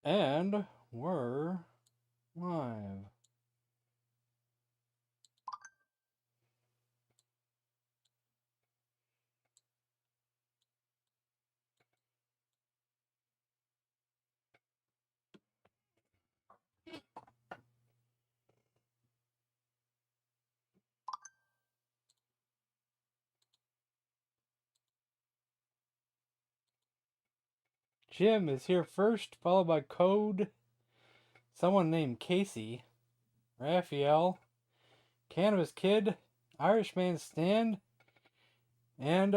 And we're live. Jim is here first, followed by Code, someone named Casey, Raphael, Cannabis Kid, Irishman Stand, and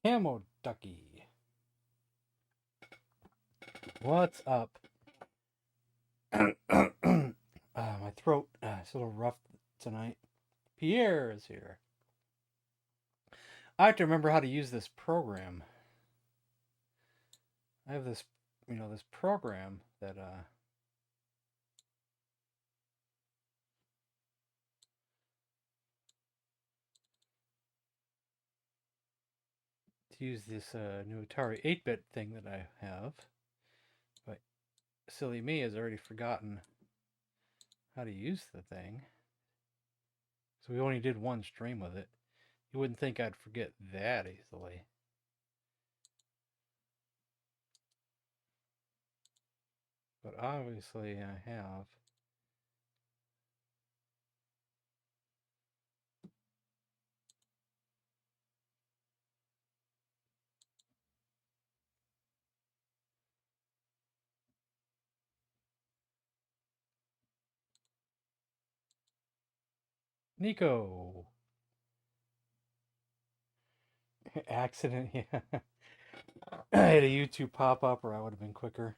Camo Ducky. What's up? My throat is a little rough tonight. Pierre is here. I have to remember how to use this program. I have this, this program that to use this new Atari 8-bit thing that I have. But silly me has already forgotten how to use the thing. So we only did one stream with it. You wouldn't think I'd forget that easily. But obviously I have. Nico! Accident, yeah. I had a YouTube pop up or I would have been quicker.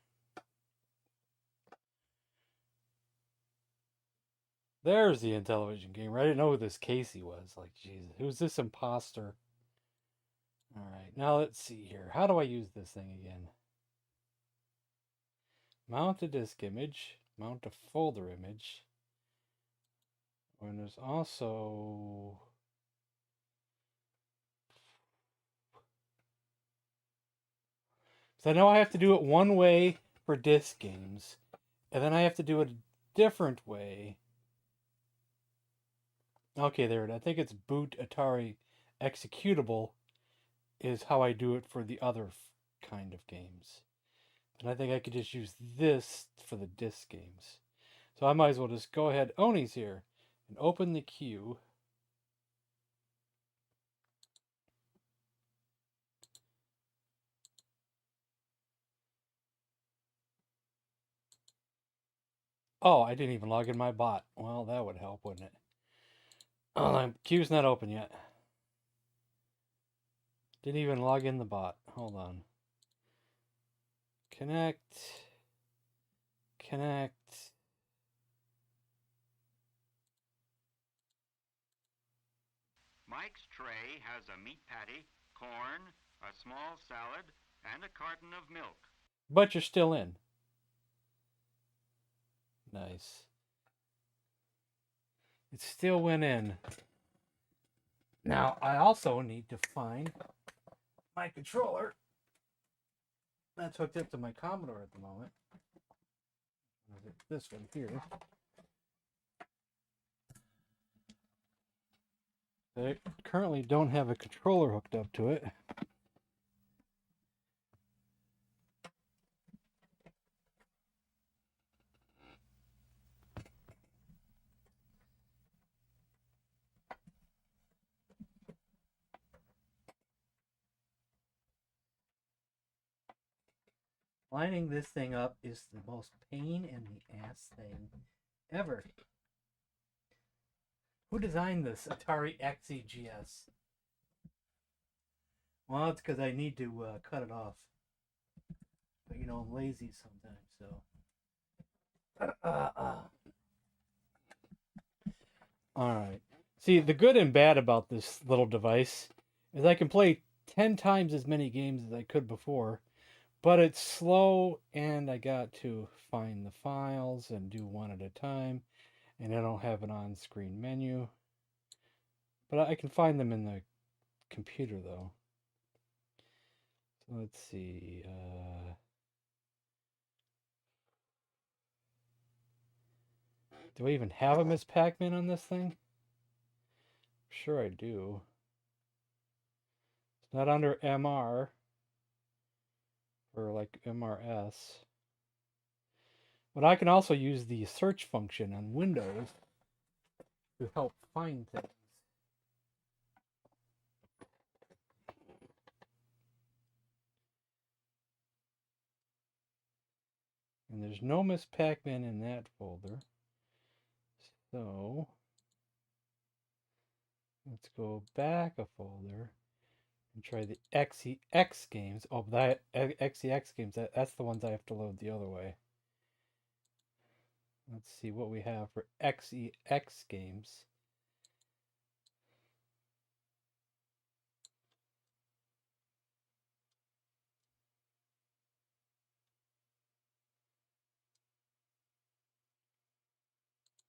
There's the Intellivision gamer. I didn't know who this Casey was. Like, Jesus, who's this imposter? Alright, now let's see here. How do I use this thing again? Mount a disk image. Mount a folder image. And there's also... So I know I have to do it one way for disc games. And then I have to do it a different way. Okay, there it is. I think it's boot Atari executable is how I do it for the other kind of games. And I think I could just use this for the disc games. So I might as well just go ahead, Oni's here, and open the queue. Oh, I didn't even log in my bot. Well, that would help, wouldn't it? Oh, the queue's not open yet. Didn't even log in the bot. Hold on. Connect. Mike's tray has a meat patty, corn, a small salad, and a carton of milk. But you're still in. Nice. It still went in. Now, I also need to find my controller. That's hooked up to my Commodore at the moment. This one here. I currently don't have a controller hooked up to it. Lining this thing up is the most pain in the ass thing ever. Who designed this Atari XEGS? Well, it's because I need to cut it off. But you know, I'm lazy sometimes, so. Alright. See, the good and bad about this little device is I can play 10 times as many games as I could before, but it's slow and I got to find the files and do one at a time, and I don't have an on-screen menu. But I can find them in the computer, though. So let's see. Do I even have a Miss Pac-Man on this thing? Sure I do. It's not under MR or like MRS. But I can also use the search function on Windows to help find things. And there's no Miss Pac-Man in that folder. So let's go back a folder and try the XEX games. Oh, that XEX games, that's the ones I have to load the other way. Let's see what we have for XEX games.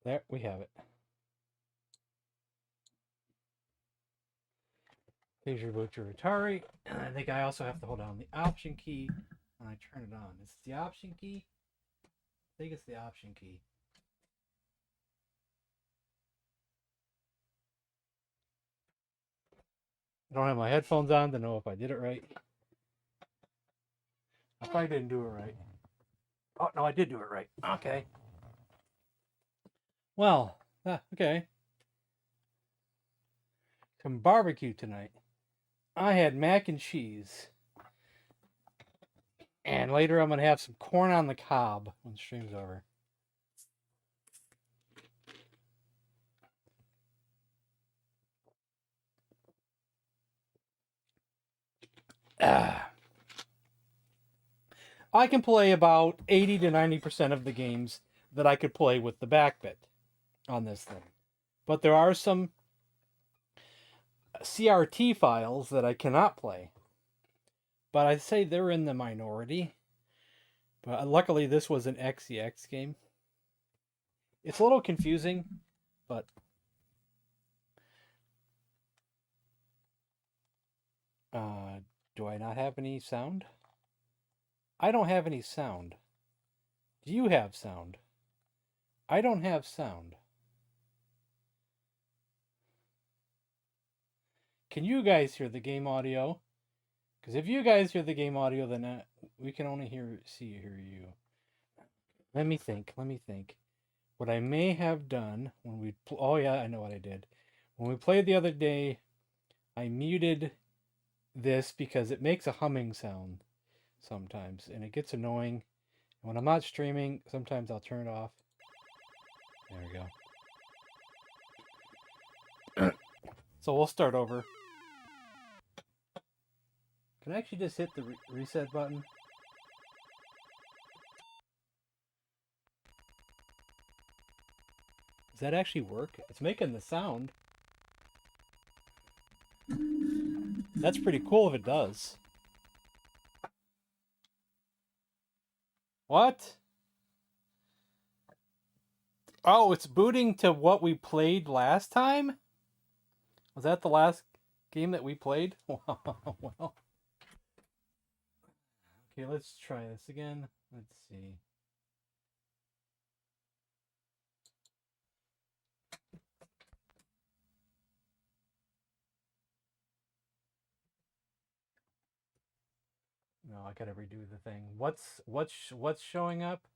There, we have it. Please reboot your Atari. And I think I also have to hold down the Option key when I turn it on. Is it the Option key? I think it's the Option key. I don't have my headphones on to know if I did it right. I probably didn't do it right. Oh, no, I did do it right. Okay. Well, okay. Some barbecue tonight. I had mac and cheese. And later I'm going to have some corn on the cob when the stream's over. I can play about 80 to 90% of the games that I could play with the back bit on this thing. But there are some CRT files that I cannot play. But I'd say they're in the minority. But luckily this was an XEX game. It's a little confusing, but do I not have any sound? I don't have any sound. Do you have sound? I don't have sound. Can you guys hear the game audio? Because if you guys hear the game audio, then we can only hear you. Let me think. What I may have done when we... oh, yeah, I know what I did. When we played the other day, I muted this because it makes a humming sound sometimes, and it gets annoying. When I'm not streaming, sometimes I'll turn it off. There we go. So we'll start over. Can I actually just hit the reset button? Does that actually work? It's making the sound. That's pretty cool if it does. What? Oh, it's booting to what we played last time? Was that the last game that we played? Well. Okay, let's try this again. Let's see. No, I gotta redo the thing. What's showing up?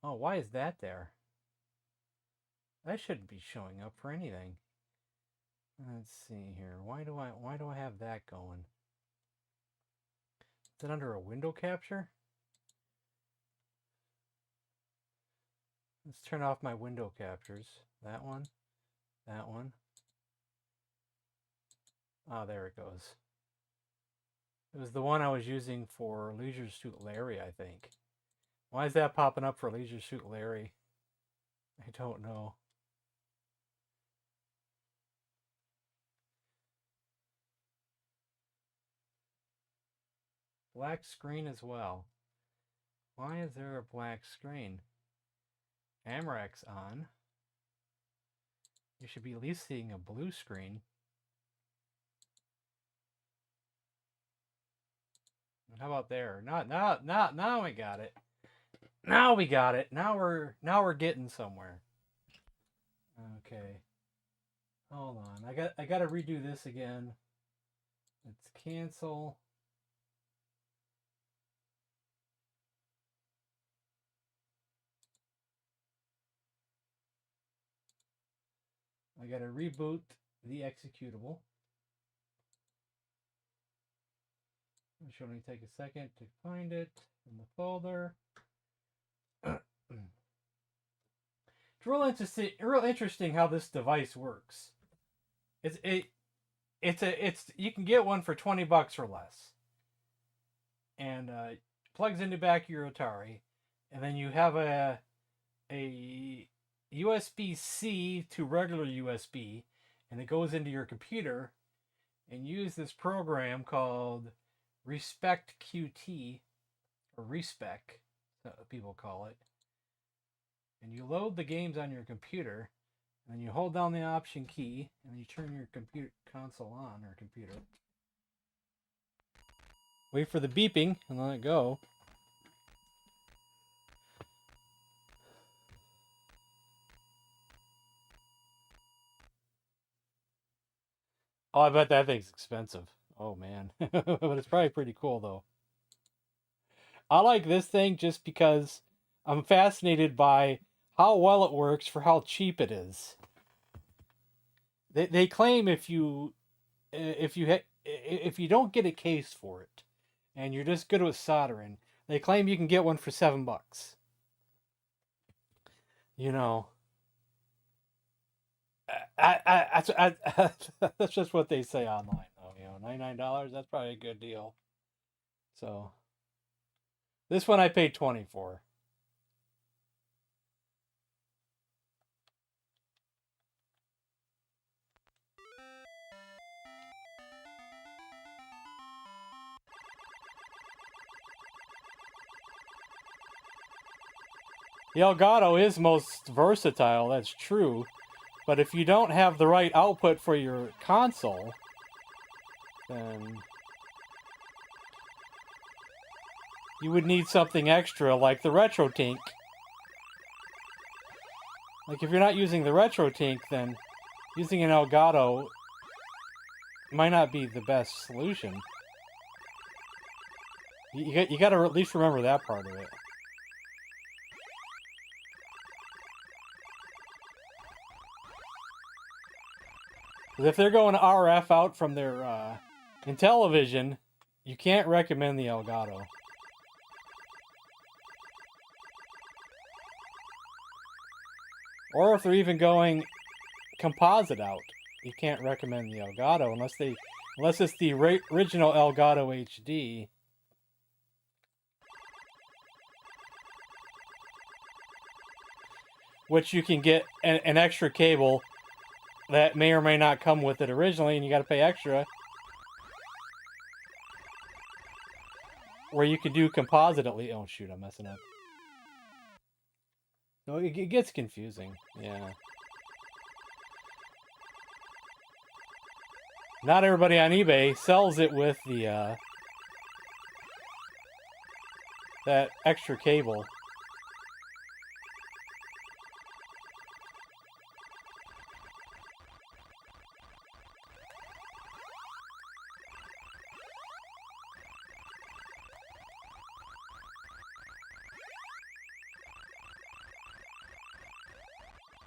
Oh, why is that there? That shouldn't be showing up for anything. Let's see here. Why do I have that going? Is it under a window capture? Let's turn off my window captures. That one. That one. Oh, there it goes. It was the one I was using for Leisure Suit Larry, I think. Why is that popping up for Leisure Suit Larry? I don't know. Black screen as well. Why is there a black screen? Amrak's on. You should be at least seeing a blue screen. How about there? Now we got it. Now we got it. Now we're getting somewhere. Okay. Hold on. I got to redo this again. Let's cancel. I got to reboot the executable. It should only take a second to find it in the folder. It's real interesting how this device works. It's you can get one for $20 or less, and plugs into the back of your Atari, and then you have a USB-C to regular USB, and it goes into your computer, and use this program called Respect QT, or Respec, people call it. And you load the games on your computer, and then you hold down the Option key, and you turn your computer console on, or computer. Wait for the beeping, and let it go. Oh, I bet that thing's expensive. Oh, man. But it's probably pretty cool, though. I like this thing just because I'm fascinated by how well it works for how cheap it is. They claim if you don't get a case for it, and you're just good with soldering, they claim you can get one for $7. You know, that's just what they say online, though. You know, $99, that's probably a good deal. So, this one I paid $20 for. The Elgato is most versatile, that's true. But if you don't have the right output for your console, then you would need something extra like the RetroTink. Like if you're not using the RetroTink, then using an Elgato might not be the best solution. You got to at least remember that part of it. Because if they're going RF out from their Intellivision, you can't recommend the Elgato. Or if they're even going composite out, you can't recommend the Elgato unless it's the original Elgato HD. Which you can get an extra cable that may or may not come with it originally, and you got to pay extra. Where you can do composite at least. Oh shoot, I'm messing up. No, it gets confusing. Yeah. Not everybody on eBay sells it with the that extra cable.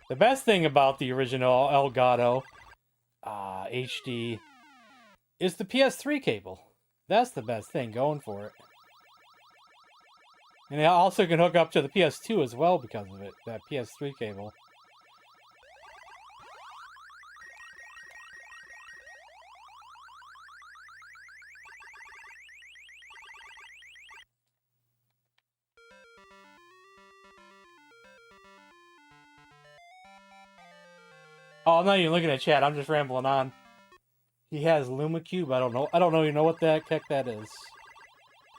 The best thing about the original Elgato HD is the PS3 cable. That's the best thing going for it. And it also can hook up to the PS2 as well because of it, that PS3 cable. Oh, I'm not even looking at chat. I'm just rambling on. He has LumaCube. I don't know. You know what the heck that is?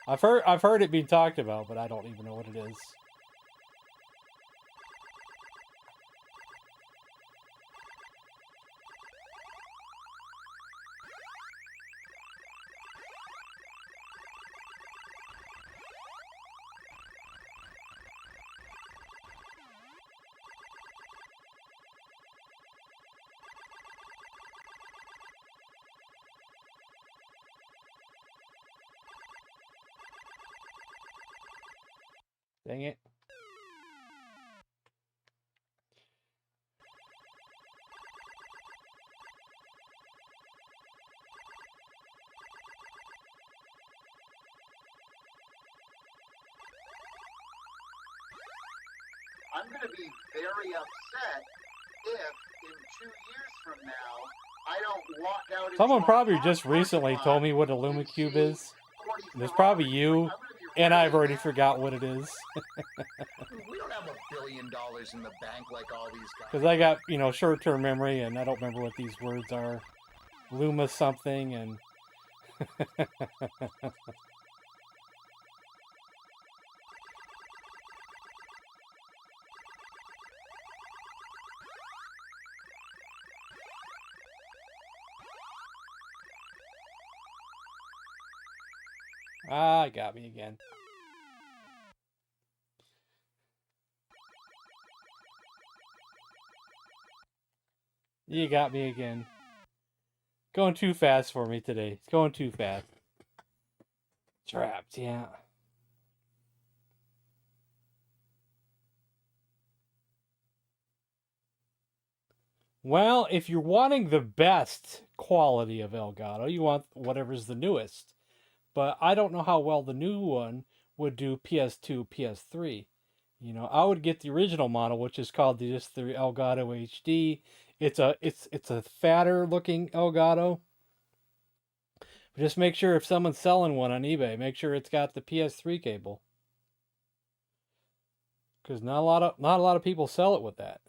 I've heard it being talked about, but I don't even know what it is. Dang it. I'm going to be very upset if in 2 years from now I don't walk out into Someone our probably park just recently parking told lot me what a and Lumicube see is. 40 And it's probably Ferraris. you, I'm gonna be and I've really already mad. forgot what it is. We don't have $1 billion in the bank like all these guys. Because I got, short-term memory, and I don't remember what these words are. Luma something, and... Ah, got me again. You got me again. Going too fast for me today. It's going too fast. Trapped, yeah. Well, if you're wanting the best quality of Elgato, you want whatever's the newest. But I don't know how well the new one would do PS2, PS3. I would get the original model, which is called just the Elgato HD. It's a fatter looking Elgato. Just make sure if someone's selling one on eBay, make sure it's got the PS3 cable. Because not a lot of people sell it with that.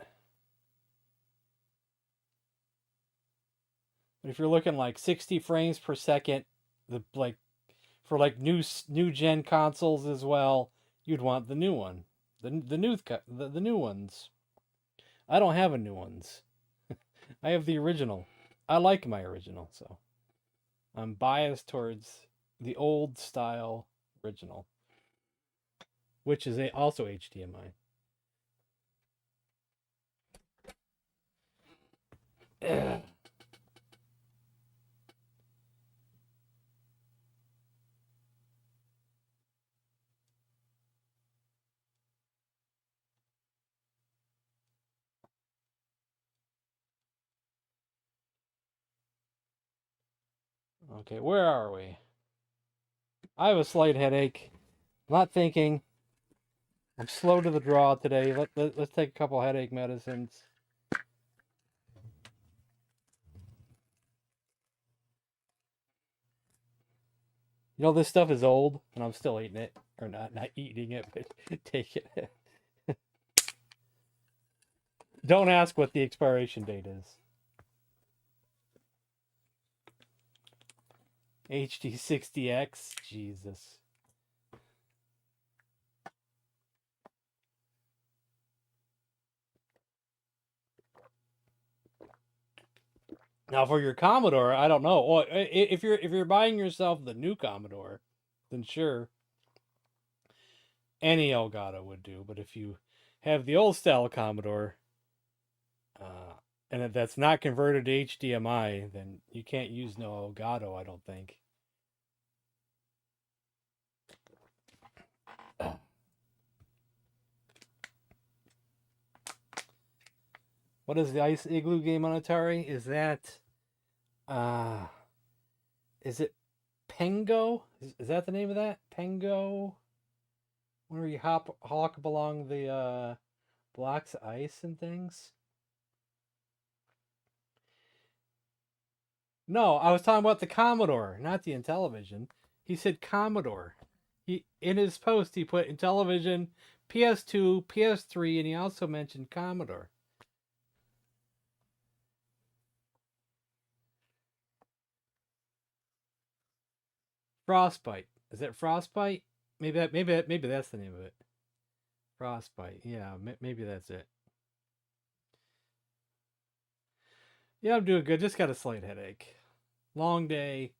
But if you're looking like 60 frames per second, for new gen consoles as well, you'd want the new one, the new ones. I don't have a new ones. I have the original. I like my original, so I'm biased towards the old style original, which is also HDMI. Okay, where are we? I have a slight headache. I'm not thinking. I'm slow to the draw today. Let's take a couple headache medicines. This stuff is old, and I'm still eating it. Or not eating it, but take it. Don't ask what the expiration date is. HD60X? Jesus. Now for your Commodore, I don't know. Well, if you're buying yourself the new Commodore, then sure. Any Elgato would do. But if you have the old style Commodore, and if that's not converted to HDMI, then you can't use no Elgato, I don't think. What is the Ice Igloo game on Atari? Is that is it Pengo? Is that the name of that? Pengo? Where you hawk up along the blocks of ice and things? No, I was talking about the Commodore, not the Intellivision. He said Commodore. In his post he put Intellivision, PS2, PS3, and he also mentioned Commodore. Frostbite. Is it Frostbite? Maybe that's the name of it. Frostbite. Yeah, maybe that's it. Yeah, I'm doing good. Just got a slight headache. Long day.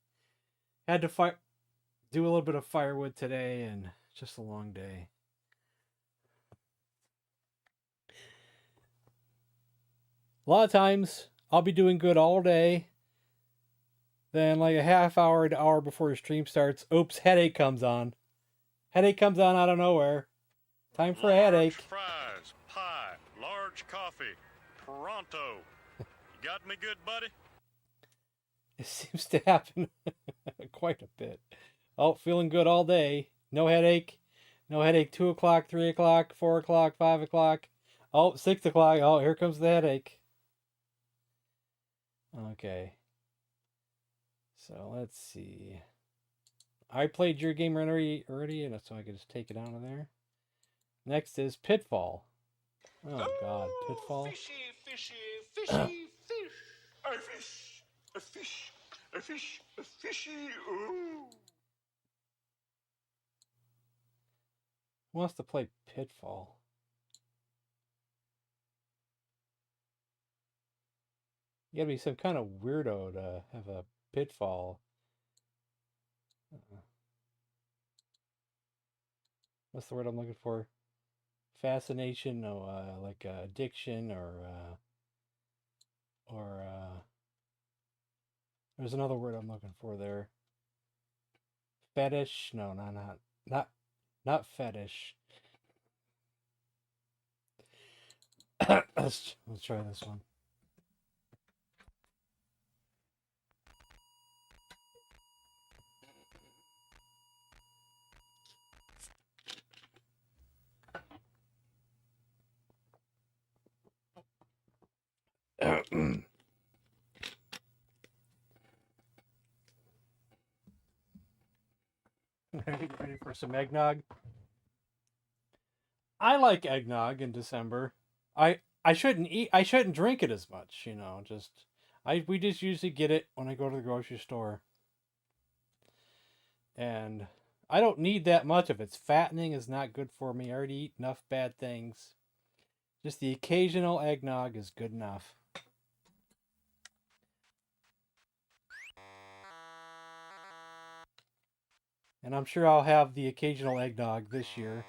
Had to do a little bit of firewood today, and just a long day. A lot of times, I'll be doing good all day. Then, like a half hour to hour before your stream starts, oops, headache comes on. Headache comes on out of nowhere. Time for a headache. Fries, pie, large coffee. Pronto. You got me good, buddy? It seems to happen quite a bit. Oh, feeling good all day. No headache. No headache. 2 o'clock, 3 o'clock, 4 o'clock, 5 o'clock. Oh, 6 o'clock. Oh, here comes the headache. Okay. So let's see. I played your game already, and so I can just take it out of there. Next is Pitfall. Oh God, Pitfall. Fishy, fishy, fishy, fish. A fish, a fish, a fish, a fishy. Ooh. Who wants to play Pitfall? You gotta be some kind of weirdo to have a Pitfall. What's the word I'm looking for? Fascination, or like addiction, or there's another word I'm looking for there. Fetish? No, not fetish. Let's try this one. Ready for some eggnog? I like eggnog in December. I shouldn't drink it as much, we just usually get it when I go to the grocery store. And I don't need that much of it. It's fattening, is not good for me. I already eat enough bad things. Just the occasional eggnog is good enough. And I'm sure I'll have the occasional eggnog this year.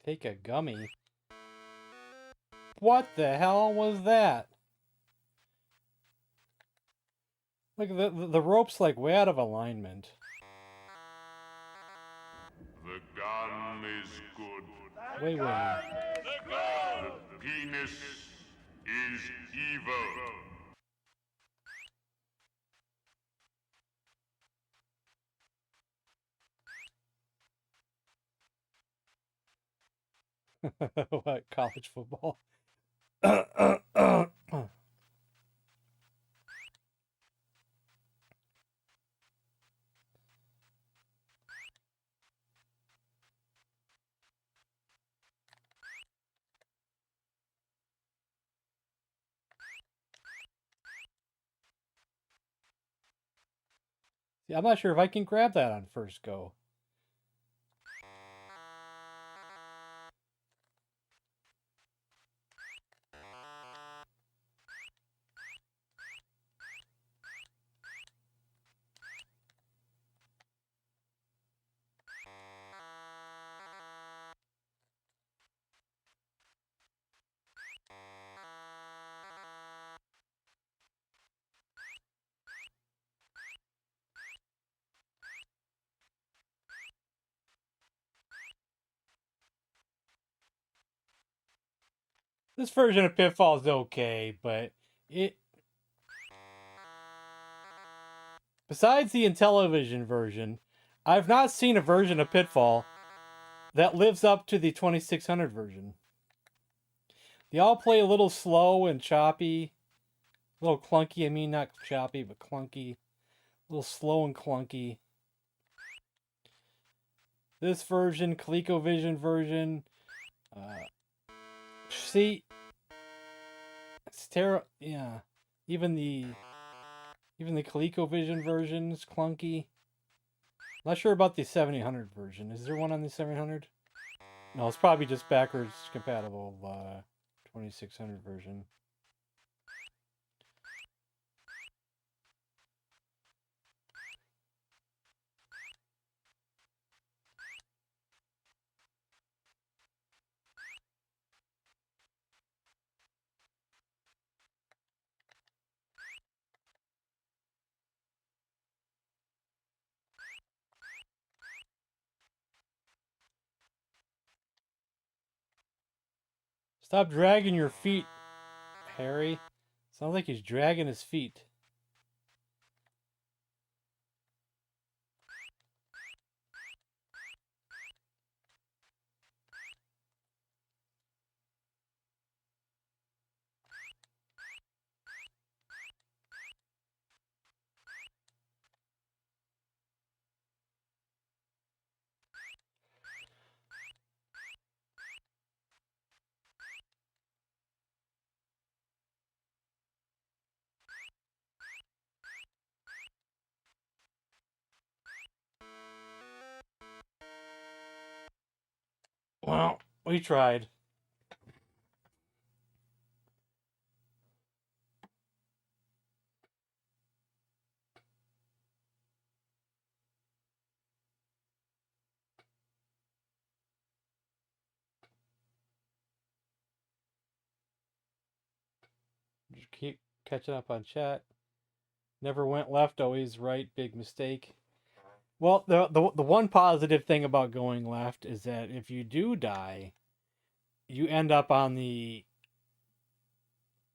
Take a gummy? What the hell was that? Look, the rope's like way out of alignment. The gun is good. Wait. The penis is evil. What, college football? See, I'm not sure if I can grab that on first go. This version of Pitfall is okay, but besides the Intellivision version, I've not seen a version of Pitfall that lives up to the 2600 version. They all play a little slow and choppy. A little clunky, I mean not choppy, but clunky. A little slow and clunky. This version, ColecoVision version, see, it's terrible. Yeah, even the ColecoVision version is clunky. Not sure about the 7800 version. Is there one on the 700? No, it's probably just backwards compatible 2600 version. Stop dragging your feet, Harry. Sounds like he's dragging his feet. Well, we tried. Just keep catching up on chat. Never went left, always right. Big mistake. Well, the one positive thing about going left is that if you do die, you end up on the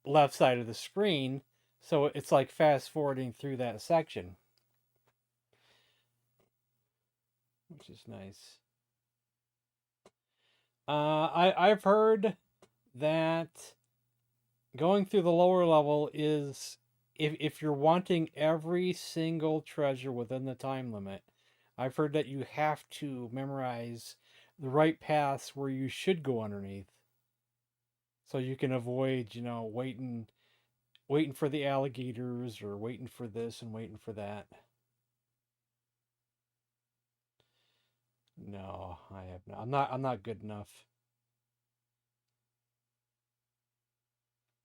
left side of the screen, so it's like fast forwarding through that section, which is nice. I've heard that going through the lower level is if you're wanting every single treasure within the time limit, I've heard that you have to memorize the right paths where you should go underneath, so you can avoid, waiting for the alligators or waiting for this and waiting for that. No, I have not. I'm not good enough.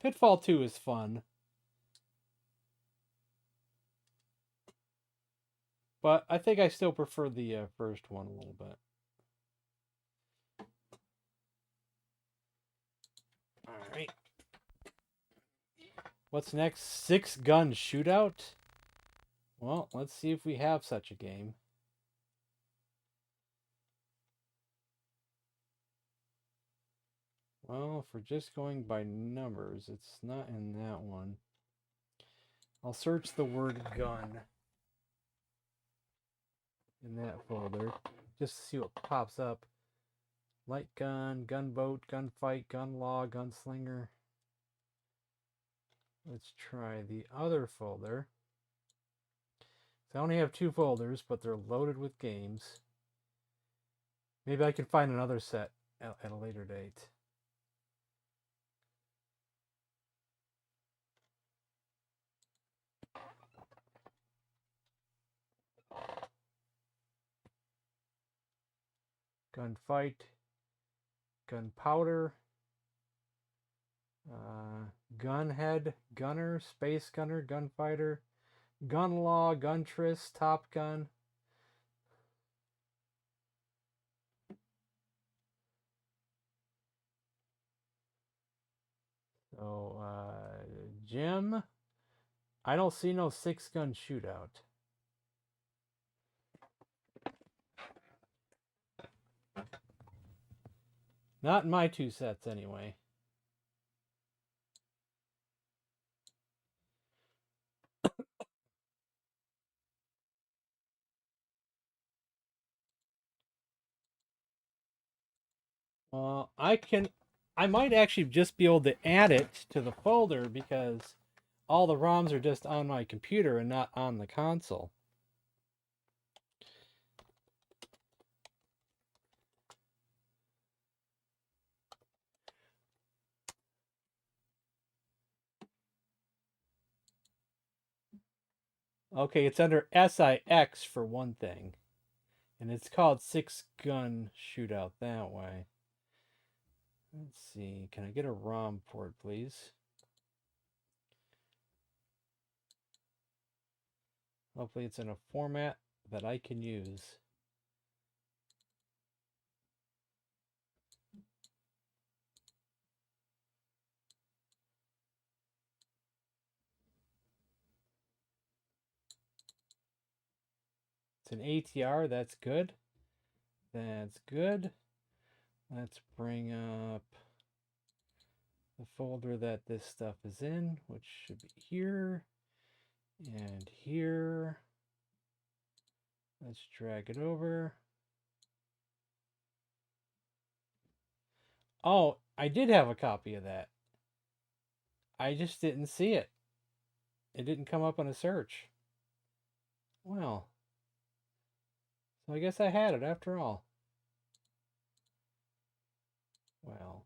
Pitfall 2 is fun. But I think I still prefer the first one a little bit. Alright. What's next? 6-gun shootout? Well, let's see if we have such a game. Well, if we're just going by numbers, it's not in that one. I'll search the word gun in that folder just to see what pops up. Light gun, gunboat, gunfight, gun law, gunslinger. Let's try the other folder. So I only have 2 folders, but they're loaded with games. Maybe I can find another set at a later date. Gunfight, gunpowder, gunhead, gunner, space gunner, gunfighter, gun law, guntress, top gun. So, Jim, I don't see no 6-gun shootout. Not in my 2 sets, anyway. I might actually just be able to add it to the folder because all the ROMs are just on my computer and not on the console. Okay, it's under SIX for one thing. And it's called 6-gun shootout that way. Let's see. Can I get a ROM port, please? Hopefully it's in a format that I can use. It's an ATR. That's good. That's good. Let's bring up the folder that this stuff is in, which should be here and here. Let's drag it over. Oh, I did have a copy of that. I just didn't see it. It didn't come up on a search. Well, so I guess I had it after all. Well.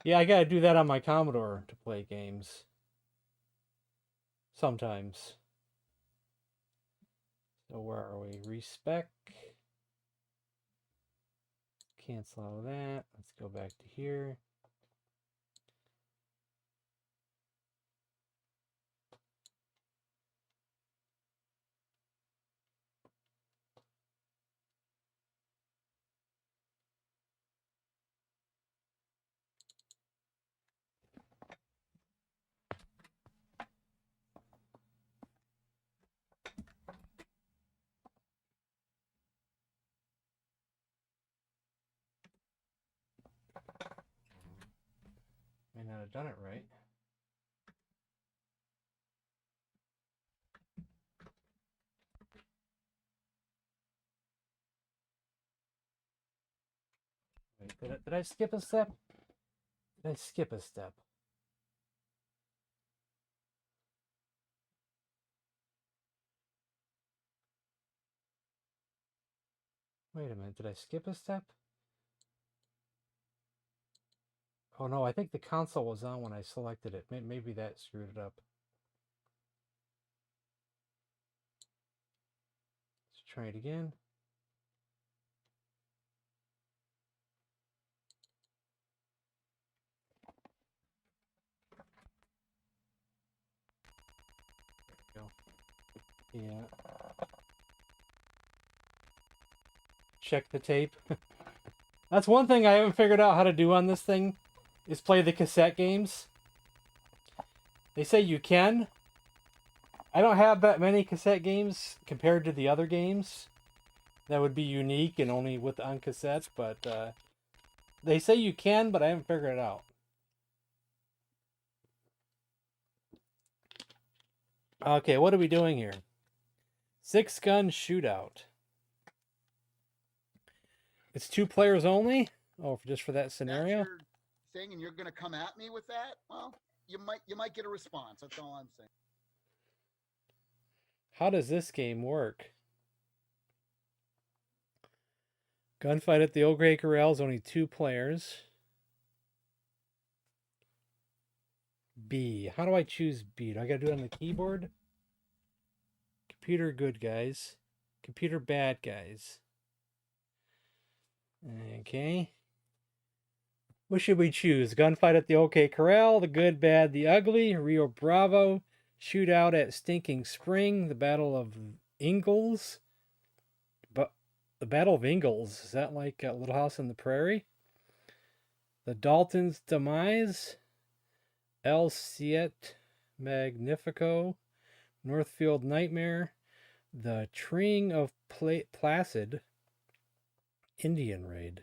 Yeah, I gotta do that on my Commodore to play games. Sometimes. So where are we? Respec. Cancel all of that. Let's go back to here. May not have done it right. Wait, did I skip a step? Did I skip a step? Wait a minute, did I skip a step? Oh no, I think the console was on when I selected it. Maybe that screwed it up. Let's try it again. There we go. Yeah. Check the tape. That's one thing I haven't figured out how to do on this thing, is play the cassette games. They say you can. I don't have that many cassette games compared to the other games that would be unique and only on cassettes, but they say you can, but I haven't figured it out. Okay, what are we doing here? 6-gun shootout. It's 2 players only? Oh, just for that scenario? That's your thing, and you're going to come at me with that? Well, you might get a response. That's all I'm saying. How does this game work? Gunfight at the Old Grey Corral is only 2 players. B. How do I choose B? Do I gotta do it on the keyboard? Computer good guys. Computer bad guys. Okay. What should we choose? Gunfight at the OK Corral, the good, bad, the ugly, Rio Bravo, shootout at Stinking Spring, the Battle of Ingalls. But the Battle of Ingalls, is that like a Little House on the Prairie? The Dalton's Demise, El Siete Magnifico, Northfield Nightmare, the Treeing of Placid, Indian Raid.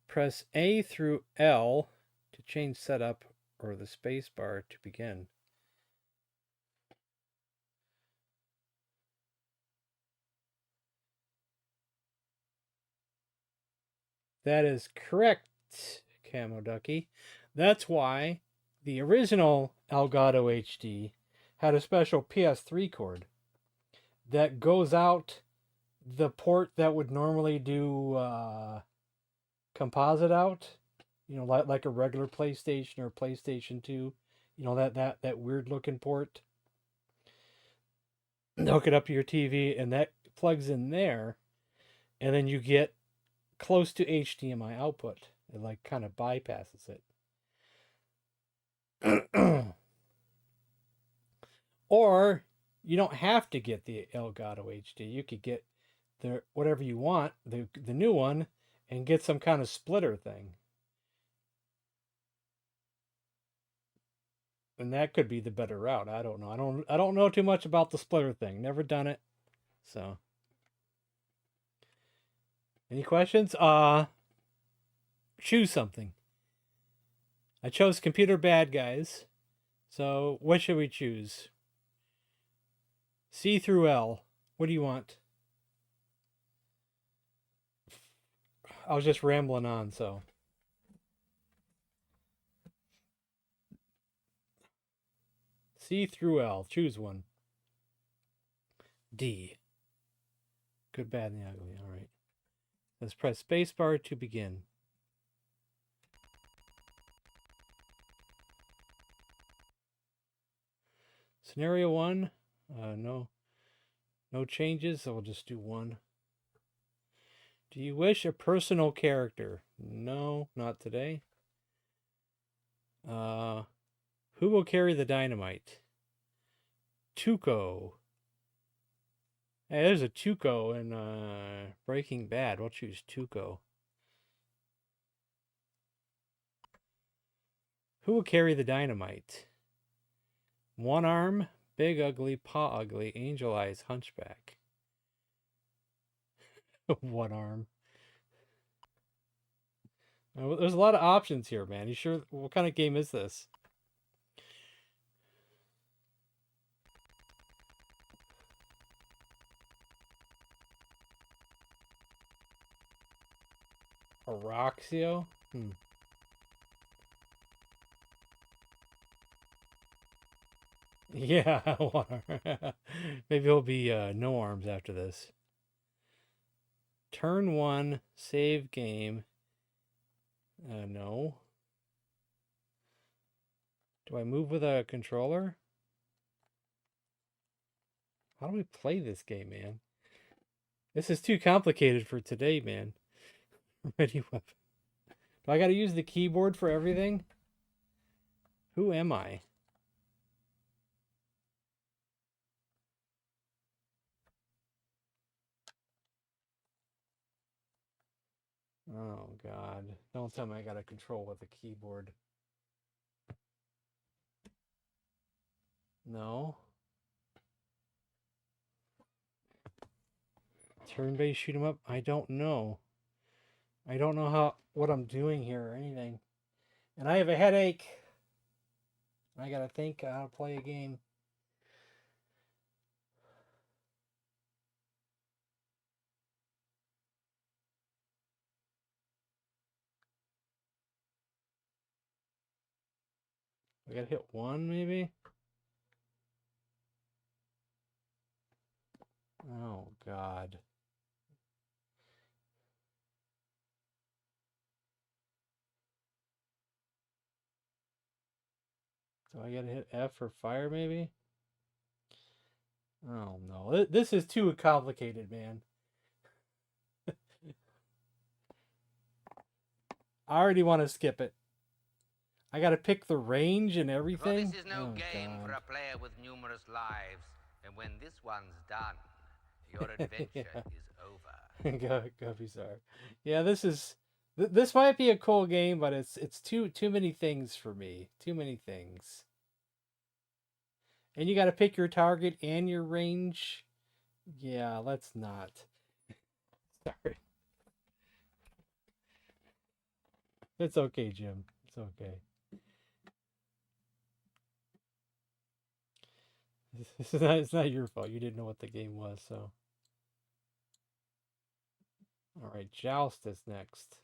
Press A through L to change setup or the space bar to begin. That is correct, Camo Ducky. That's why the original Elgato HD had a special PS3 cord that goes out the port that would normally do composite out, like a regular PlayStation or PlayStation 2, that weird looking port. Hook it up to your TV, and that plugs in there, and then you get close to HDMI output. It like kind of bypasses it. Or you don't have to get the Elgato HD. You could get the whatever you want, the new one, and get some kind of splitter thing. And that could be the better route. I don't know. I don't know too much about the splitter thing. Never done it. So any questions? Choose something. I chose computer bad guys. So what should we choose? C through L. What do you want? I was just rambling on, so. C through L. Choose one. D. Good, bad, and the ugly. All right. Let's press spacebar to begin. Scenario 1. No changes, so we'll just do 1. Do you wish a personal character? No, not today. Who will carry the dynamite? Tuco. Hey, there's a Tuco in Breaking Bad. We'll choose Tuco. Who will carry the dynamite? One arm, big ugly, paw ugly, angel eyes, hunchback. One arm. There's a lot of options here, man. You sure? What kind of game is this? Araxio? Yeah, one arm. Maybe it'll be no arms after this. Turn 1, save game. No. Do I move with a controller? How do we play this game, man? This is too complicated for today, man. Ready weapon. Do I gotta use the keyboard for everything? Who am I? Oh, God. Don't tell me I gotta control with the keyboard. No. Turn-based shoot 'em up? I don't know. I don't know what I'm doing here or anything. And I have a headache. I gotta think how to play a game. I gotta hit 1, maybe? Oh, God. So I gotta hit F for fire, maybe? Oh, no. This is too complicated, man. I already want to skip it. I gotta pick the range and everything? Well, this is no game God. for a player with numerous lives. And when this one's done, your adventure is over. Guppy, sorry. Yeah, this might be a cool game, but it's too many things for me. Too many things. And you got to pick your target and your range. Yeah, let's not. Sorry. It's okay, Jim. It's okay. It's not your fault. You didn't know what the game was, so. All right, Joust is next.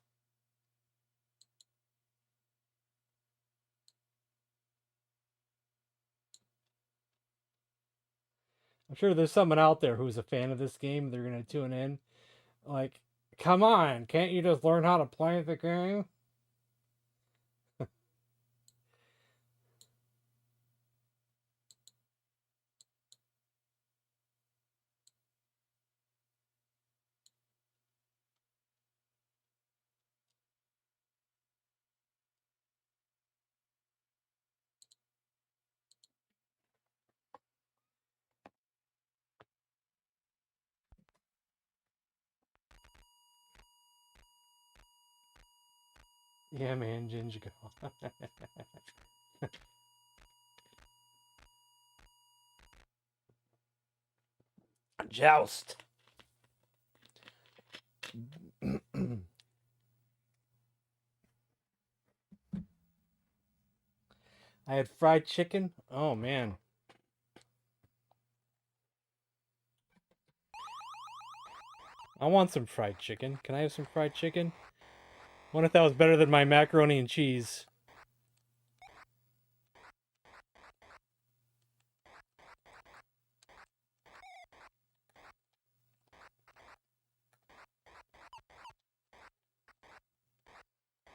I'm sure there's someone out there who's a fan of this game. They're gonna tune in. Like, come on, can't you just learn how to play the game? Yeah, man, Ginger Girl. Joust. I had fried chicken. Oh man. I want some fried chicken. Can I have some fried chicken? What if that was better than my macaroni and cheese?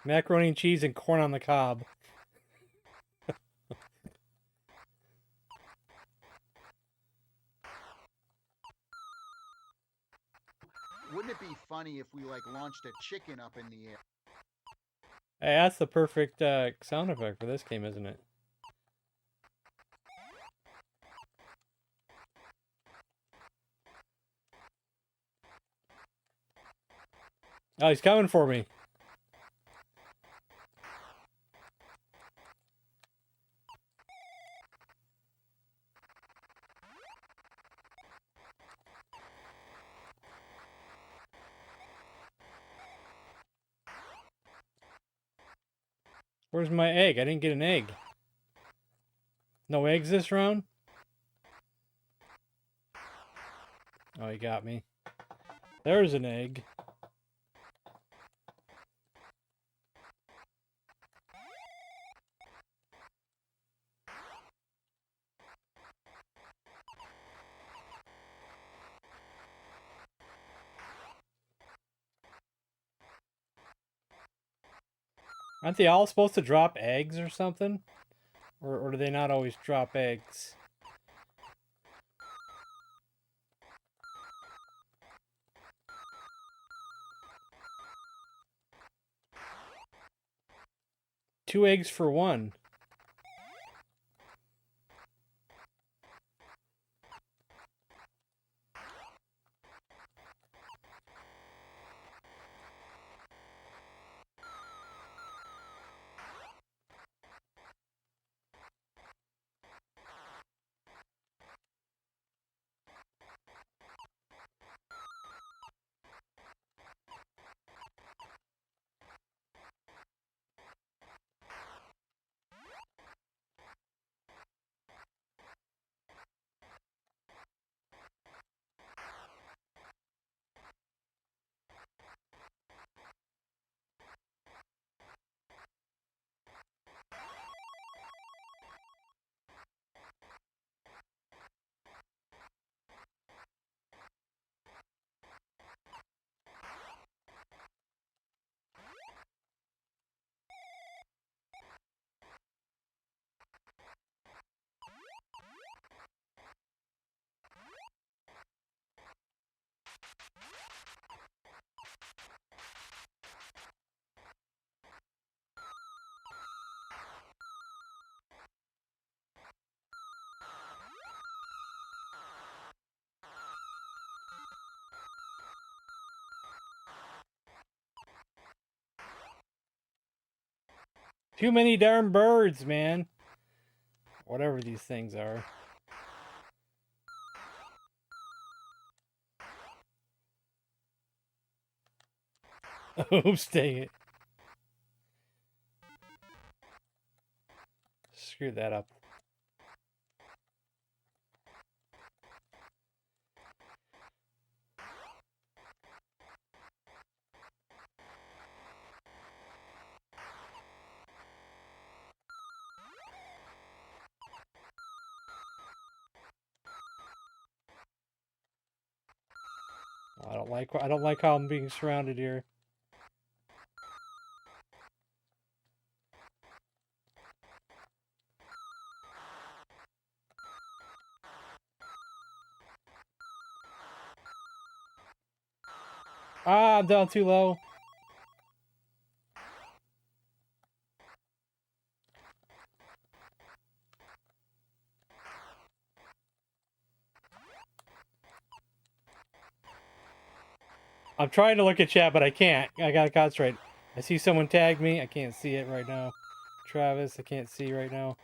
Macaroni and cheese and corn on the cob. Wouldn't it be funny if we like launched a chicken up in the air? Hey, that's the perfect sound effect for this game, isn't it? Oh, he's coming for me. Where's my egg? I didn't get an egg. No eggs this round? Oh, he got me. There's an egg. Aren't they all supposed to drop eggs or something? Or do they not always drop eggs? Two eggs for one. Too many darn birds, man. Whatever these things are. Oops, dang it. Screwed that up. I don't like how I'm being surrounded here. Ah, I'm down too low. I'm trying to look at chat, but I can't. I gotta concentrate. I see someone tag me. I can't see it right now. Travis, I can't see right now.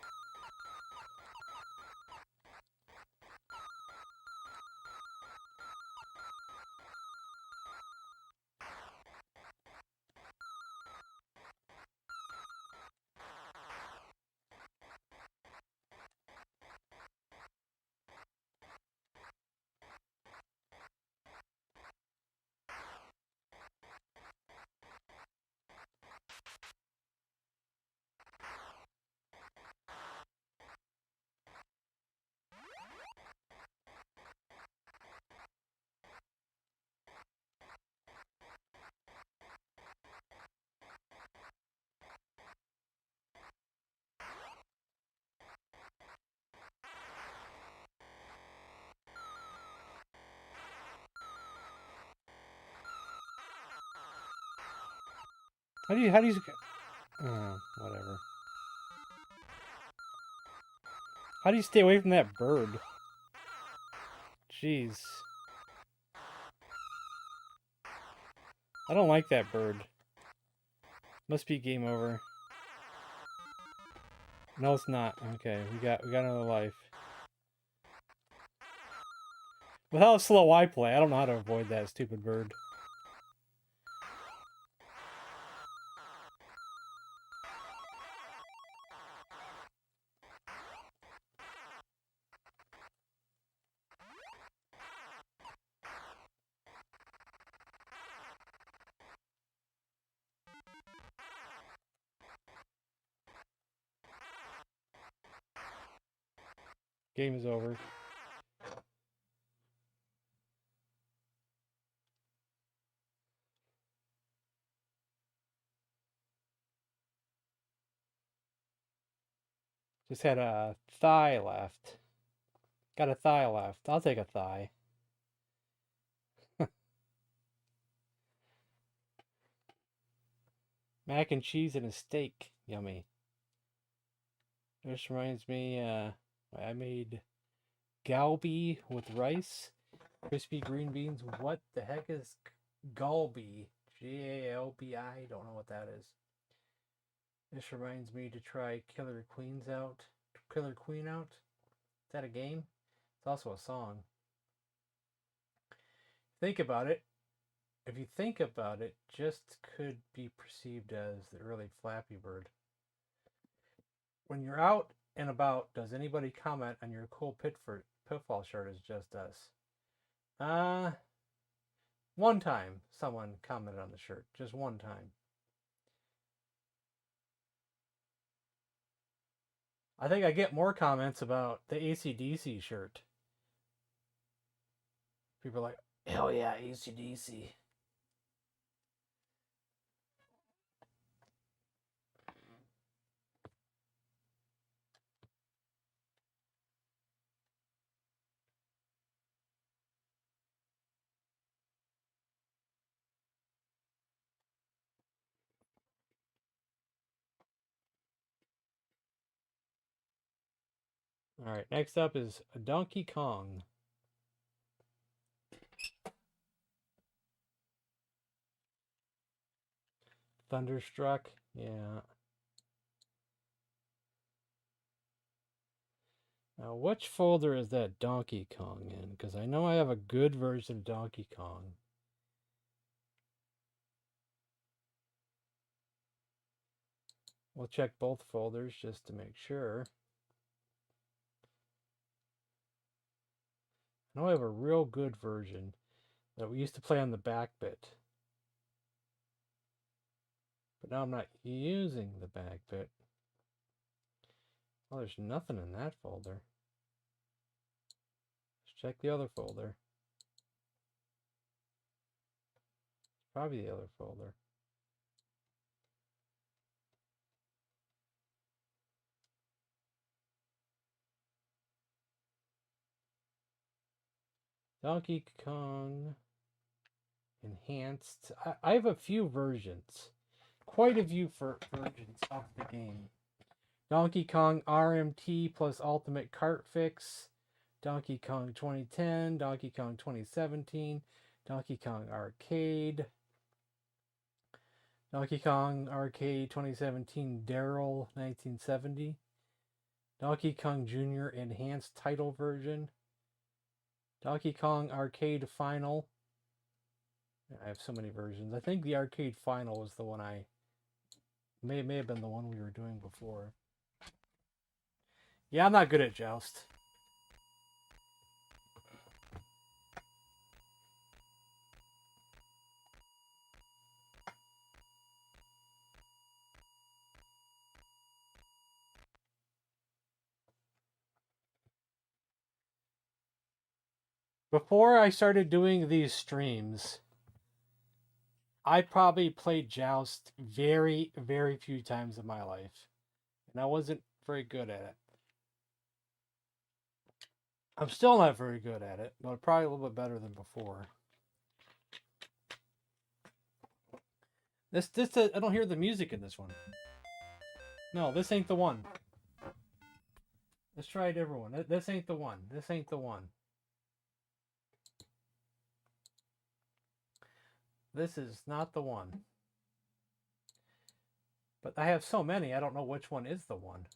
How do you whatever. How do you stay away from that bird? Jeez. I don't like that bird. Must be game over. No, it's not. Okay, we got another life. With how slow I play, I don't know how to avoid that stupid bird. Game is over. Just had a thigh left. Got a thigh left. I'll take a thigh. Mac and cheese and a steak. Yummy. This reminds me, I made galbi with rice, crispy green beans. What the heck is galbi? Galbi? Don't know what that is. This reminds me to try Killer Queen out. Is that a game? It's also a song. Think about it. If you think about it, just could be perceived as the early Flappy Bird. When you're out and about, does anybody comment on your cool Pitfall shirt is just us? One time someone commented on the shirt. Just one time. I think I get more comments about the AC/DC shirt. People are like, hell yeah, AC/DC. Alright, next up is Donkey Kong. Thunderstruck, yeah. Now, which folder is that Donkey Kong in? Because I know I have a good version of Donkey Kong. We'll check both folders just to make sure. I know I have a real good version that we used to play on the back bit. But now I'm not using the back bit. Well, there's nothing in that folder. Let's check the other folder. Probably the other folder. Donkey Kong Enhanced. I have a few versions. Quite a few versions of the game. Donkey Kong RMT plus Ultimate Kart Fix. Donkey Kong 2010. Donkey Kong 2017. Donkey Kong Arcade. Donkey Kong Arcade 2017 Daryl 1970. Donkey Kong Jr. Enhanced Title Version. Donkey Kong Arcade Final. I have so many versions. I think the Arcade Final was the one I... May have been the one we were doing before. Yeah, I'm not good at Joust. Before I started doing these streams, I probably played Joust very, very few times in my life. And I wasn't very good at it. I'm still not very good at it, but probably a little bit better than before. This I don't hear the music in this one. No, this ain't the one. Let's try a different one. This ain't the one. This ain't the one. This is not the one. But I have so many, I don't know which one is the one.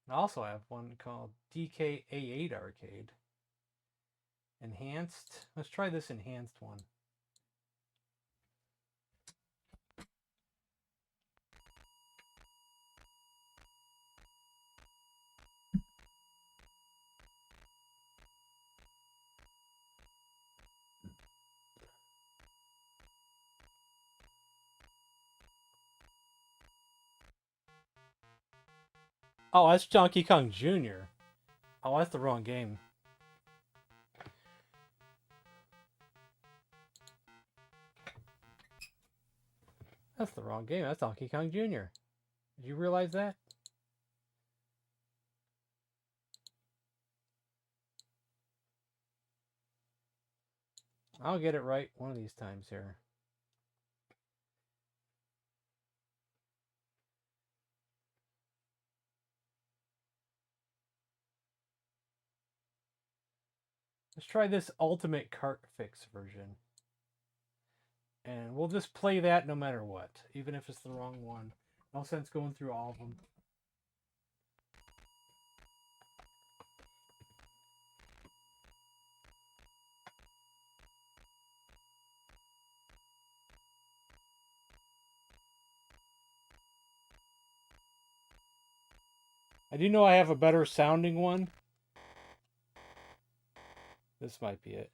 I also have one called DKA8 Arcade. Enhanced. Let's try this enhanced one. Oh, that's Donkey Kong Jr. Oh, that's the wrong game. That's the wrong game. That's Donkey Kong Jr. Did you realize that? I'll get it right one of these times here. Let's try this Ultimate Kart Fix version. And we'll just play that no matter what, even if it's the wrong one. No sense going through all of them. I do know I have a better sounding one. This might be it.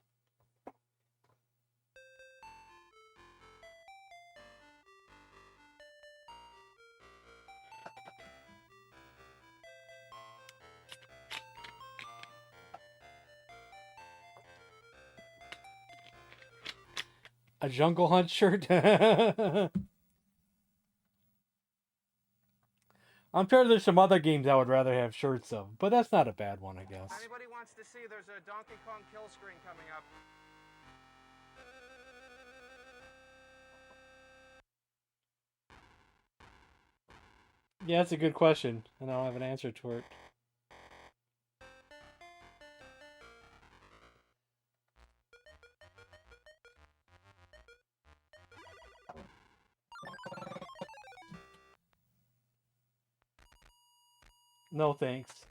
A Jungle Hunt shirt? I'm sure there's some other games I would rather have shirts of, but that's not a bad one, I guess. Anybody wants to see, there's a Donkey Kong kill screen coming up. Yeah, that's a good question, and I don't have an answer to it. No thanks.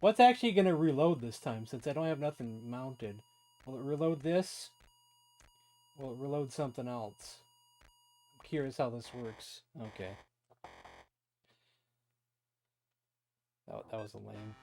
What's actually going to reload this time, since I don't have nothing mounted? Will it reload this? Will it reload something else? I'm curious how this works. Okay. That was a lame.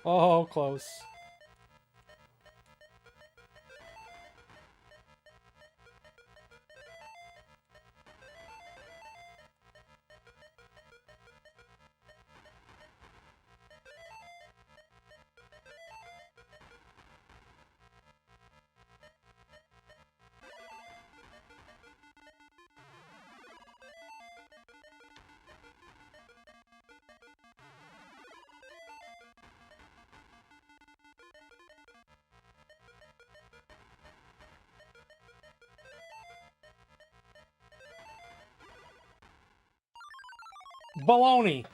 Oh, close. Baloney.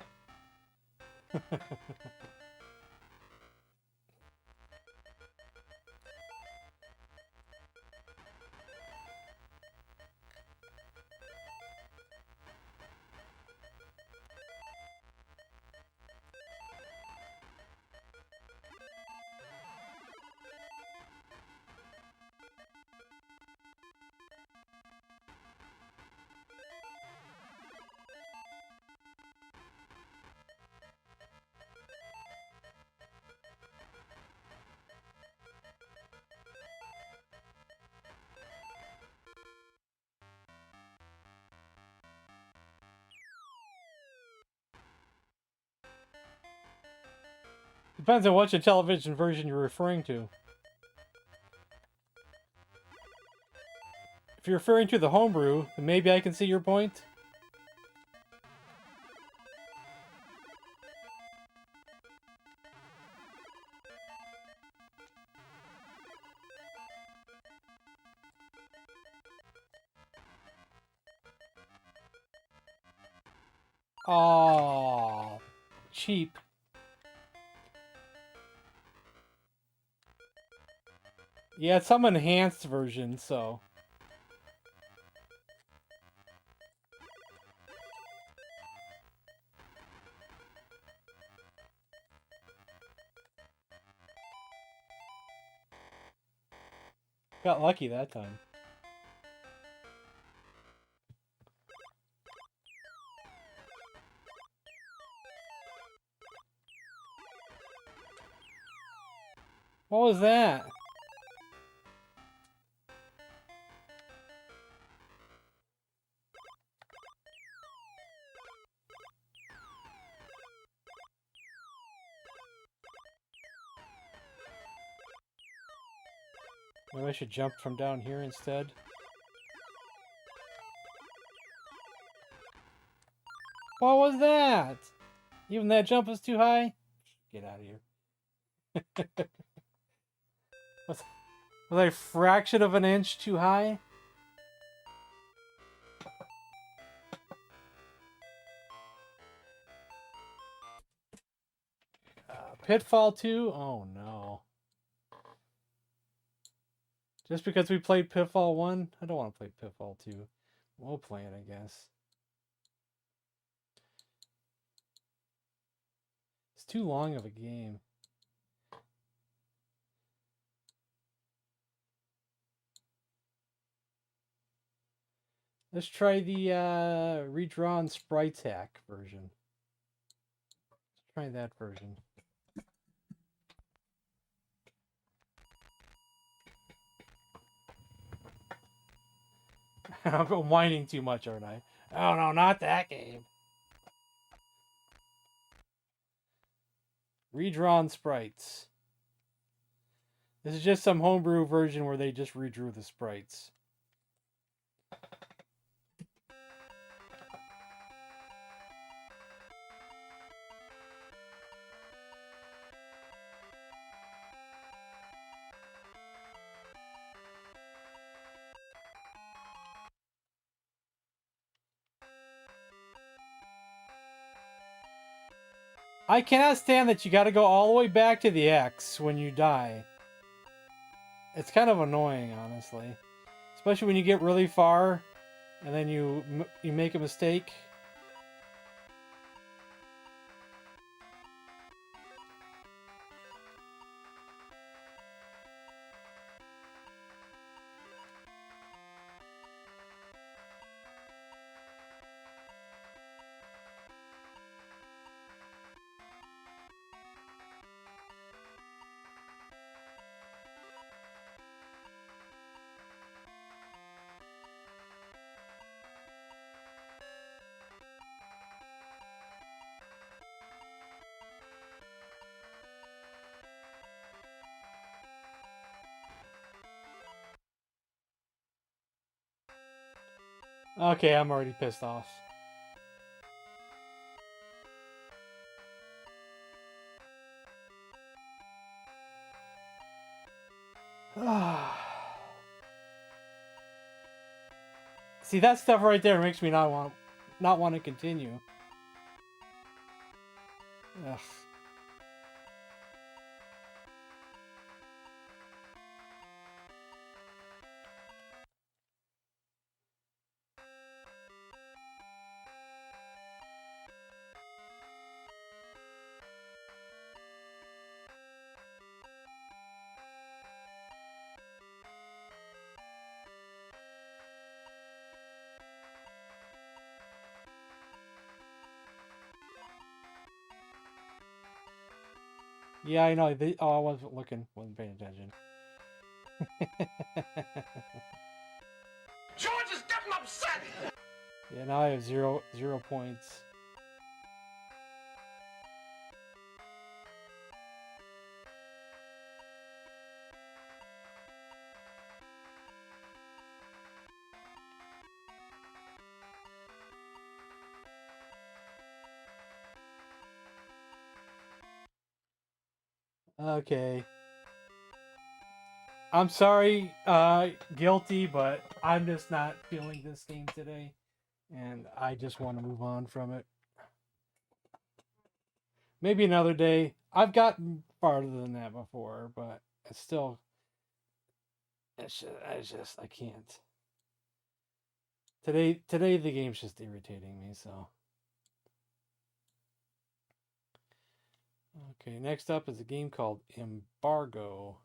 Depends on which television version you're referring to. If you're referring to the homebrew, then maybe I can see your point. Oh, cheap. Yeah, it's some enhanced version, so. Got lucky that time. What was that? Maybe I should jump from down here instead. What was that? Even that jump was too high? Get out of here. was I a fraction of an inch too high? Pitfall 2? Oh no. Just because we played Pitfall 1? I don't want to play Pitfall 2. We'll play it, I guess. It's too long of a game. Let's try the redrawn sprites hack version. Let's try that version. I'm whining too much, aren't I? Oh no, not that game. Redrawn sprites. This is just some homebrew version where they just redrew the sprites. I cannot stand that you gotta go all the way back to the X when you die. It's kind of annoying, honestly. Especially when you get really far and then you make a mistake. Okay, I'm already pissed off. See, that stuff right there makes me not want to continue. Ugh. Yeah, I know. I wasn't looking. Wasn't paying attention. George is getting upset! Yeah, now I have zero points. Okay. I'm sorry, guilty, but I'm just not feeling this game today. And I just want to move on from it. Maybe another day. I've gotten farther than that before, but it's still... I can't. Today the game's just irritating me, so... Okay, next up is a game called Embargo.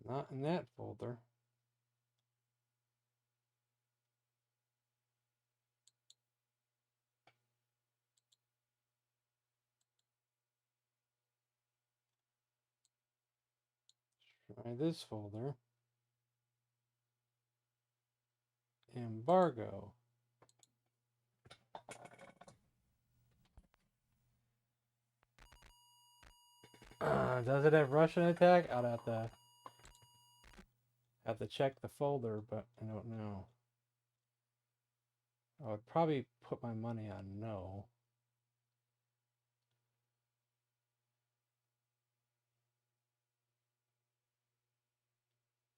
Not in that folder. Try this folder. Embargo. Does it have Russian attack? I'd have to check the folder, but I don't know. I would probably put my money on no.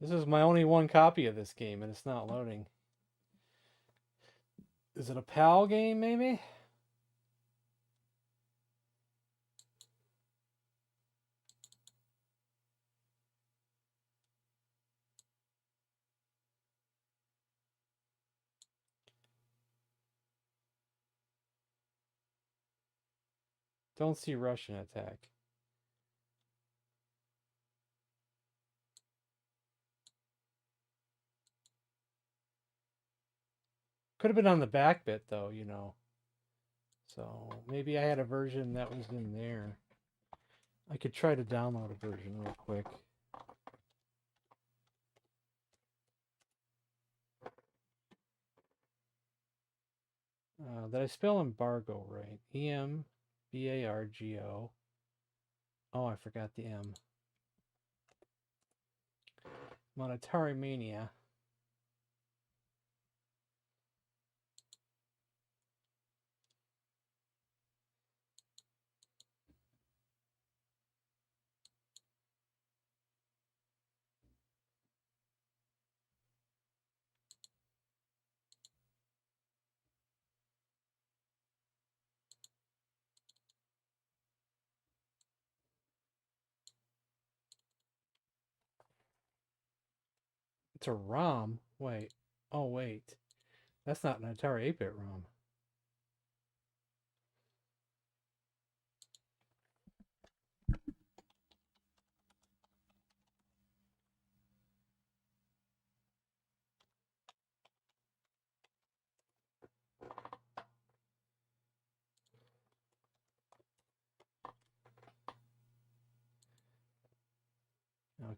This is my only one copy of this game, and it's not loading. Is it a PAL game, maybe? Don't see Russian attack. Could have been on the back bit, though, you know. So maybe I had a version that was in there. I could try to download a version real quick. Did I spell embargo right? E-M-B-A-R-G-O. Oh, I forgot the M. I'm on Atari Mania. It's a ROM. Wait. Oh, wait. That's not an Atari 8-bit ROM.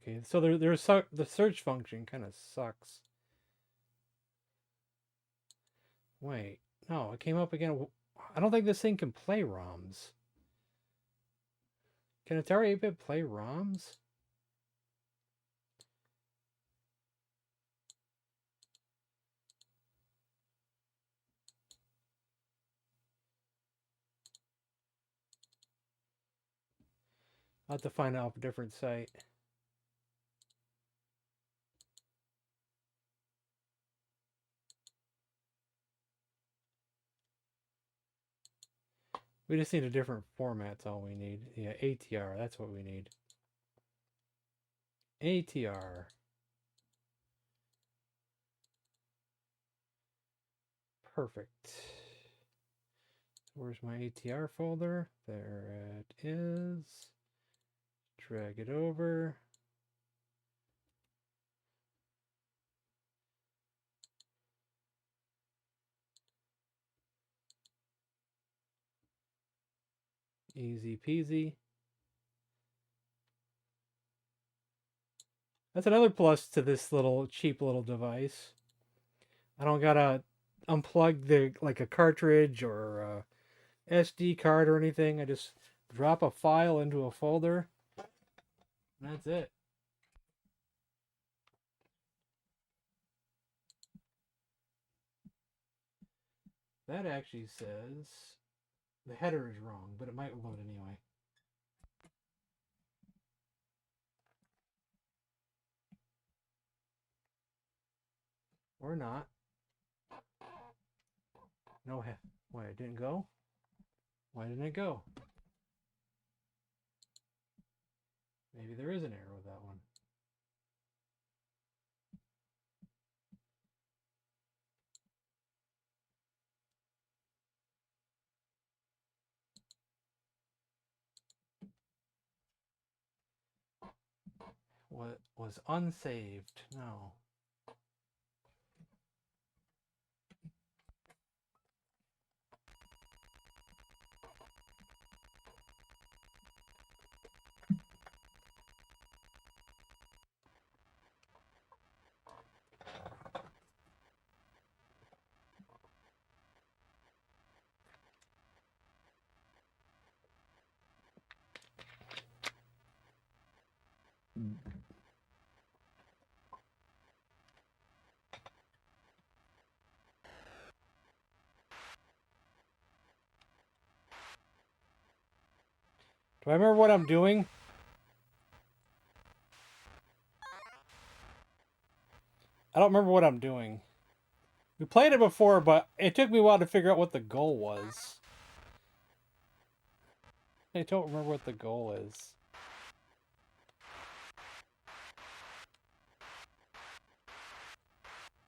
Okay, so the search function kind of sucks. Wait, no, it came up again. I don't think this thing can play ROMs. Can Atari 8-bit play ROMs? I'll have to find out a different site. We just need a different format, that's all we need. Yeah, ATR, that's what we need. ATR. Perfect. Where's my ATR folder? There it is. Drag it over. Easy peasy. That's another plus to this little cheap little device. I don't gotta unplug the like a cartridge or a SD card or anything. I just drop a file into a folder. And that's it. That actually says the header is wrong, but it might load anyway. Or not. No, why it didn't go? Why didn't it go? Maybe there is an error with that one. What was unsaved? No. Do I remember what I'm doing? I don't remember what I'm doing. We played it before, but it took me a while to figure out what the goal was. I don't remember what the goal is.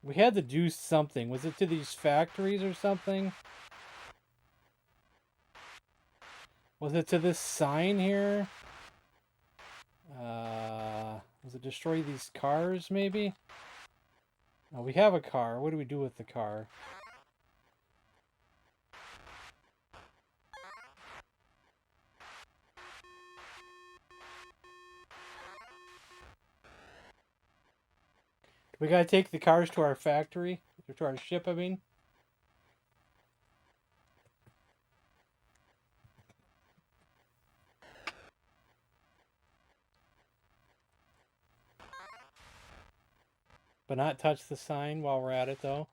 We had to do something. Was it to these factories or something? Was it to this sign here? Was it destroy these cars, maybe? No, we have a car. What do we do with the car? We gotta take the cars to our factory? Or to our ship, I mean? But not touch the sign while we're at it, though.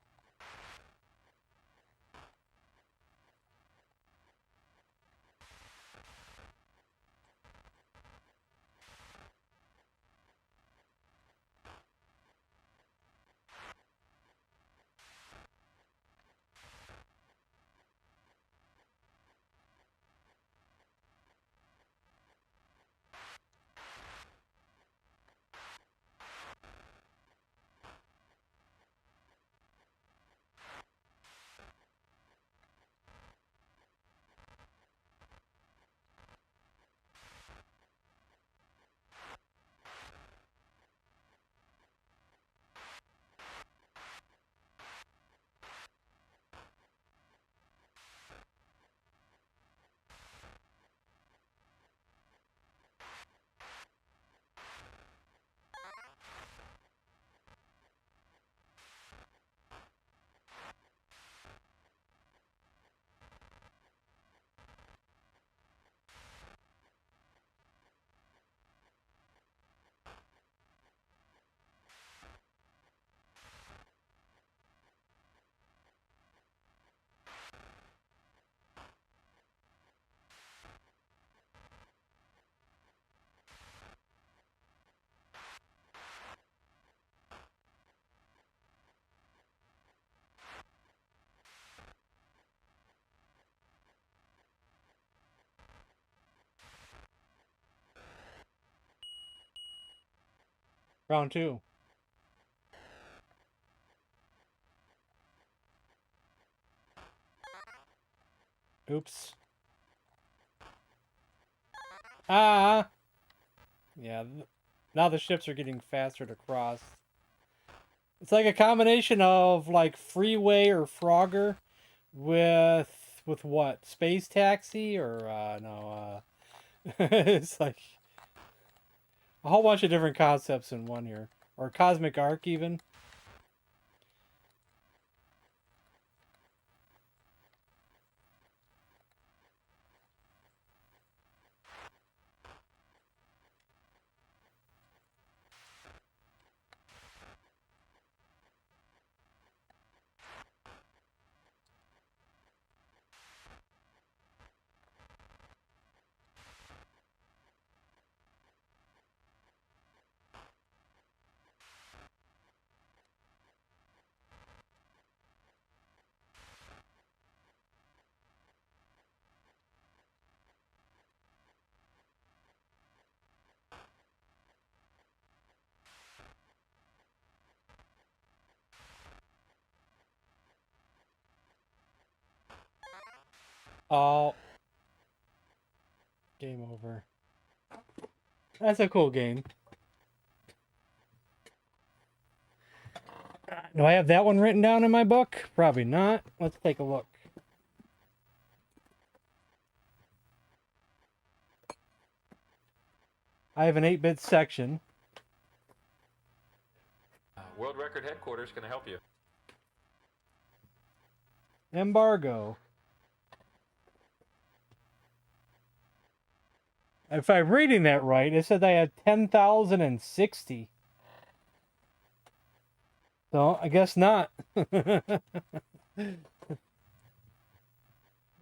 Round 2. Oops. Ah! Yeah, now the ships are getting faster to cross. It's like a combination of like Freeway or Frogger with what? Space Taxi or no, it's like a whole bunch of different concepts in one here. Or Cosmic Arc even. Oh. Game over. That's a cool game. Do I have that one written down in my book? Probably not. Let's take a look. I have an 8-bit section. World Record Headquarters can I help you. Embargo. If I'm reading that right, it said I had 10,060. So, I guess not.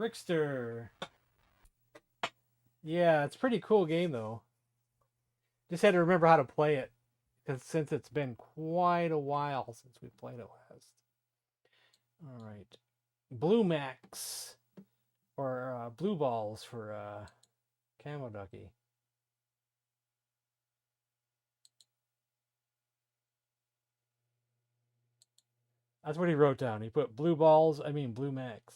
Brickster. Yeah, it's a pretty cool game, though. Just had to remember how to play it. Because since it's been quite a while since we played it last. Alright. Blue Max. Or Blue Balls for Camo Ducky. That's what he wrote down. He put Blue Balls, Blue Max.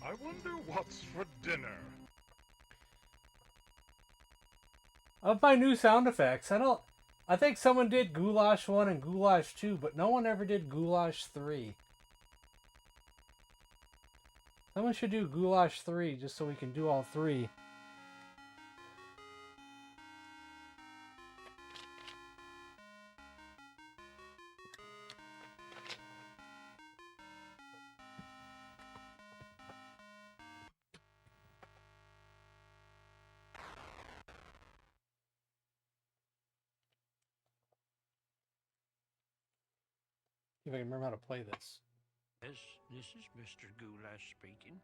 I wonder what's for dinner. Of my new sound effects, I think someone did Goulash 1 and Goulash 2, but no one ever did Goulash 3. Someone should do Goulash 3 just so we can do all three. See if I can remember how to play this. Yes, this is Mr. Goulash speaking.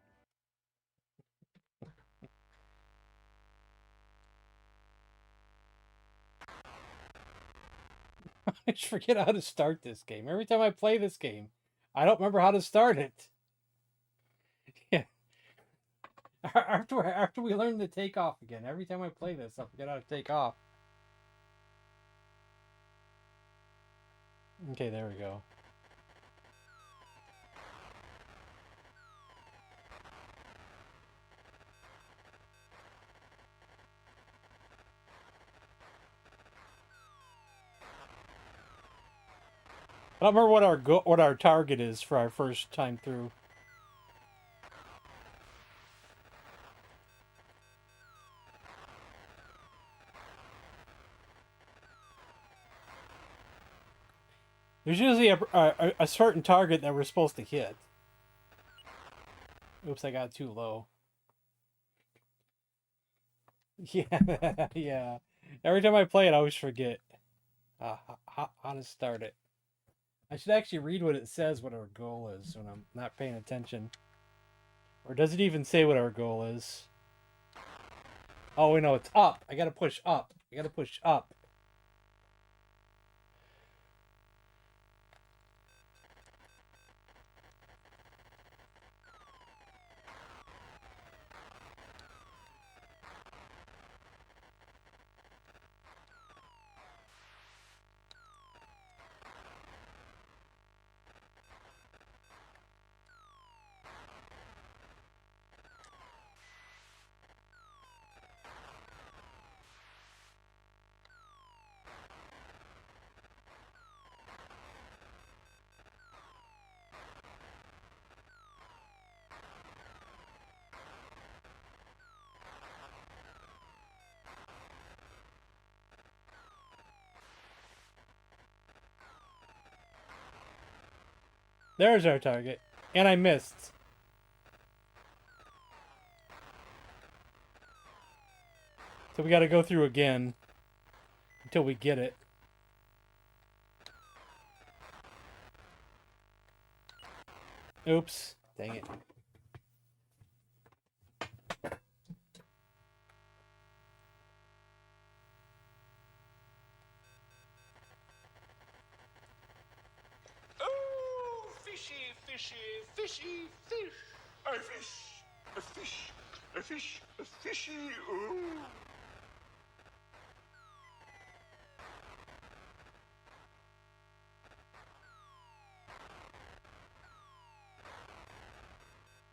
I just forget how to start this game. Every time I play this game, I don't remember how to start it. Yeah. After we learn to take off again, every time I play this, I forget how to take off. Okay, there we go. I don't remember what our target is for our first time through. There's usually a certain target that we're supposed to hit. Oops, I got too low. Yeah, yeah. Every time I play it, I always forget how to start it. I should actually read what it says, what our goal is, when I'm not paying attention. Or does it even say what our goal is? Oh, we know it's up. I gotta push up. I gotta push up. There's our target. And I missed. So we gotta go through again until we get it. Oops. Dang it. Oh, fishy, fishy, fishy, fish. A fish, a fish, a fish, a fishy. Ooh.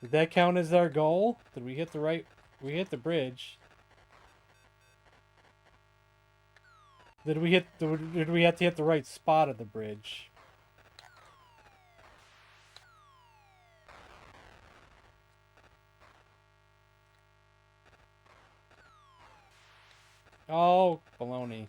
Did that count as our goal? Did we hit the right... We hit the bridge. Did we have to hit the right spot of the bridge? Oh, baloney.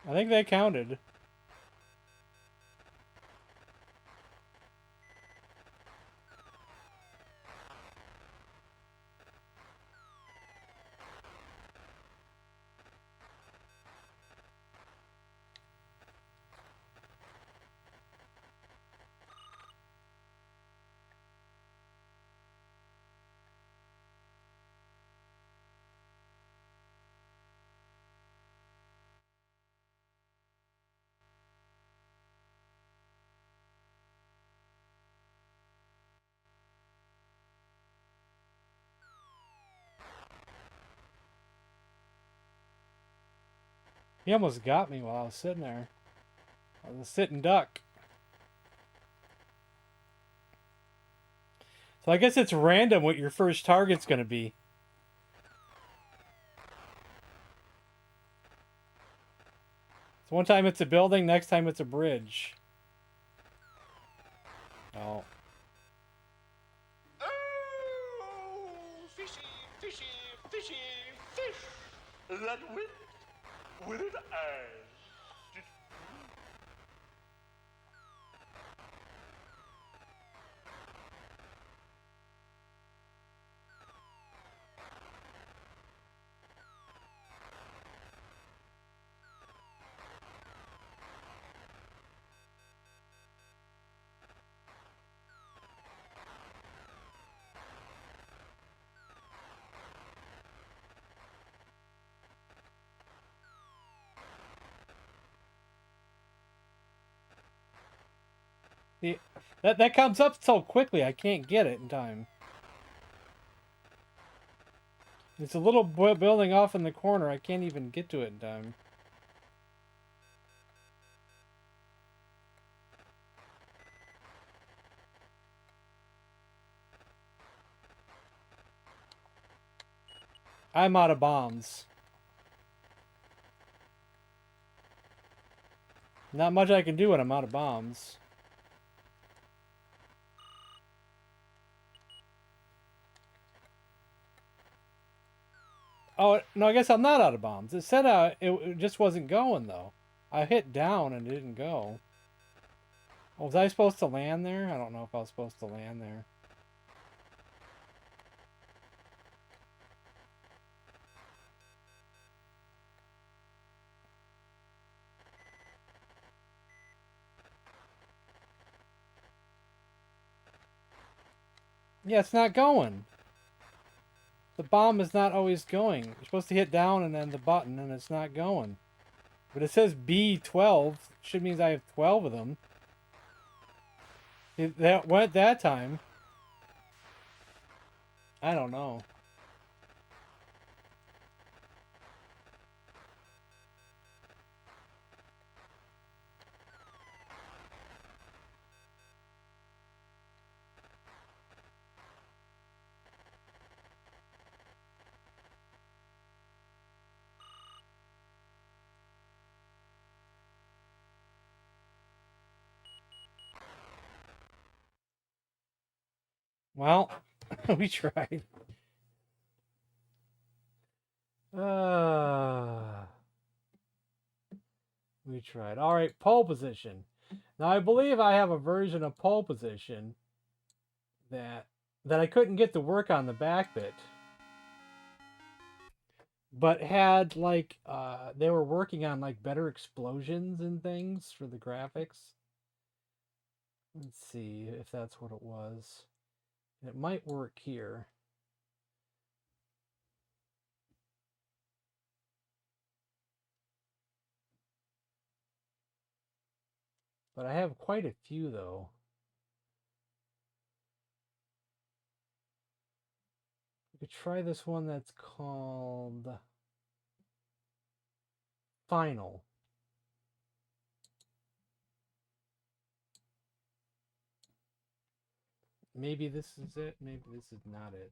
I think they counted. He almost got me while I was sitting there. I was a sitting duck. So I guess it's random what your first target's going to be. So one time it's a building, next time it's a bridge. Oh. Oh, fishy, fishy, fishy, fish. That with an eyes. See, that comes up so quickly, I can't get it in time. It's a little building off in the corner, I can't even get to it in time. I'm out of bombs. Not much I can do when I'm out of bombs. Oh, no, I guess I'm not out of bombs. It said it just wasn't going, though. I hit down and it didn't go. Oh, was I supposed to land there? I don't know if I was supposed to land there. Yeah, it's not going. The bomb is not always going. You're supposed to hit down and then the button, and it's not going. But it says B12. Should means I have 12 of them. That went that time. I don't know. Well, we tried. We tried. All right, pole position. Now I believe I have a version of pole position that I couldn't get to work on the back bit, but had like they were working on like better explosions and things for the graphics. Let's see if that's what it was. It might work here. But I have quite a few though. We could try this one that's called Final. Maybe this is it. Maybe this is not it.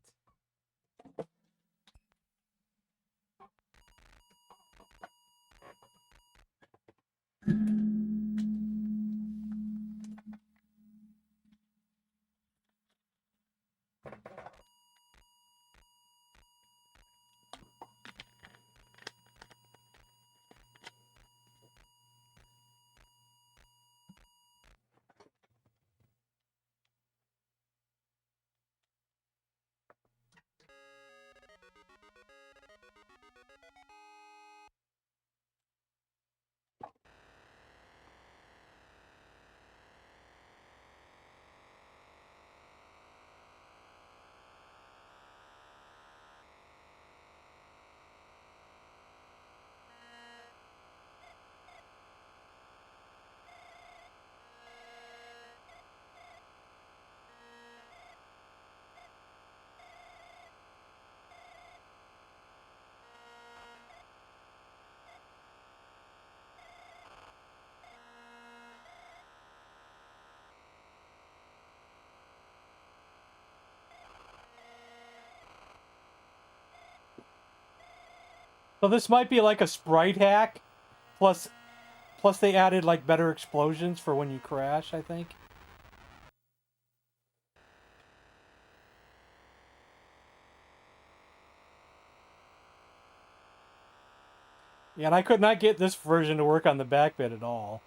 So this might be like a sprite hack, plus they added like better explosions for when you crash, I think. Yeah, and I could not get this version to work on the back bit at all.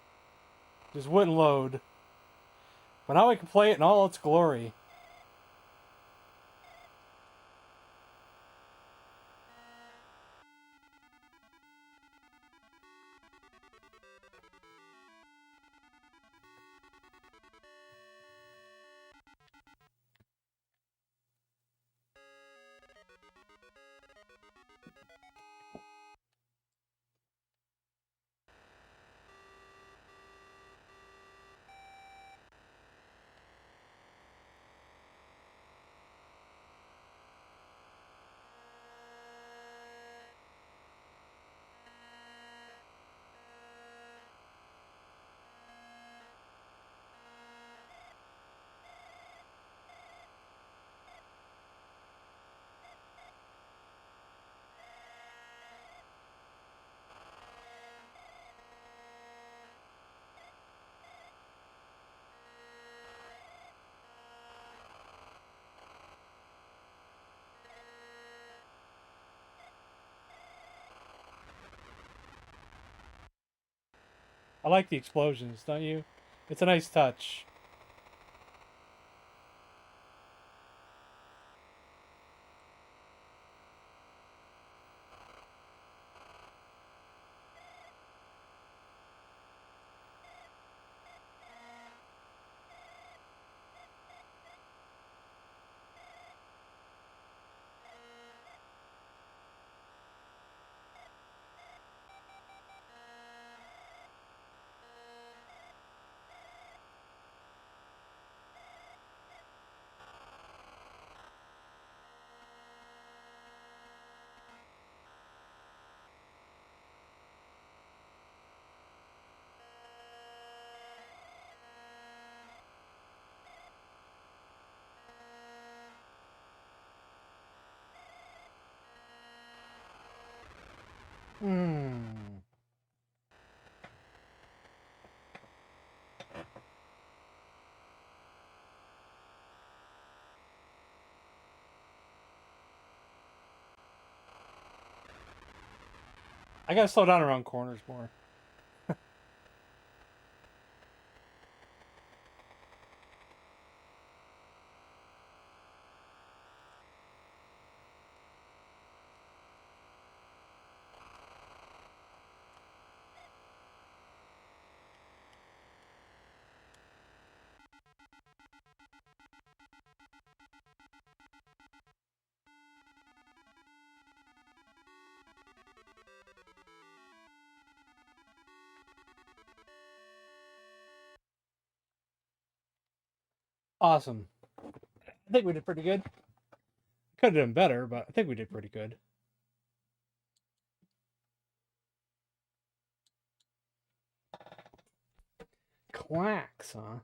Just wouldn't load. But now I can play it in all its glory. I like the explosions, don't you? It's a nice touch. Hmm. I gotta slow down around corners more. Awesome. I think we did pretty good. Could have done better, but I think we did pretty good. Clacks, huh?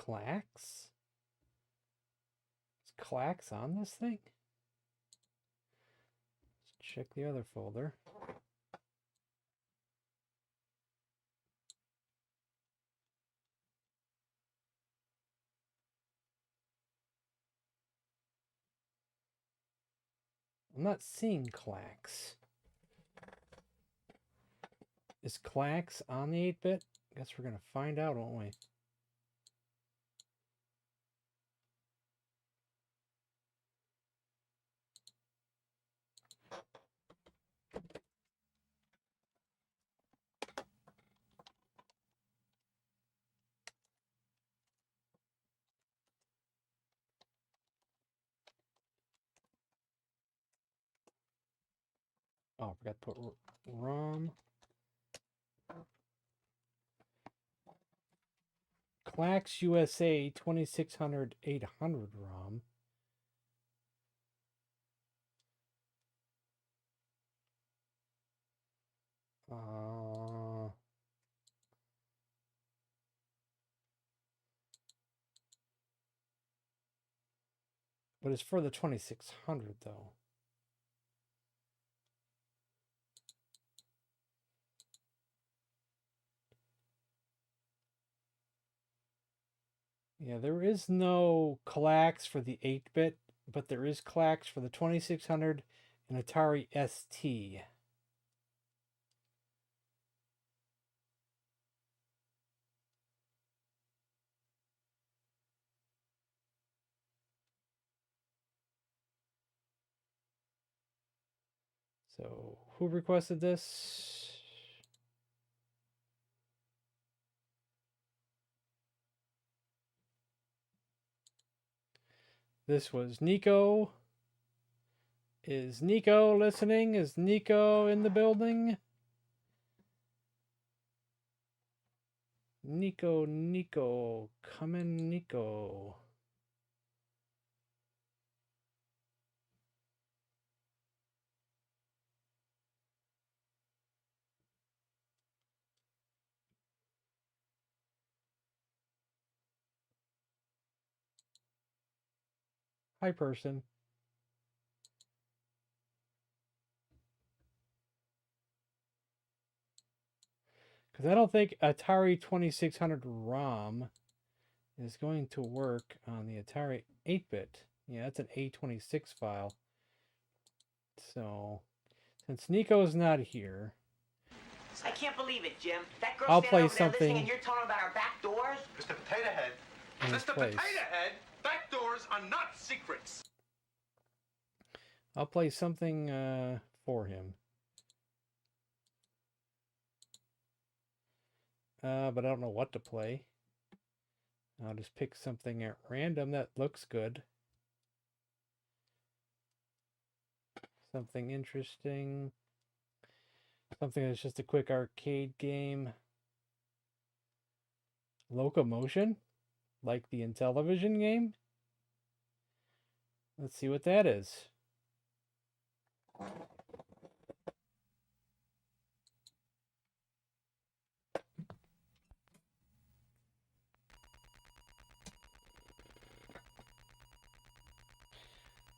Clacks? Is Clacks on this thing? Let's check the other folder. I'm not seeing Clacks. Is Clacks on the 8-bit? Guess we're gonna find out, won't we? Oh, I forgot to put ROM. Clacks USA 2600 800 ROM. But it's for the 2600 though. Yeah, there is no Clacks for the 8-bit, but there is Clacks for the 2600 and Atari ST. So, who requested this? This was Nico. Is Nico listening? Is Nico in the building? Nico, come in, Nico. Hi, person. Because I don't think Atari 2600 ROM is going to work on the Atari 8-bit. Yeah, that's an A26 file. So, since Nico's not here, I can't believe it, Jim. That girl I'll standing play over there listening something and you're talking about our back doors? Mr. Potato Head. in his Mr. place. Potato Head, back doors are not secrets. I'll play something for him. But I don't know what to play. I'll just pick something at random that looks good. Something interesting. Something that's just a quick arcade game. Locomotion? Like the Intellivision game? Let's see what that is.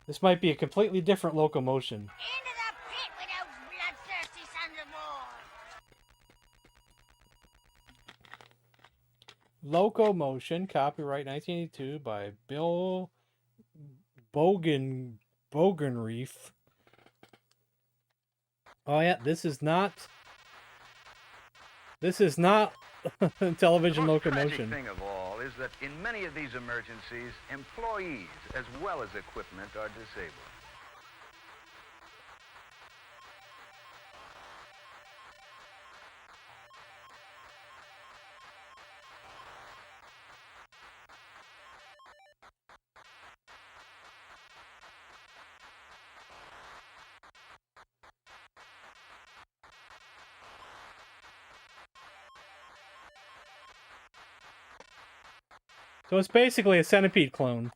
This might be a completely different Locomotion. Into the pit with those bloodthirsty sons of war! Locomotion, copyright 1982 by Bill Bogenreef. Oh yeah, this is not television Locomotion. The thing of all is that in many of these emergencies, employees as well as equipment are disabled. So it's basically a Centipede clone.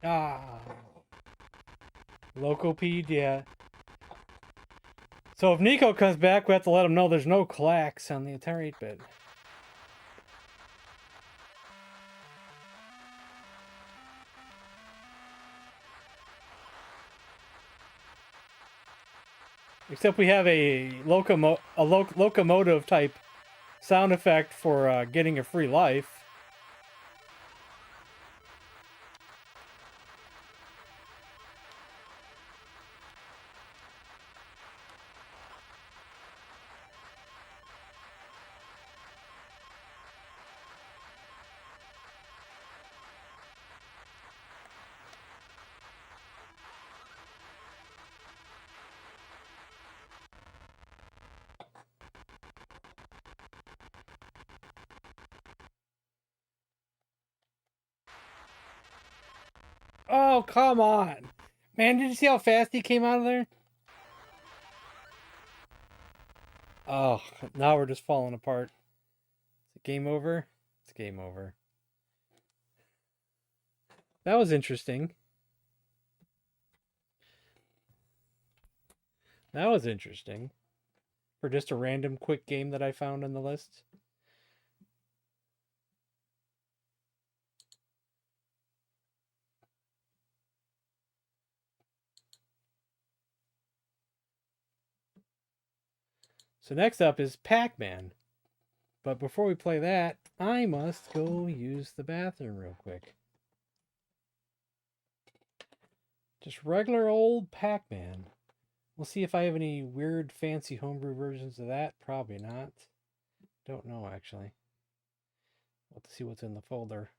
Ah. Locopede, yeah. So if Nico comes back, we have to let him know there's no clacks on the Atari 8-bit. Except we have a locomotive type sound effect for getting a free life. Oh, come on. Man, did you see how fast he came out of there? Oh, now we're just falling apart. Is it game over? It's game over. That was interesting. That was interesting. For just a random quick game that I found on the list. So next up is Pac-Man. But before we play that, I must go use the bathroom real quick. Just regular old Pac-Man. We'll see if I have any weird, fancy homebrew versions of that. Probably not. Don't know, actually. We'll have to see what's in the folder.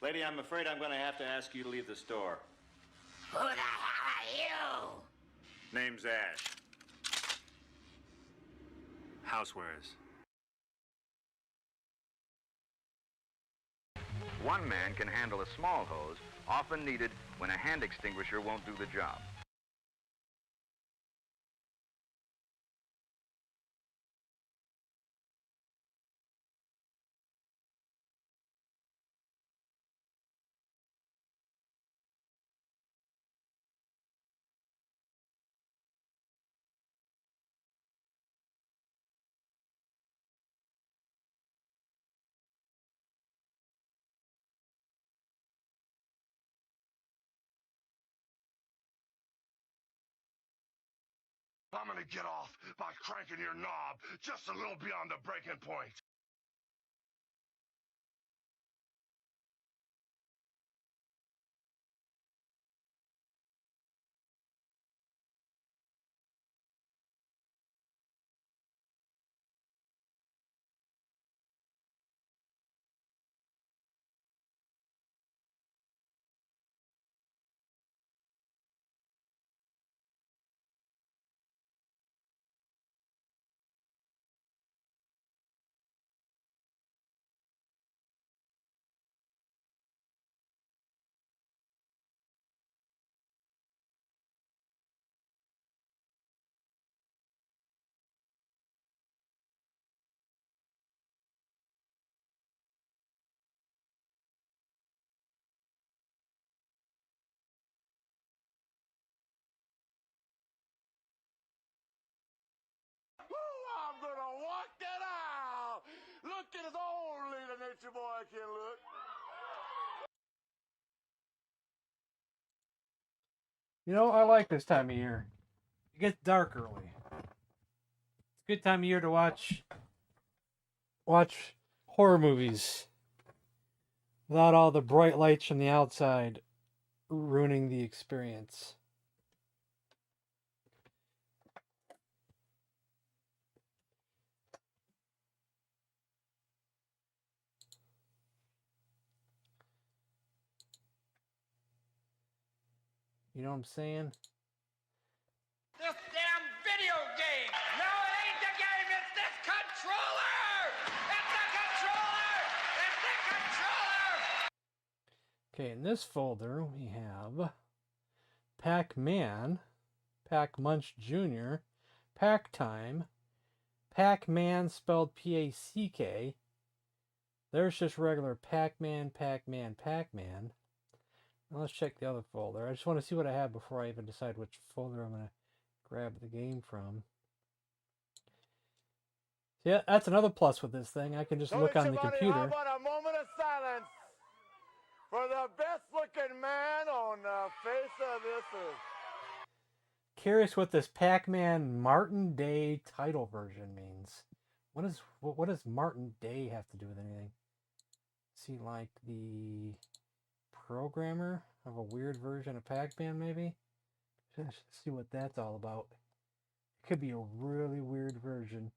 Lady, I'm afraid I'm going to have to ask you to leave the store. Who the hell are you? Name's Ash. Housewares. One man can handle a small hose, often needed when a hand extinguisher won't do the job. I'm gonna get off by cranking your knob just a little beyond the breaking point. I'm gonna walk that aisle looking as only the nature boy can look. You know, I like this time of year. It gets dark early. It's a good time of year to watch horror movies without all the bright lights from the outside ruining the experience. You know what I'm saying? This damn video game! No, it ain't the game, it's this controller! It's the controller! It's the controller! Okay, in this folder we have Pac-Man, Pac-Munch Jr., Pac-Time, Pac-Man spelled P-A-C-K. There's just regular Pac-Man, Pac-Man, Pac-Man. Now let's check the other folder. I just want to see what I have before I even decide which folder I'm going to grab the game from. Yeah, that's another plus with this thing. I can just look on the computer. How about a moment of silence for the best-looking man on the face of this earth? Curious what this Pac-Man Martin Day title version means. What does Martin Day have to do with anything? See, like the programmer of a weird version of Pac-Man, maybe? Let's see what that's all about. It could be a really weird version.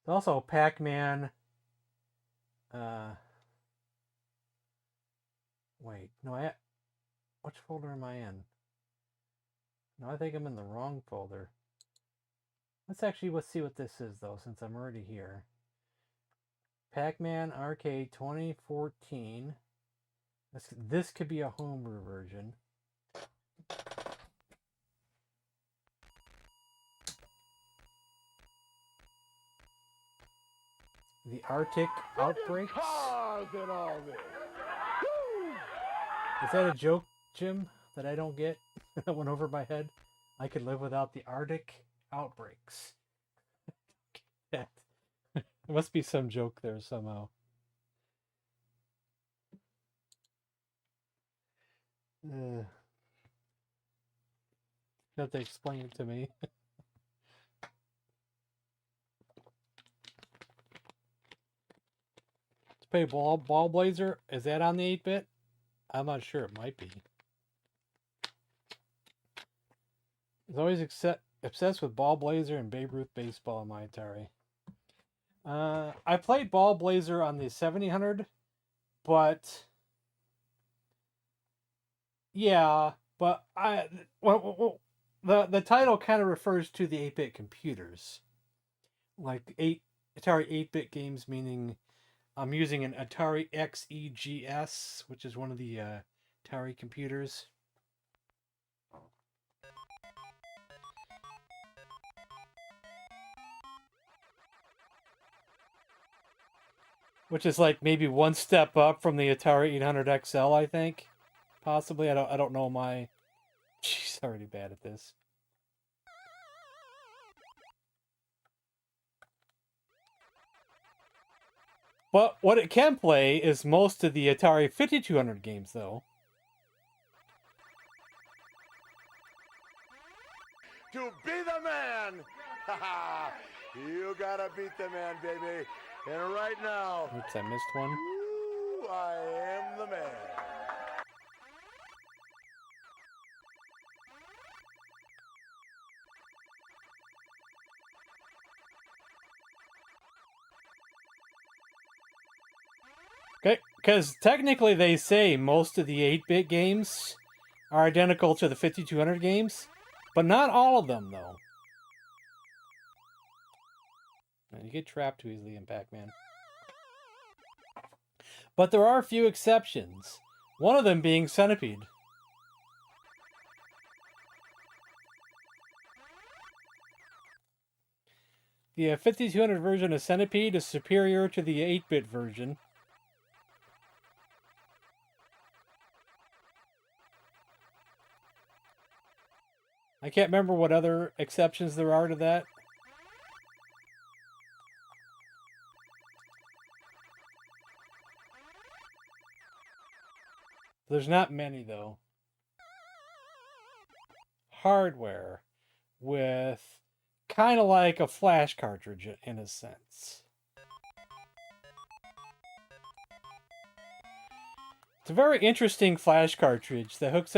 Also, Pac-Man. Wait, no, which folder am I in? No, I think I'm in the wrong folder. Let's see what this is, though, since I'm already here. Pac-Man Arcade 2014. This could be a homebrew version. The Arctic Outbreaks. Is that a joke, Jim, that I don't get? That went over my head? I could live without the Arctic Outbreaks. There must be some joke there somehow. You have to explain it to me. To play Ball Blazer, is that on the 8-bit? I'm not sure. It might be. I was always obsessed with Ball Blazer and Babe Ruth baseball on my Atari. I played Ball Blazer on the 7000, but yeah, but the title kind of refers to the 8-bit computers, like Atari 8-bit games, meaning I'm using an Atari XEGS, which is one of the Atari computers. Which is like maybe one step up from the Atari 800 XL, I think. Possibly. I don't know my... She's already bad at this. But what it can play is most of the Atari 5200 games, though. To be the man! You gotta beat the man, baby. And right now... Oops, I missed one. Ooh, I am the man. Okay, because technically they say most of the 8-bit games are identical to the 5200 games, but not all of them, though. And you get trapped too easily in Pac-Man. But there are a few exceptions. One of them being Centipede. The 5200 version of Centipede is superior to the 8-bit version. I can't remember what other exceptions there are to that. There's not many, though. Hardware with kind of like a flash cartridge in a sense. It's a very interesting flash cartridge that hooks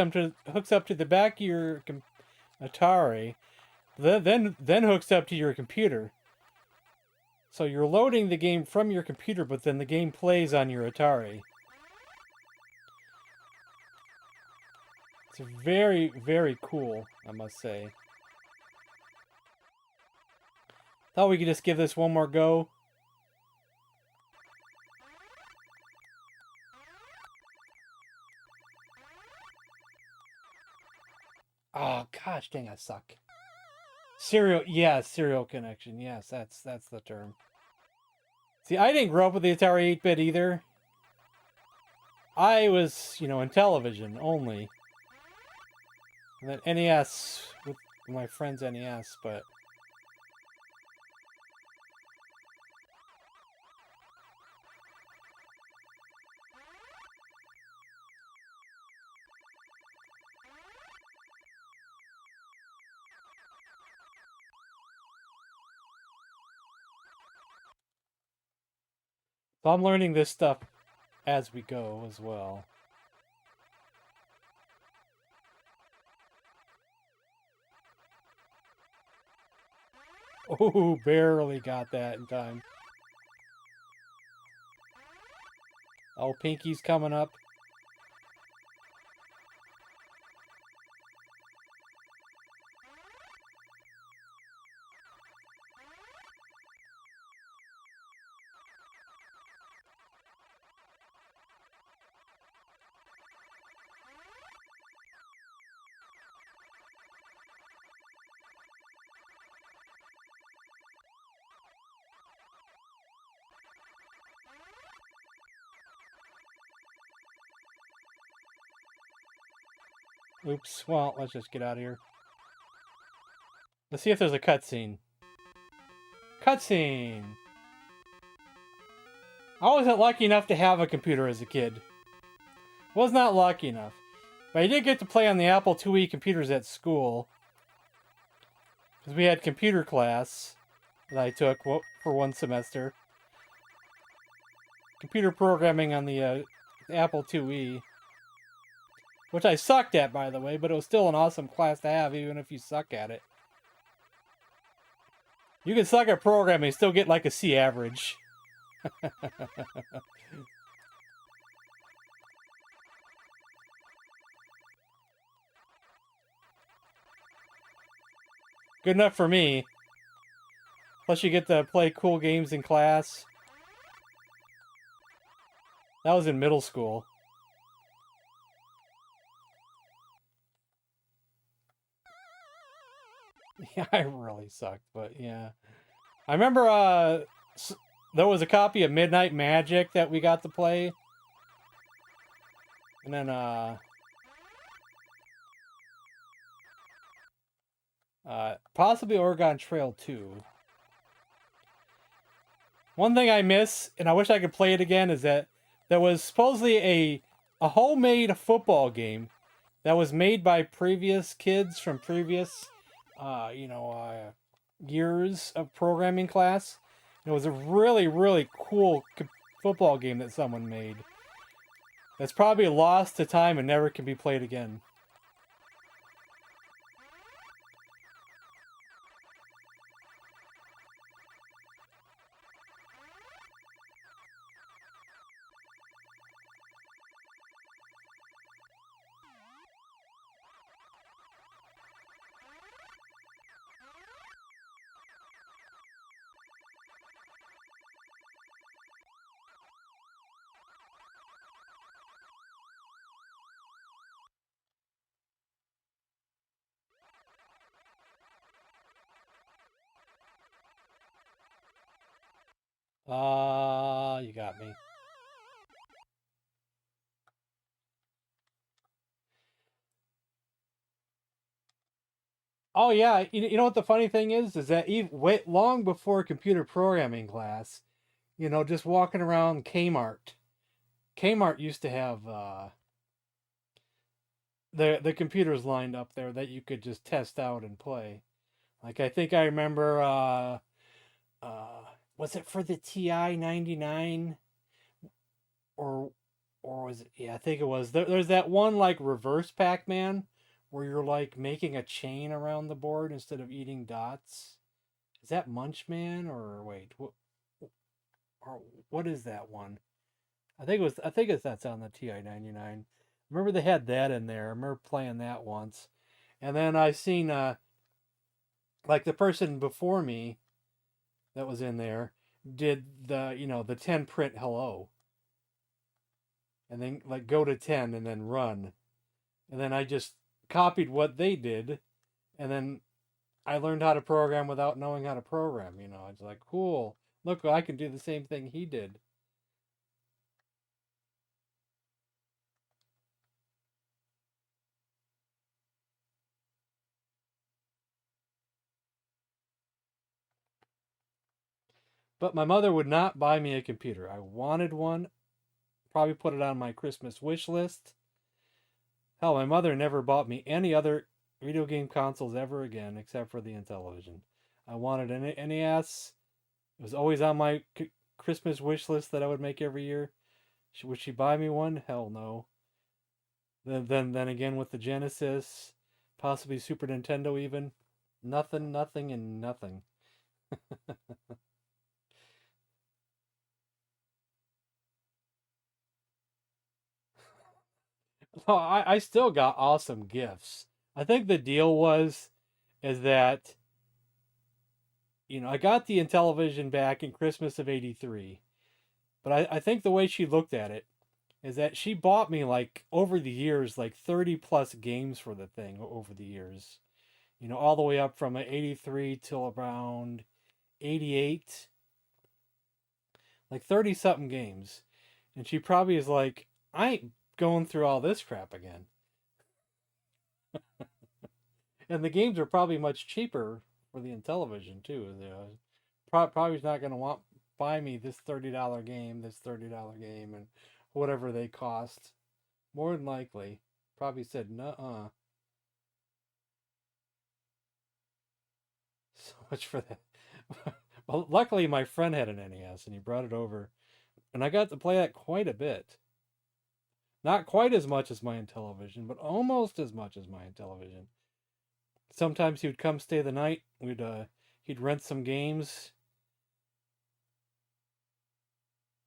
up to the back of your Atari, then hooks up to your computer. So you're loading the game from your computer, but then the game plays on your Atari. It's very, very cool, I must say. Thought we could just give this one more go. Oh gosh, dang, I suck. Serial, yeah, serial connection. Yes, that's the term. See, I didn't grow up with the Atari 8-bit either. I was, in television only. And then NES with my friend's NES, but... So I'm learning this stuff as we go as well. Oh, barely got that in time. Oh, Pinky's coming up. Oops, well, let's just get out of here. Let's see if there's a cutscene. Cutscene! I wasn't lucky enough to have a computer as a kid. Was not lucky enough. But I did get to play on the Apple IIe computers at school. Because we had computer class that I took for one semester. Computer programming on the Apple IIe. Which I sucked at, by the way, but it was still an awesome class to have, even if you suck at it. You can suck at programming and still get like a C average. Good enough for me. Plus you get to play cool games in class. That was in middle school. Yeah, I really sucked, but yeah. I remember there was a copy of Midnight Magic that we got to play. And then possibly Oregon Trail 2. One thing I miss, and I wish I could play it again, is that there was supposedly a homemade football game that was made by previous kids from previous years of programming class. It was a really, really cool football game that someone made. That's probably lost to time and never can be played again. You got me. Oh yeah, you know what the funny thing is that even long before computer programming class, just walking around Kmart. Kmart used to have the computers lined up there that you could just test out and play. Like I think I remember was it for the TI 99 or was it, yeah, I think it was. There's that one like reverse Pac-Man where you're like making a chain around the board instead of eating dots. Is that Munchman or wait, what is that one? I think that's on the TI 99. Remember they had that in there. I remember playing that once. And then I seen like the person before me that was in there did the 10 print hello. And then like go to 10 and then run. And then I just copied what they did, and then I learned how to program without knowing how to program. It's like, cool, look, I can do the same thing he did. But my mother would not buy me a computer. I wanted one, probably put it on my Christmas wish list. Hell, my mother never bought me any other video game consoles ever again, except for the Intellivision. I wanted an NES. It was always on my Christmas wish list that I would make every year. Would she buy me one? Hell no. Then again with the Genesis, possibly Super Nintendo even. Nothing, and nothing. Oh, I still got awesome gifts. I think the deal is that, I got the Intellivision back in Christmas of '83. But I think the way she looked at it is that she bought me like over the years, like 30 plus games for the thing over the years. All the way up from '83 till around '88. Like 30 something games. And she probably is like, I ain't going through all this crap again. And the games are probably much cheaper for the Intellivision too. Probably not going to want buy me this $30 game, and whatever they cost. More than likely, probably said, nuh-uh. So much for that. Well, luckily my friend had an NES and he brought it over, and I got to play that quite a bit. Not quite as much as my Intellivision, but almost as much as my Intellivision. Sometimes he would come stay the night. He'd rent some games.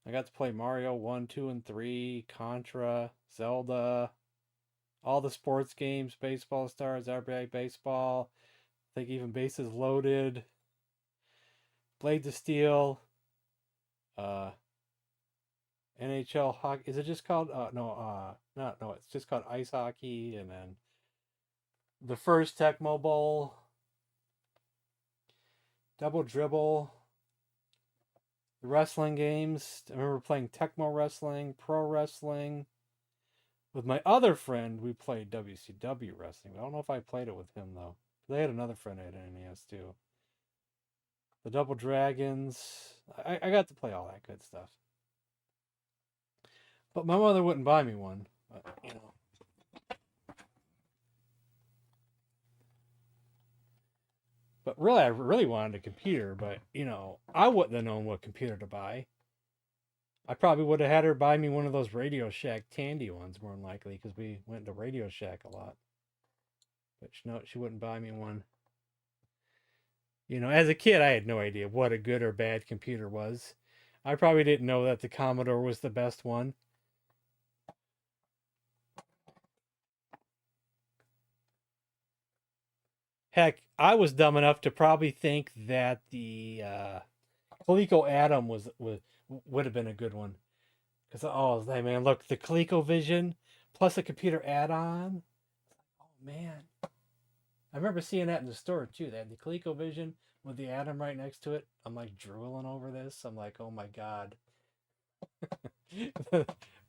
I got to play Mario 1, 2, and 3, Contra, Zelda, all the sports games, Baseball Stars, RBI Baseball, I think even Bases Loaded, Blades of Steel, NHL hockey. Is it just called? No, it's just called ice hockey. And then the first Tecmo Bowl, Double Dribble, the wrestling games. I remember playing Tecmo Wrestling, Pro Wrestling. With my other friend, we played WCW Wrestling. I don't know if I played it with him, though. They had another friend that had an NES, too. The Double Dragons. I got to play all that good stuff. But my mother wouldn't buy me one. But, you know. But really, I really wanted a computer. But, you know, I wouldn't have known what computer to buy. I probably would have had her buy me one of those Radio Shack Tandy ones, more than likely, because we went to Radio Shack a lot. But no, she wouldn't buy me one. You know, as a kid, I had no idea what a good or bad computer was. I probably didn't know that the Commodore was the best one. Heck, I was dumb enough to probably think that the Coleco Atom would have been a good one. Because, oh, man, look, the ColecoVision plus a computer add-on. Oh, man. I remember seeing that in the store, too. They had the ColecoVision with the Atom right next to it. I'm, like, drooling over this. I'm like, oh, my God.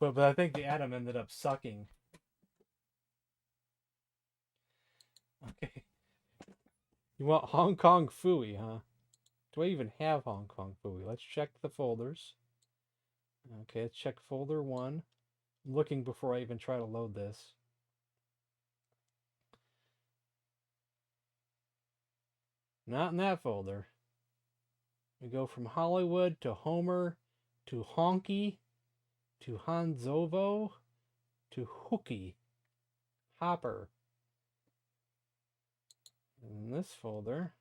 but I think the Atom ended up sucking. Okay. You want Hong Kong Phooey, huh? Do I even have Hong Kong Phooey? Let's check the folders. Okay, let's check folder 1. I'm looking before I even try to load this. Not in that folder. We go from Hollywood to Homer to Honky to Hanzovo to Hooky. Hopper. In this folder,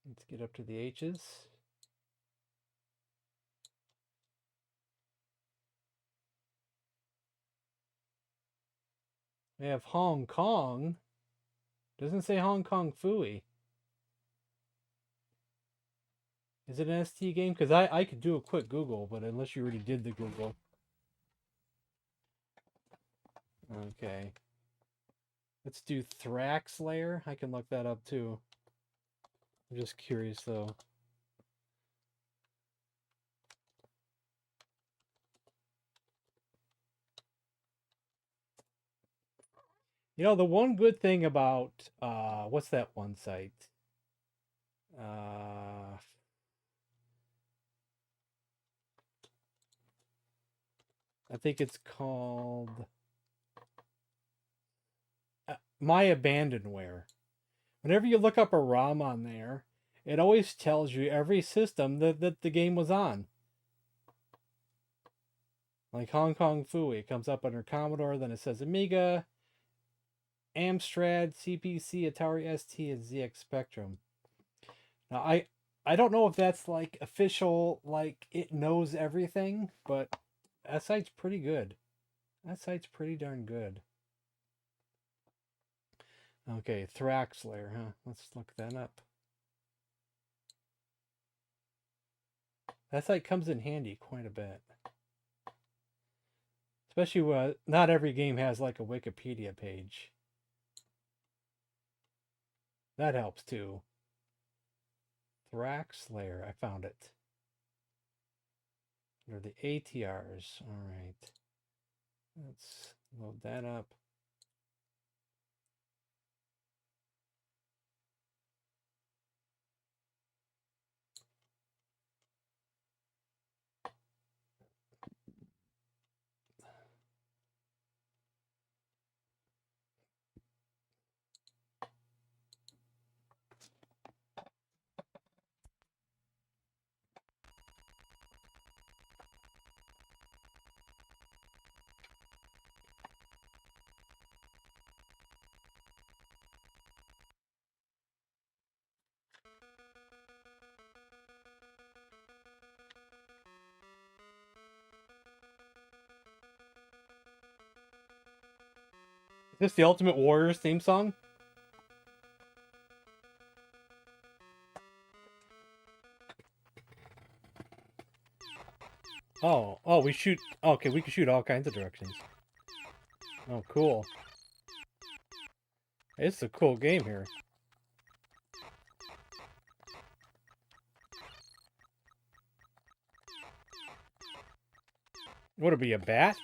let's get up to the H's. We have Hong Kong. Doesn't say Hong Kong Phooey. Is it an ST game? Because I could do a quick Google, but unless you already did the Google. Okay. Let's do Thrax Slayer. I can look that up too. I'm just curious though. You know, the one good thing about what's that one site? I think it's called My Abandonware. Whenever you look up a ROM on there, it always tells you every system that the game was on. Like Hong Kong Phooey, it comes up under Commodore, then it says Amiga, Amstrad, CPC, Atari ST, and ZX Spectrum. Now, I don't know if that's like official, like it knows everything, but that site's pretty good. That site's pretty darn good. Okay, Thrax Slayer, huh? Let's look that up. That site comes in handy quite a bit. Especially not every game has like a Wikipedia page. That helps too. Thrax Slayer, I found it. Under the ATRs. Alright. Let's load that up. Is this the Ultimate Warriors theme song? Oh, we shoot. Okay, we can shoot all kinds of directions. Oh, cool. It's a cool game here. Would it be a bat?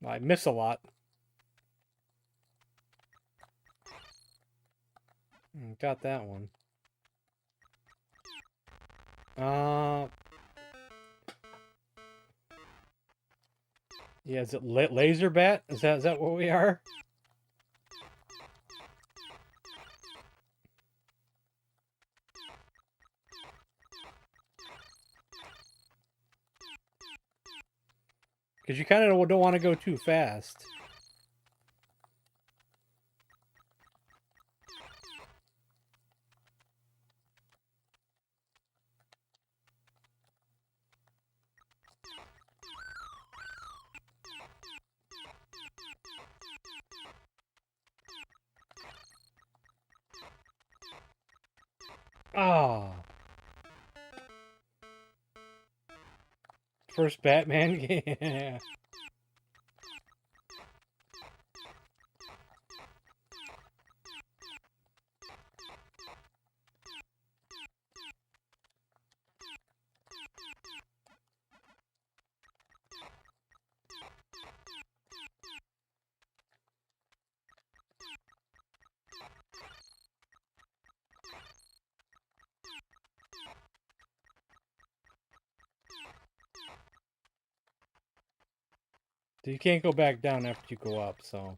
I miss a lot. Got that one. Yeah, is it laser bat? Is that what we are? Because you kind of don't want to go too fast. Ah. First Batman game. You can't go back down after you go up, so...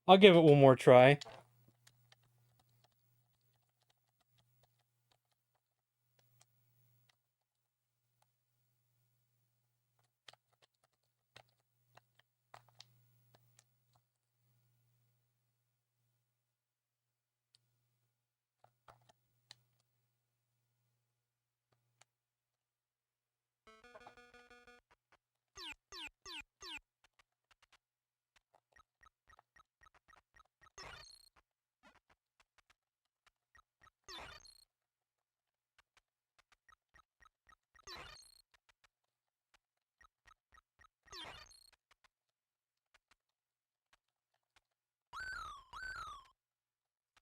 I'll give it one more try.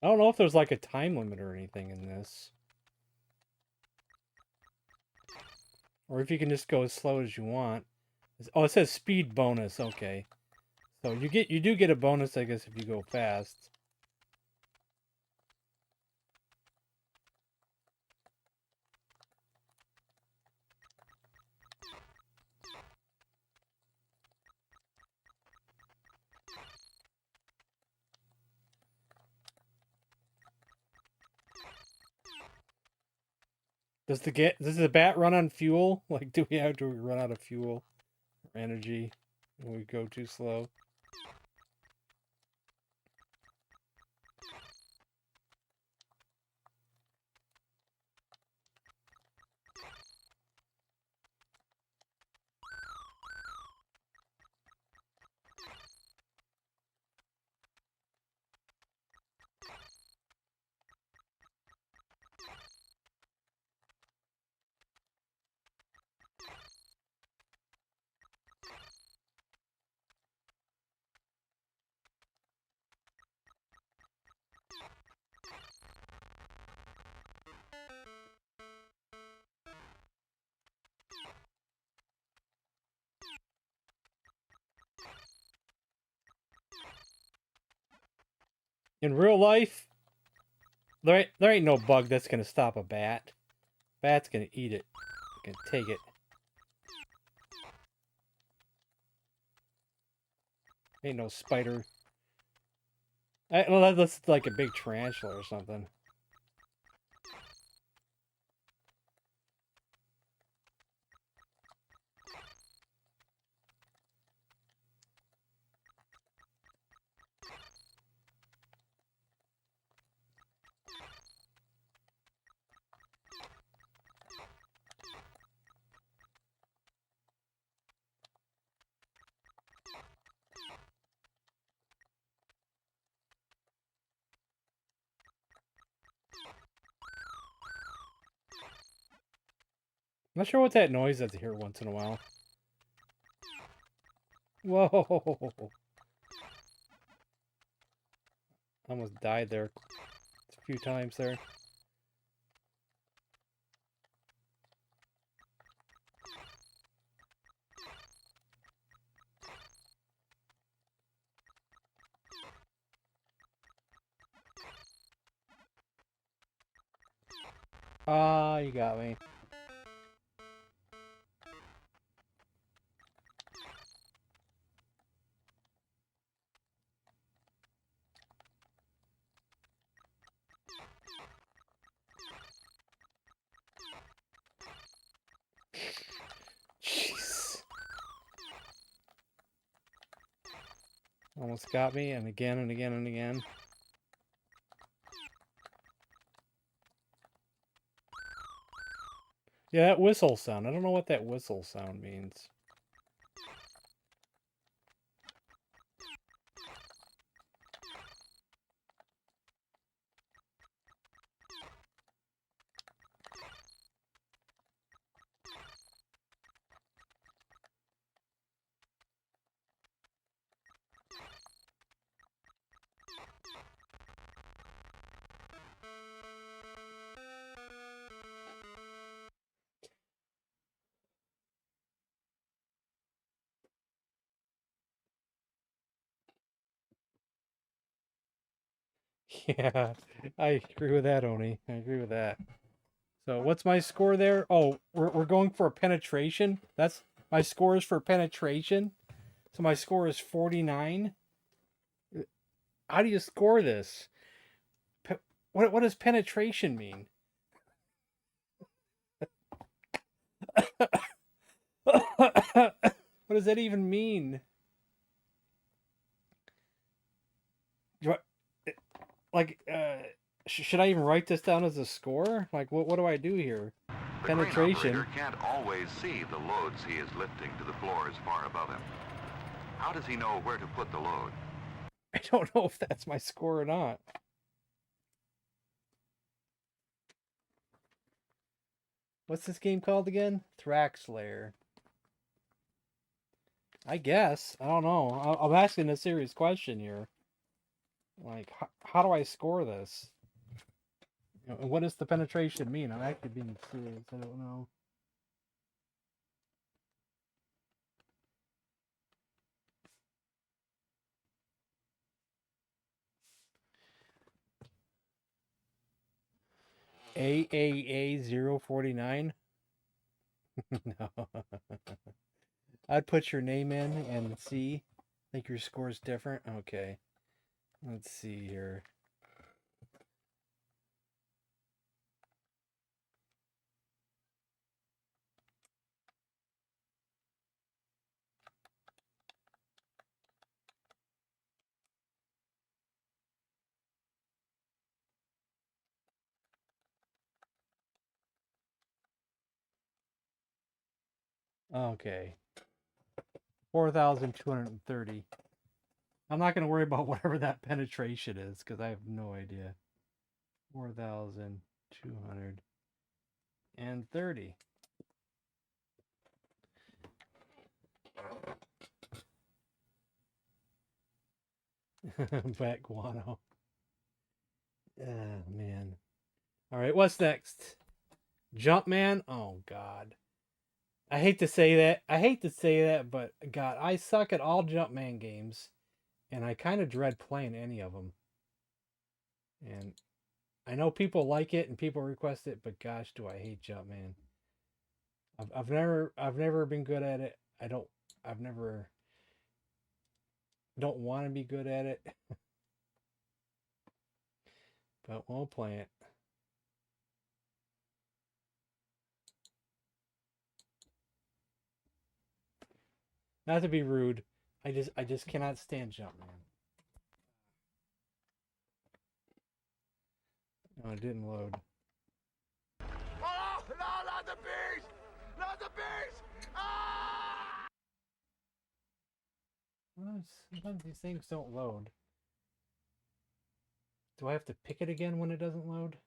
I don't know if there's like a time limit or anything in this. Or if you can just go as slow as you want. Oh, it says speed bonus. Okay. So you do get a bonus, I guess, if you go fast. Does the bat run on fuel? Like, do we have to run out of fuel or energy when we go too slow? In real life, there ain't no bug that's gonna stop a bat. Bat's gonna eat it. Gonna take it. Ain't no spider. Well, that's like a big tarantula or something. I'm not sure what that noise is here once in a while. Whoa! Almost died there a few times there. Ah, you got me. Jeez. Almost got me, and again and again and again. Yeah, that whistle sound. I don't know what that whistle sound means. Yeah, I agree with that, Oni. I agree with that. So what's my score there? Oh, we're going for a penetration. That's my score is for penetration. So my score is 49. How do you score this? What does penetration mean? What does that even mean? Should I even write this down as a score? Like, what do I do here? The Penetration. crane operator can't always see the loads he is lifting to the floors far above him. How does he know where to put the load? I don't know if that's my score or not. What's this game called again? Thrax Slayer. I guess. I don't know. I'm asking a serious question here. Like, how do I score this? What does the penetration mean? I'm actually being serious. I don't know. AAA 049? No. I'd put your name in and see. Think your score's different? Okay. Let's see here. Okay. 4,230. I'm not going to worry about whatever that penetration is because I have no idea. 4,230. Bat guano. Oh, man. All right, what's next? Jumpman? Oh, God. I hate to say that. But God, I suck at all Jumpman games. And I kind of dread playing any of them. And I know people like it and people request it, but gosh, do I hate Jumpman. I've never been good at it. I've never don't want to be good at it. But we'll play it. Not to be rude, I just cannot stand Jumpman. No, it didn't load. Oh, no, not the beast! Not the beast! Ah! Well, sometimes these things don't load. Do I have to pick it again when it doesn't load?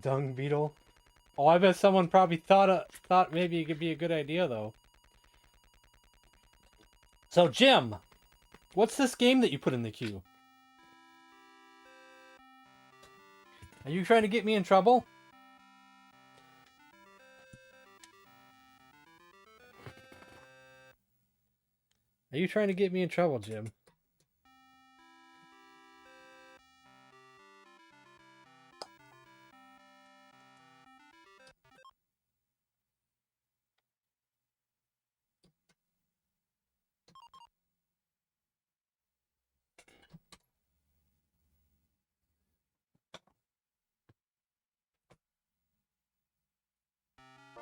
Dung beetle. Oh, I bet someone probably thought maybe it could be a good idea though. So Jim, what's this game that you put in the queue? Are you trying to get me in trouble? Are you trying to get me in trouble, Jim?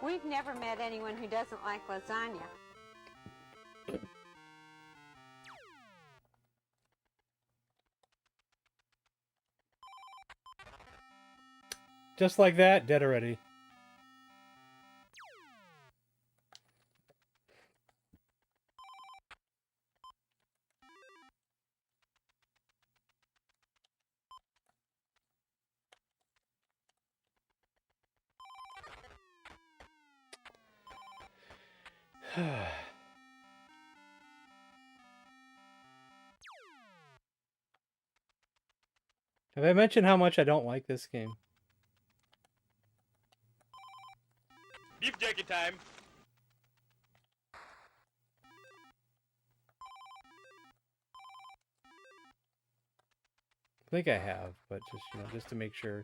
We've never met anyone who doesn't like lasagna. Just like that, dead already. Have I mentioned how much I don't like this game? Beef jerky time. I think I have, but just, just to make sure.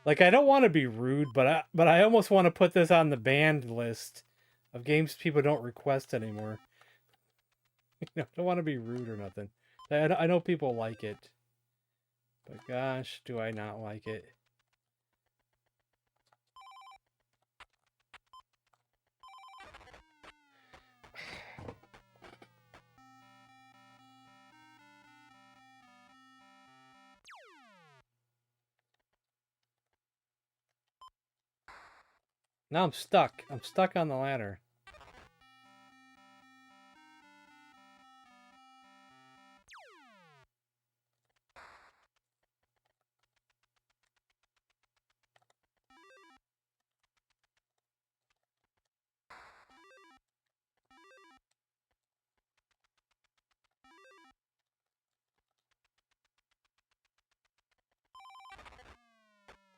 Like, I don't want to be rude, but I almost want to put this on the banned list of games people don't request anymore. I don't want to be rude or nothing. I know people like it, but gosh, do I not like it. Now I'm stuck. I'm stuck on the ladder.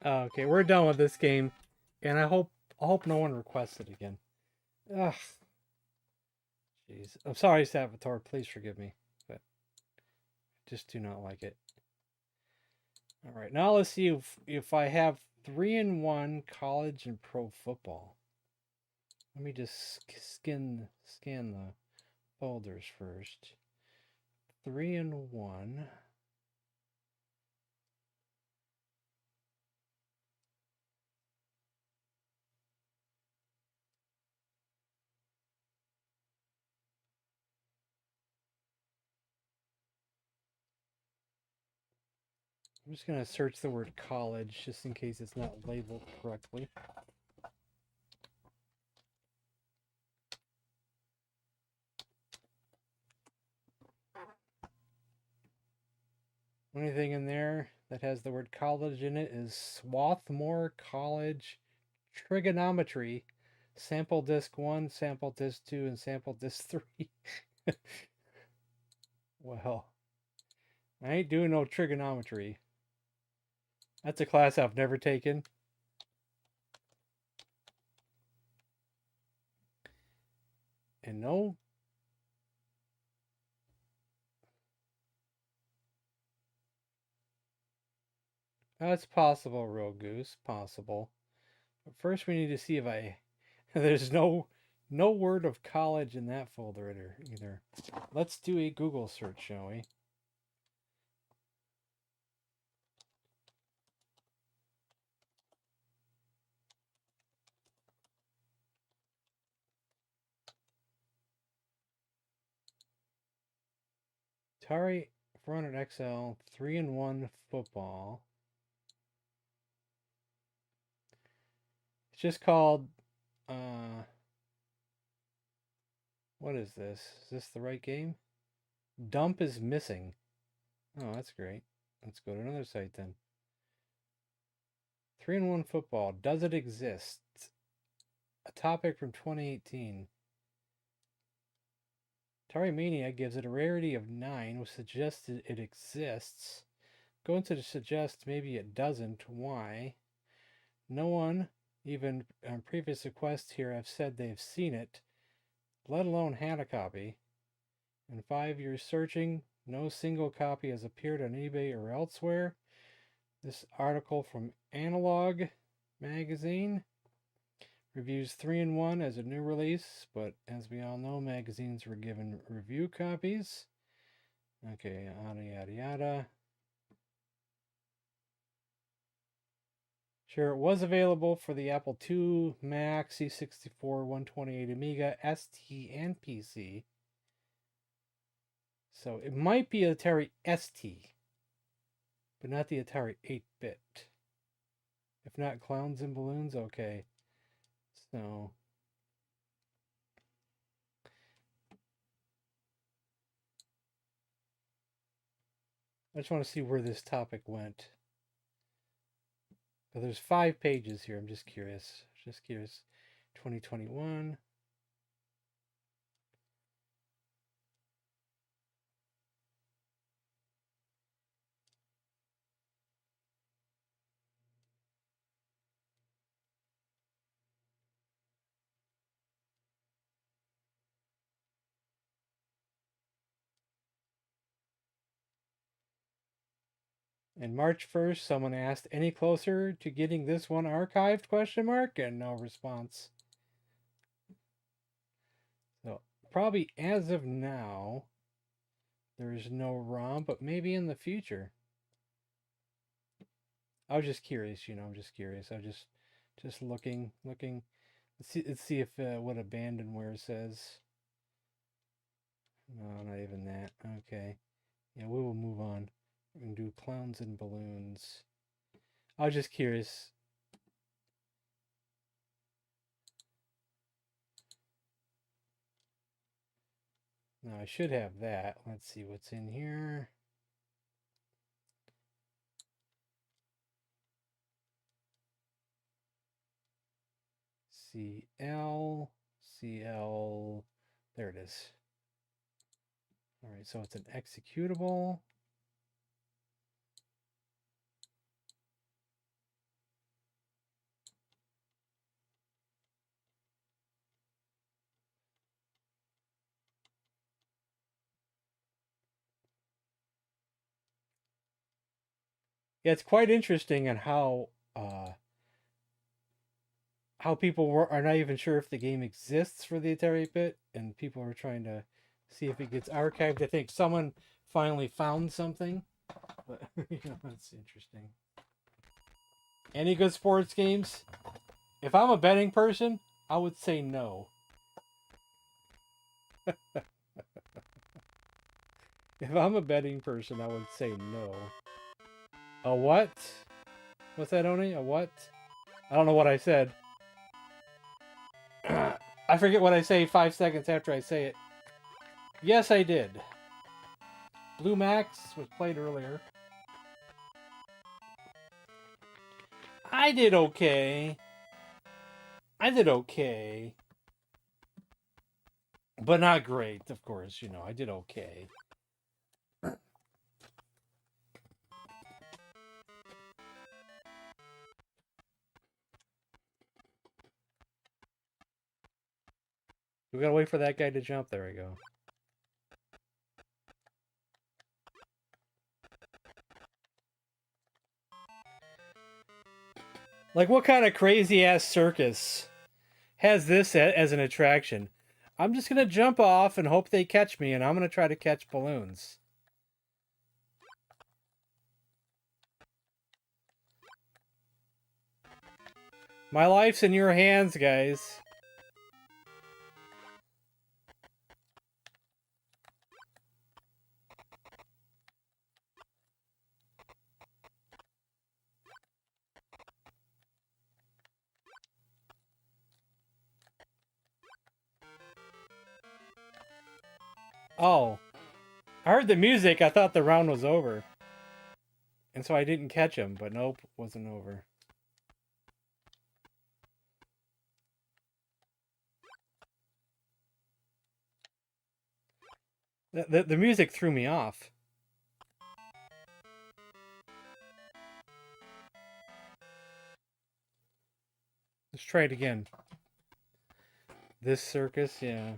Okay, we're done with this game, and I hope no one requests it again. Ugh. Jeez. I'm sorry, Salvatore. Please forgive me, but I just do not like it. All right, now let's see if I have 3-in-1 college and pro football. Let me just scan the folders first. 3-in-1. I'm just going to search the word college just in case it's not labeled correctly. Only thing in there that has the word college in it is Swarthmore College Trigonometry, Sample Disc 1, Sample Disc 2, and Sample Disc 3. Well, I ain't doing no trigonometry. That's a class I've never taken. And no. That's possible, Real Goose. Possible. But first we need to see if I... There's no word of college in that folder either. Let's do a Google search, shall we? Atari 400 XL 3-in-1 football. It's just called, what is this? Is this the right game? Dump is missing. Oh, that's great. Let's go to another site then. 3-in-1 football. Does it exist? A topic from 2018. Atari Mania gives it a rarity of 9, which suggests it exists. Going to suggest maybe it doesn't. Why? No one, even on previous requests here, have said they've seen it, let alone had a copy. In 5 years searching, no single copy has appeared on eBay or elsewhere. This article from Analog magazine reviews 3-in-1 as a new release, but as we all know, magazines were given review copies. Okay, yada yada yada. Sure, it was available for the Apple II, Mac, C64, 128 Amiga, ST, and PC. So it might be Atari ST, but not the Atari 8-bit. If not Clowns and Balloons, okay. So I just want to see where this topic went. But there's 5 pages here. I'm just curious. 2021. And March 1st, someone asked, any closer to getting this one archived, ? And no response. So, probably as of now, there's no ROM, but maybe in the future. I was just curious, I'm just curious. I was just looking. Let's see if what Abandonware says. No, not even that. Okay. Yeah, we will move on. We're going to do Clowns and Balloons. I was just curious. Now, I should have that. Let's see what's in here. CL. There it is. All right, so it's an executable. Yeah, it's quite interesting on how people are not even sure if the game exists for the Atari 8-bit, and people are trying to see if it gets archived. I think someone finally found something, but that's interesting. Any good sports games? If I'm a betting person, I would say no. If I'm a betting person, I would say no. A what? What's that, Oni? A what? I don't know what I said. I forget what I say 5 seconds after I say it. Yes, I did. Blue Max was played earlier. I did okay. I did okay. But not great, of course. You know, I did okay. We gotta wait for that guy to jump. There we go. Like, what kind of crazy-ass circus has this as an attraction? I'm just gonna jump off and hope they catch me, and I'm gonna try to catch balloons. My life's in your hands, guys. Oh. I heard the music, I thought the round was over. And so I didn't catch him, but nope, wasn't over. The music threw me off. Let's try it again. This circus, yeah.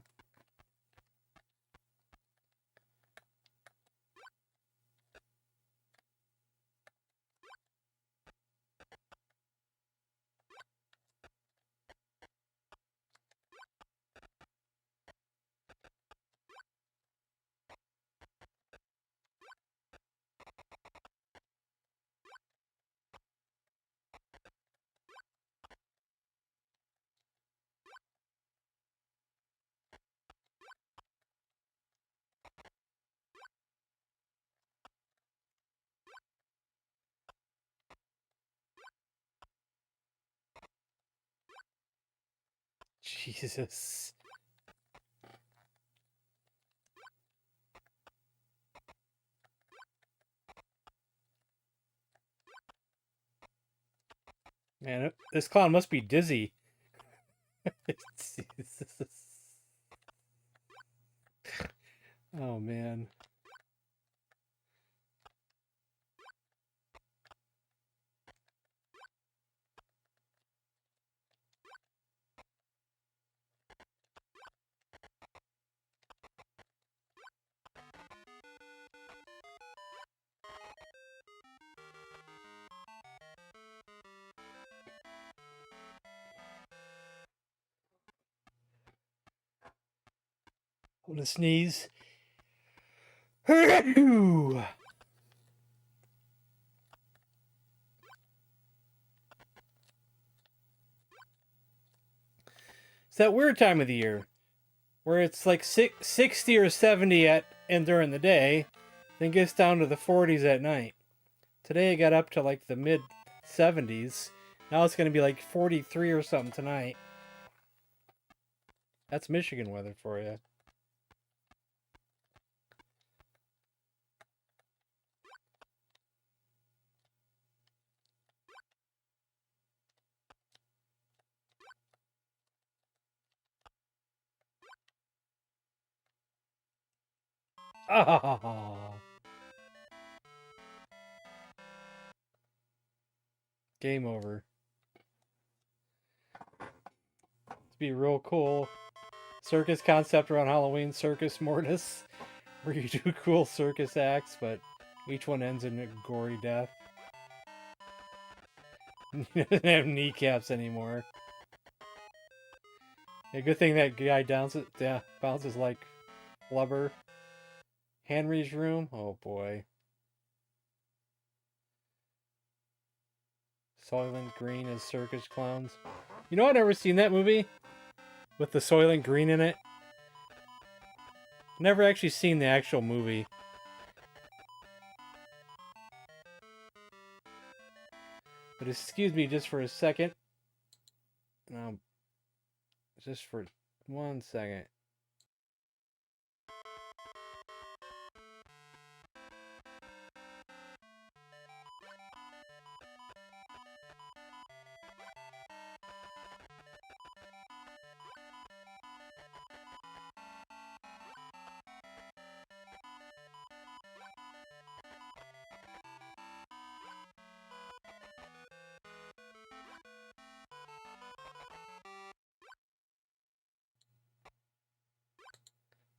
Jesus. Man, this clown must be dizzy. Oh, man. I'm gonna sneeze. It's that weird time of the year where it's like 60 or 70 and during the day, then gets down to the 40s at night. Today it got up to like the mid 70s. Now it's gonna be like 43 or something tonight. That's Michigan weather for you. Oh. Game over. It'd be real cool. Circus concept around Halloween, Circus Mortis, where you do cool circus acts, but each one ends in a gory death. He doesn't have kneecaps anymore. A good thing that guy bounces like blubber. Henry's room? Oh boy. Soylent Green as circus clowns. You know, I've never seen that movie with the Soylent Green in it. Never actually seen the actual movie. But excuse me just for a second. Just for 1 second.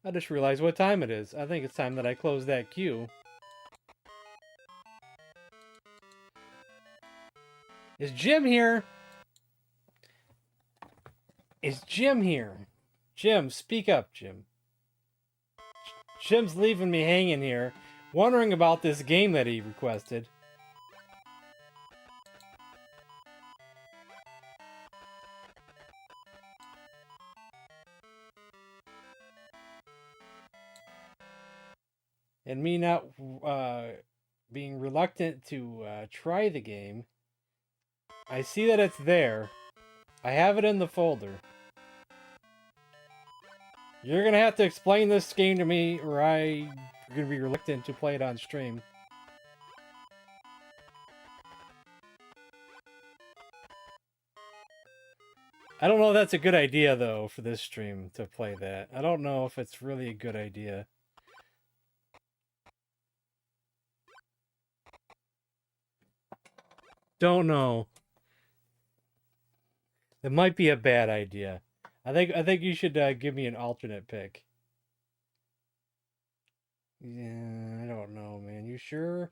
I just realized what time it is. I think it's time that I close that queue. Is Jim here? Is Jim here? Jim, speak up, Jim. Jim's leaving me hanging here, wondering about this game that he requested. And me not being reluctant to try the game. I see that it's there. I have it in the folder. You're gonna have to explain this game to me, or I'm gonna be reluctant to play it on stream. I don't know if that's a good idea, though, for this stream to play that. I don't know if it's really a good idea. Don't know. It might be a bad idea. I think you should give me an alternate pick. Yeah, I don't know, man. You sure?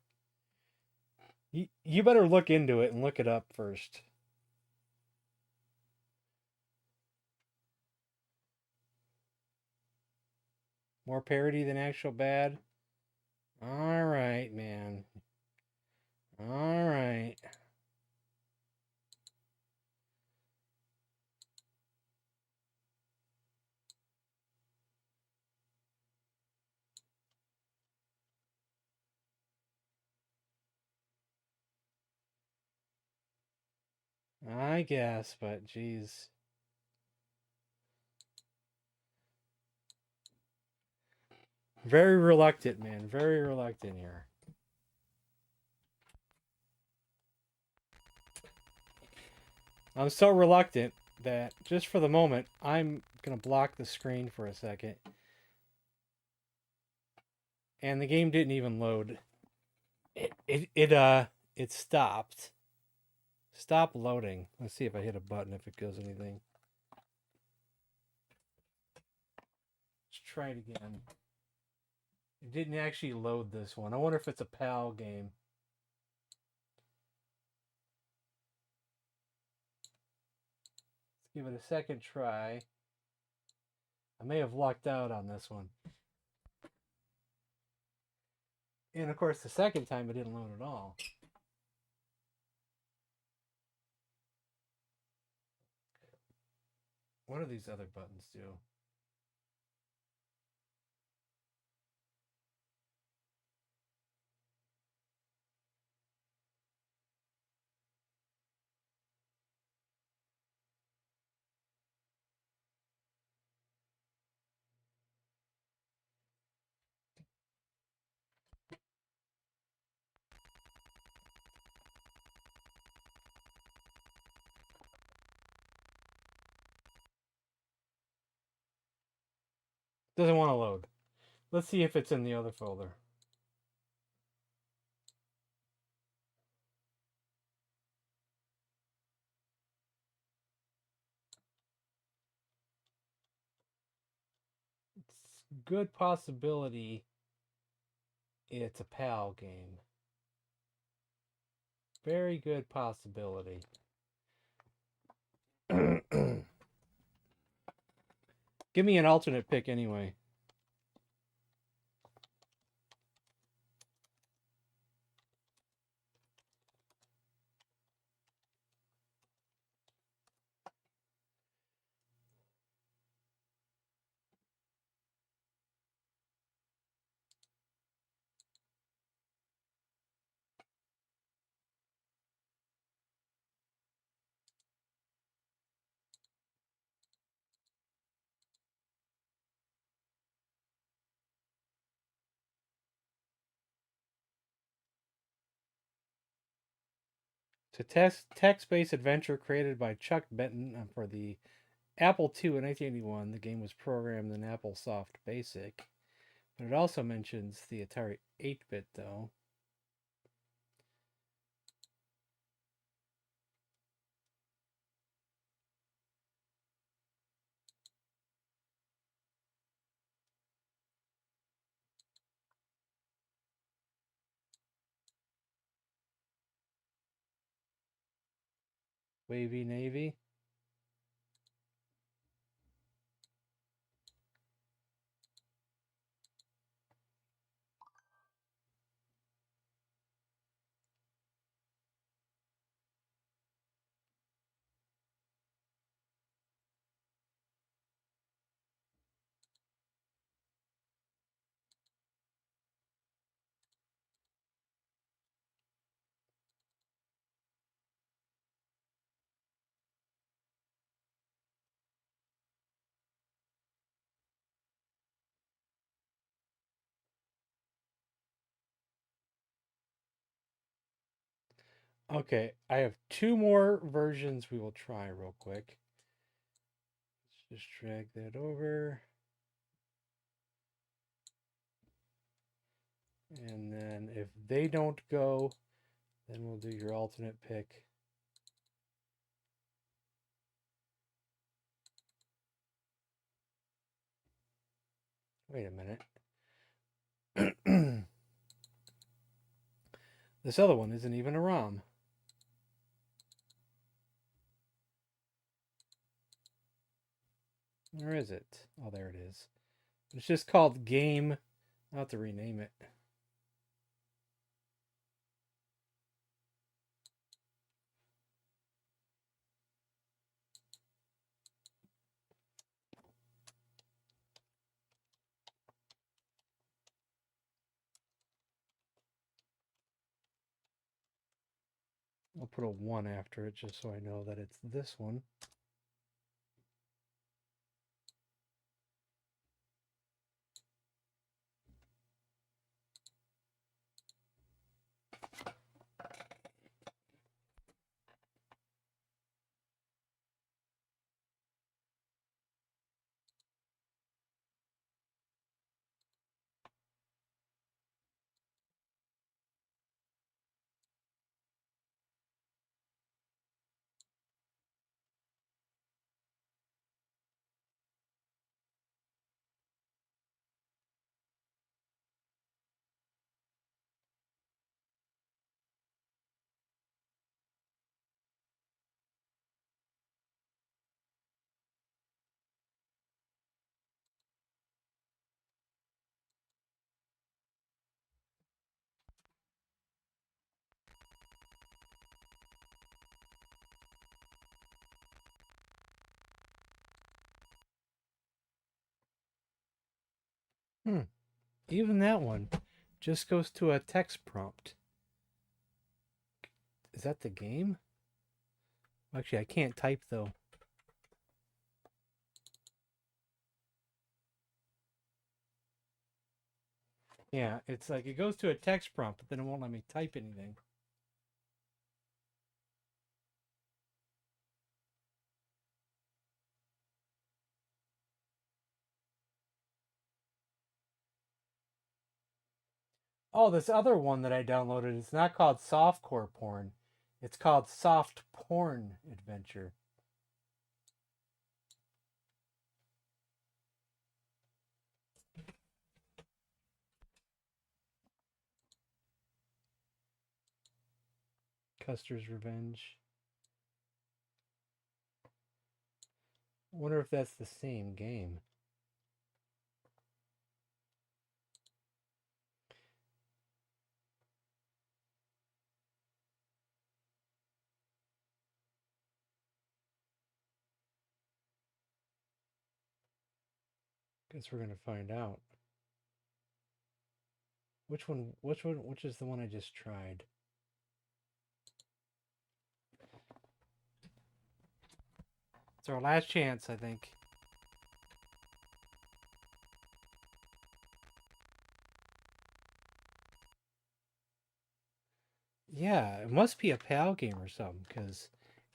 You better look into it and look it up first. More parody than actual bad? Alright, man. Alright. I guess, but geez. Very reluctant, man. Very reluctant here. I'm so reluctant that, just for the moment, I'm going to block the screen for a second. And the game didn't even load. It stopped. Stop loading. Let's see if I hit a button, if it does anything. Let's try it again. It didn't actually load this one. I wonder if it's a PAL game. Let's give it a second try. I may have lucked out on this one. And of course, the second time it didn't load at all. What do these other buttons do? Doesn't want to load. Let's see if it's in the other folder. It's a good possibility it's a PAL game. Very good possibility. Give me an alternate pick anyway. It's a text-based adventure created by Chuck Benton for the Apple II in 1981. The game was programmed in AppleSoft BASIC, but it also mentions the Atari 8-bit, though. Wavy Navy. Okay, I have 2 more versions we will try real quick. Let's just drag that over. And then if they don't go, then we'll do your alternate pick. Wait a minute. This other one isn't even a ROM. Where is it? Oh, there it is. It's just called Game. I'll have to rename it. I'll put a 1 after it just so I know that it's this one. Even that one just goes to a text prompt. Is that the game? Actually, I can't type though. Yeah, it's like it goes to a text prompt, but then it won't let me type anything. Oh, this other one that I downloaded is not called softcore porn. It's called Soft Porn Adventure. Custer's Revenge. I wonder if that's the same game. Guess we're gonna find out. Which is the one I just tried? It's our last chance, I think. Yeah, it must be a PAL game or something, because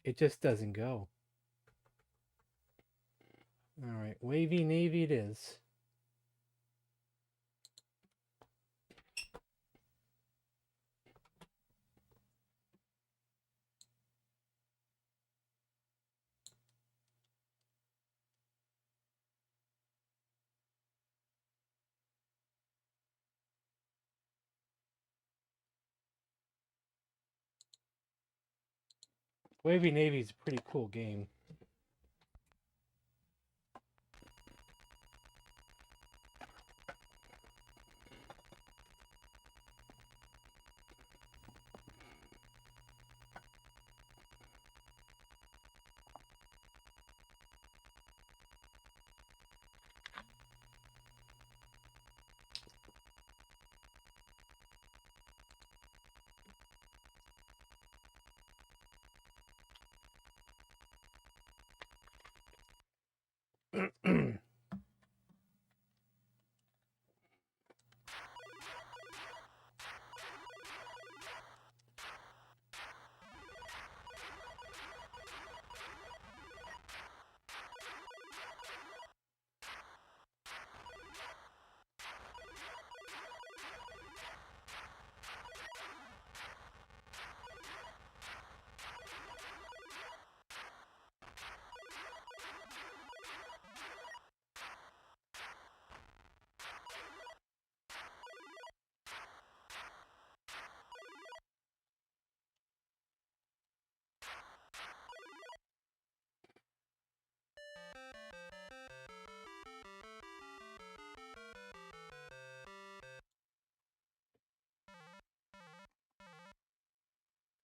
it just doesn't go. Alright, Wavy Navy it is. Wavy Navy is a pretty cool game.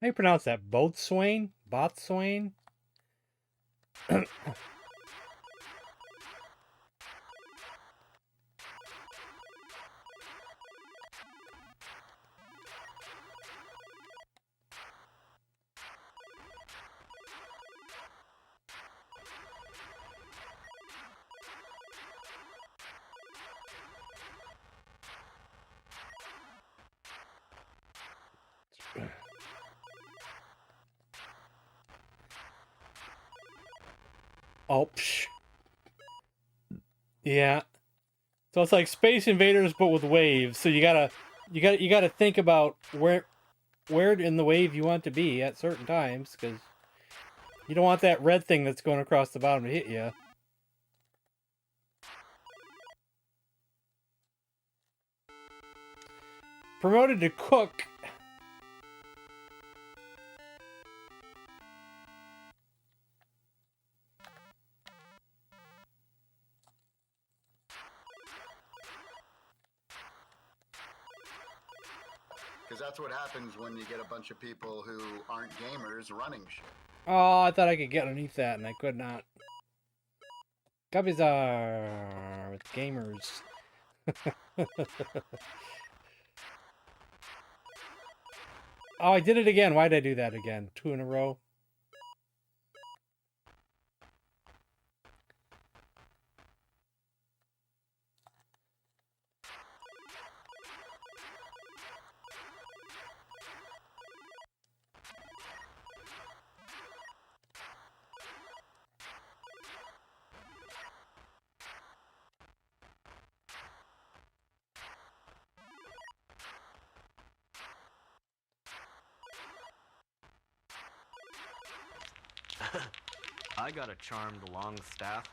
How do you pronounce that? Boatswain? Botswain? Oh, psh. Yeah. So it's like Space Invaders, but with waves. So you gotta think about where in the wave you want to be at certain times, because you don't want that red thing that's going across the bottom to hit you. Promoted to cook. Because that's what happens when you get a bunch of people who aren't gamers running shit. Oh, I thought I could get underneath that, and I could not. Guppies are with gamers. Oh, I did it again. Why did I do that again? 2 in a row. I got a charmed long staff.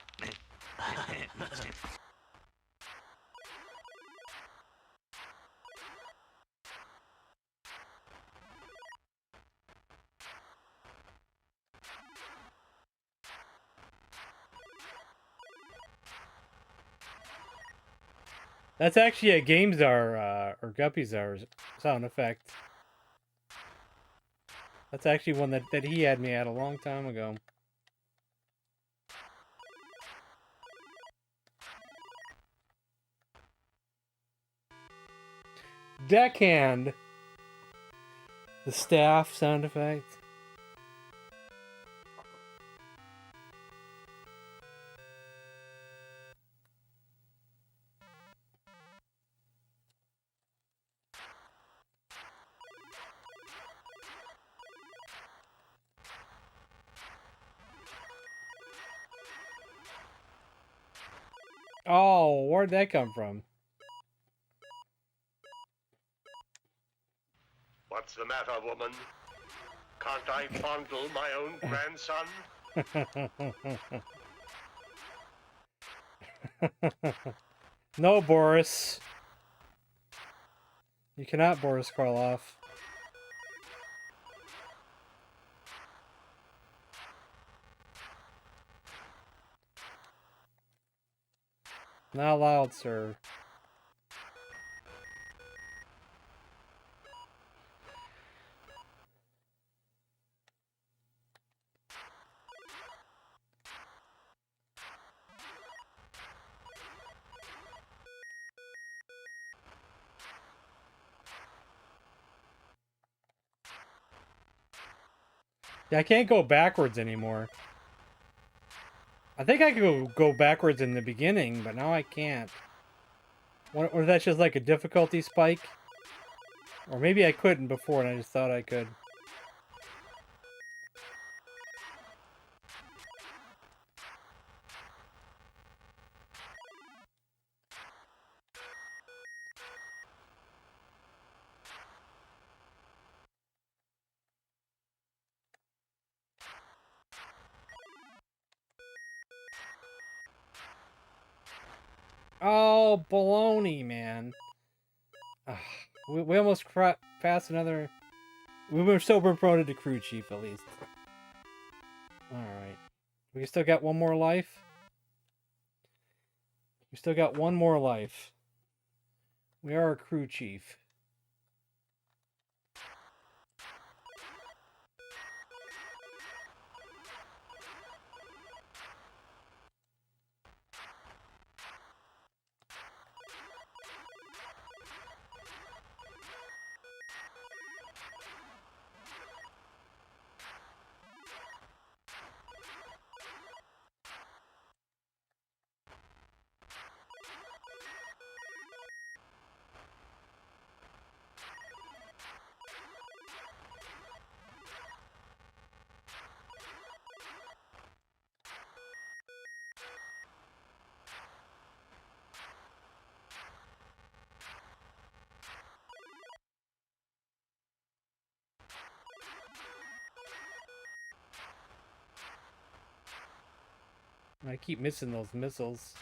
That's actually a GameZar or GuppyZar sound effect. That's actually one that he had me at a long time ago. Deckhand. The staff sound effect. Oh, where'd that come from? What's the matter, woman? Can't I fondle my own grandson? No, Boris. You cannot Boris Karloff. Not allowed, sir. Yeah, I can't go backwards anymore. I think I could go backwards in the beginning, but now I can't. Or that's just like a difficulty spike? Or maybe I couldn't before and I just thought I could. Oh, baloney, man. Ugh, we almost passed another... We were still promoted to crew chief, at least. Alright. We still got one more life? We still got one more life. We are a crew chief. I keep missing those missiles.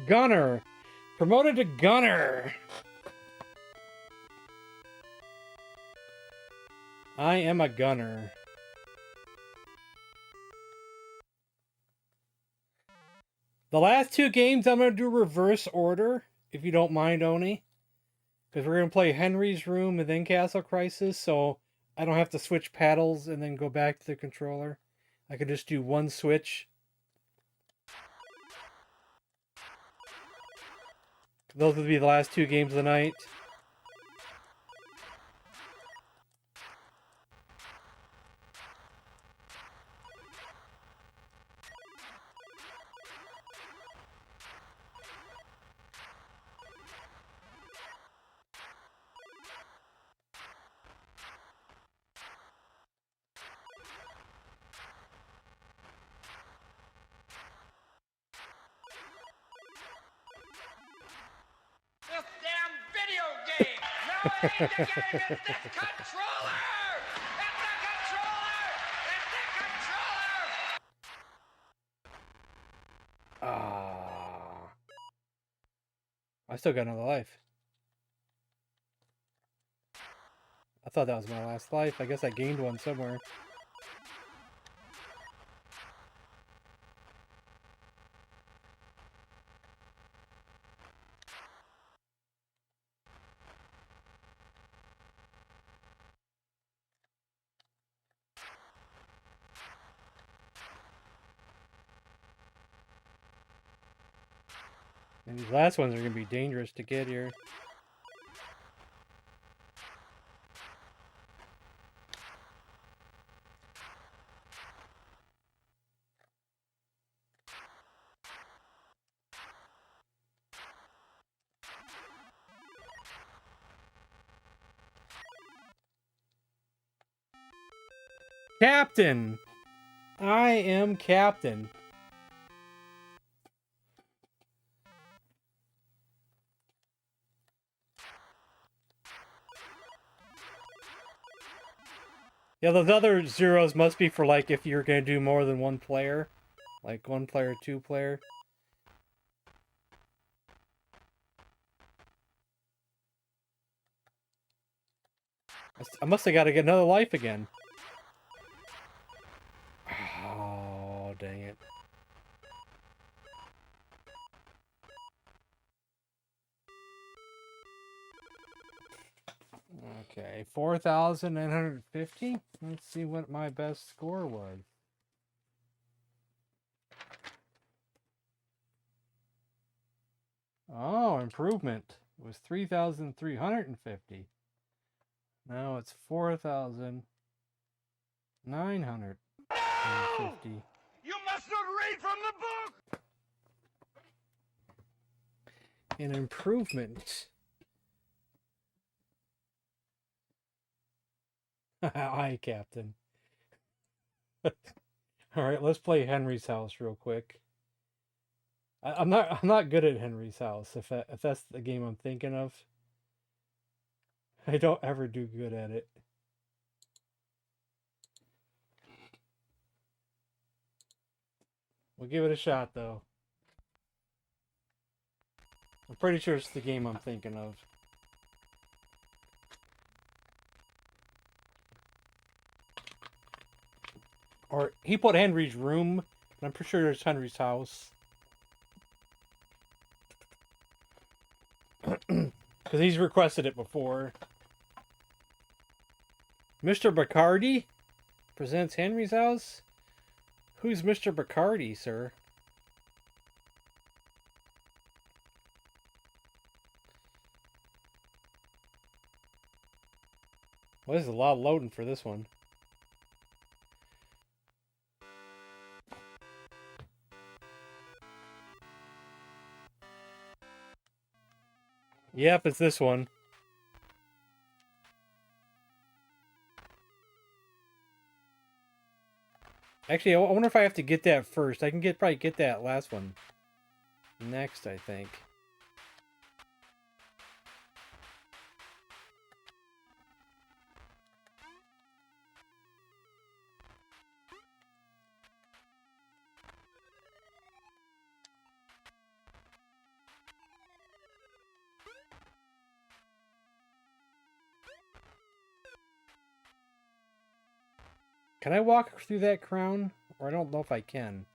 Gunner! Promoted to Gunner! I am a gunner. The last two games I'm going to do reverse order, if you don't mind, Oni. Because we're going to play Henry's Room and then Castle Crisis, so I don't have to switch paddles and then go back to the controller. I could just do one switch. Those would be the last two games of the night. This damn video game! No, it ain't the game, it's this controller! It's the controller! It's the controller! Ah. I still got another life. I thought that was my last life. I guess I gained one somewhere. And these last ones are going to be dangerous to get here. Captain! I am Captain. Yeah, those other zeros must be for, like, if you're going to do more than one player. Like, one player, two player. I must have got to get another life again. Oh, dang it. Okay, 4,950. Let's see what my best score was. Oh, improvement. It was 3,350. Now it's 4,950. You must not read from the book! An improvement. Aye, Captain. Alright, let's play Henry's House real quick. I'm not good at Henry's House, if that's the game I'm thinking of. I don't ever do good at it. We'll give it a shot, though. I'm pretty sure it's the game I'm thinking of. Or, he put Henry's room, and I'm pretty sure it's Henry's house. Because he's requested it before. Mr. Bacardi presents Henry's House? Who's Mr. Bacardi, sir? Well, there's a lot of loading for this one. Yep, it's this one. Actually, I wonder if I have to get that first. I can probably get that last one next, I think. Can I walk through that crown? Or I don't know if I can.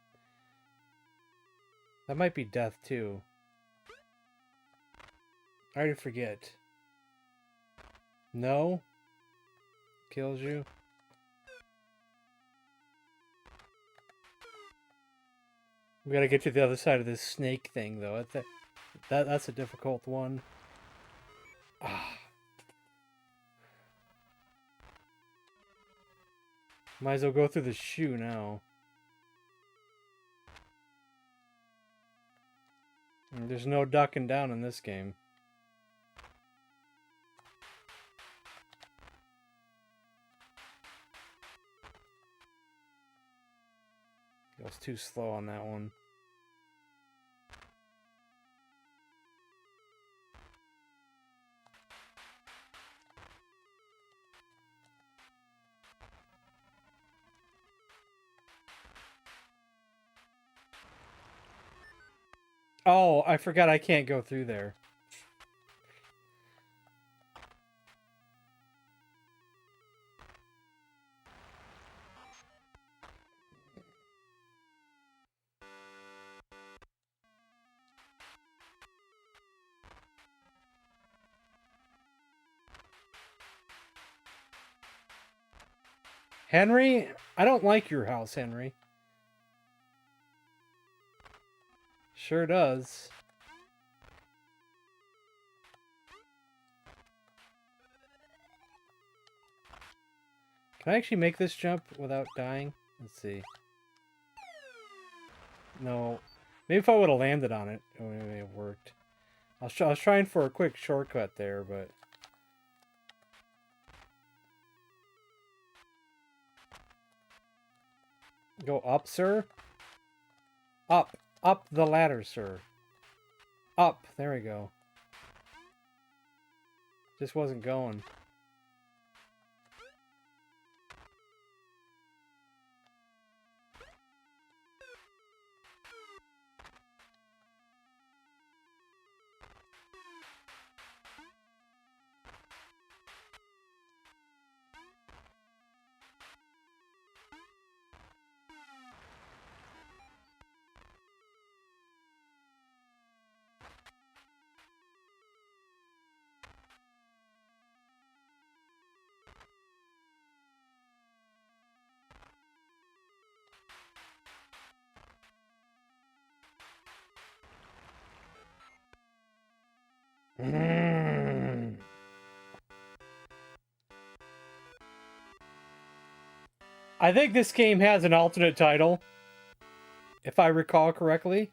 That might be death, too. I already forget. No? Kills you? We gotta get to the other side of this snake thing, though. That's a difficult one. Ah. Might as well go through the shoe now. And there's no ducking down in this game. I was too slow on that one. Oh, I forgot I can't go through there. Henry? I don't like your house, Henry. Sure does. Can I actually make this jump without dying? Let's see. No. Maybe if I would have landed on it, it would have worked. I was trying for a quick shortcut there, but... Go up, sir? Up. Up the ladder, sir. Up. There we go. Just wasn't going. I think this game has an alternate title, if I recall correctly.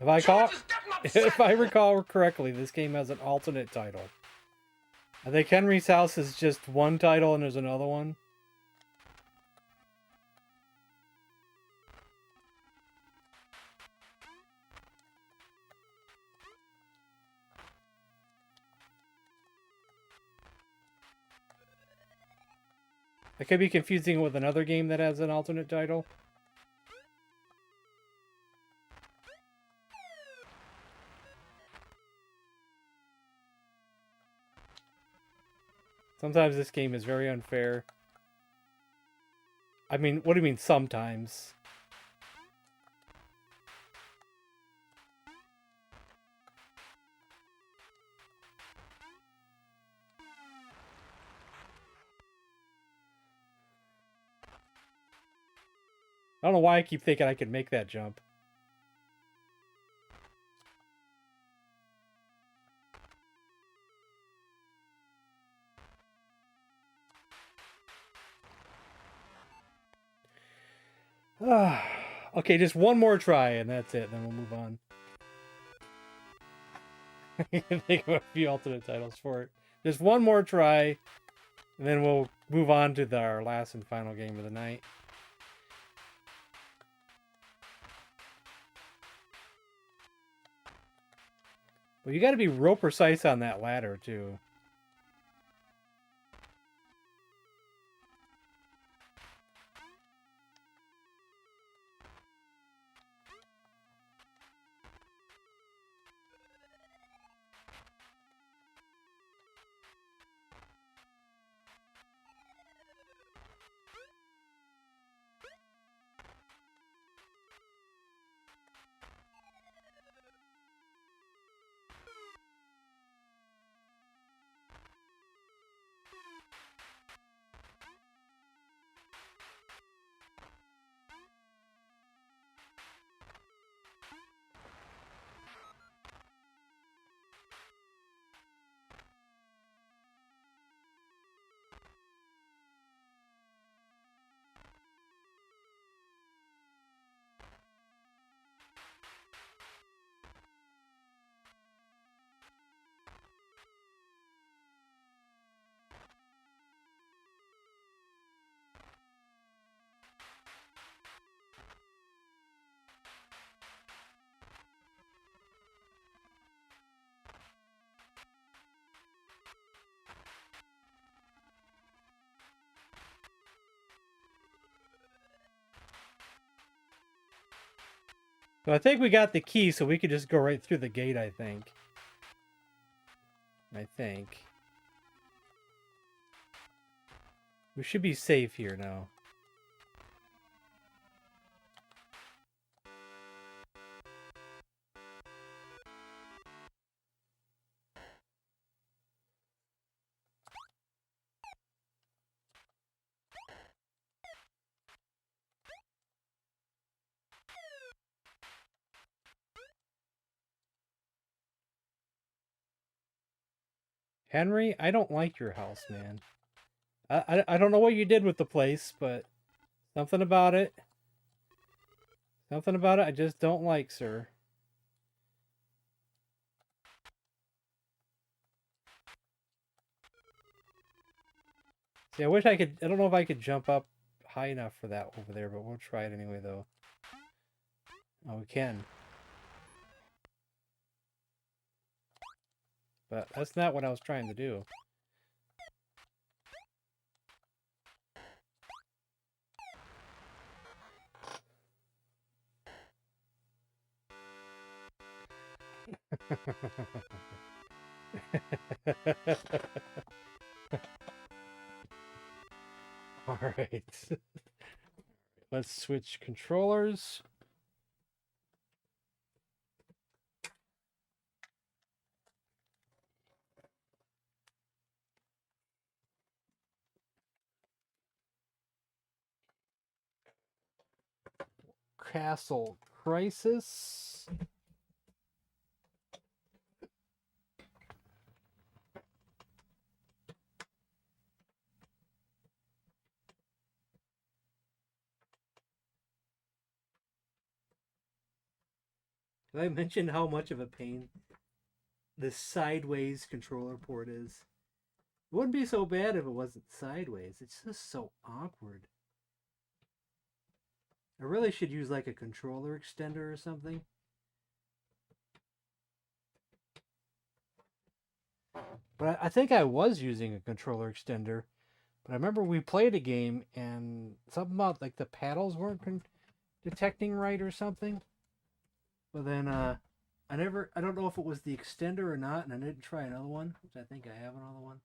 If I recall correctly, this game has an alternate title. I think Henry's House is just one title and there's another one. It could be confusing with another game that has an alternate title. Sometimes this game is very unfair. I mean, what do you mean sometimes? I don't know why I keep thinking I could make that jump. Okay, just one more try and that's it. Then we'll move on. I can think of a few alternate titles for it. Just one more try, and then we'll move on to our last and final game of the night. Well, you got to be real precise on that ladder too. So I think we got the key, so we could just go right through the gate, I think. We should be safe here now. Henry, I don't like your house, man. I don't know what you did with the place, but something about it I just don't like, sir. See, I wish I could, I don't know if I could jump up high enough for that over there, but we'll try it anyway, though. Oh, we can. But that's not what I was trying to do. All right. Let's switch controllers. Castle Crisis. Did I mention how much of a pain this sideways controller port is? It wouldn't be so bad if it wasn't sideways. It's just so awkward. I really should use like a controller extender or something. But I think I was using a controller extender. But I remember we played a game and something about like the paddles weren't detecting right or something. But then I don't know if it was the extender or not, and I didn't try another one, which I think I have another one.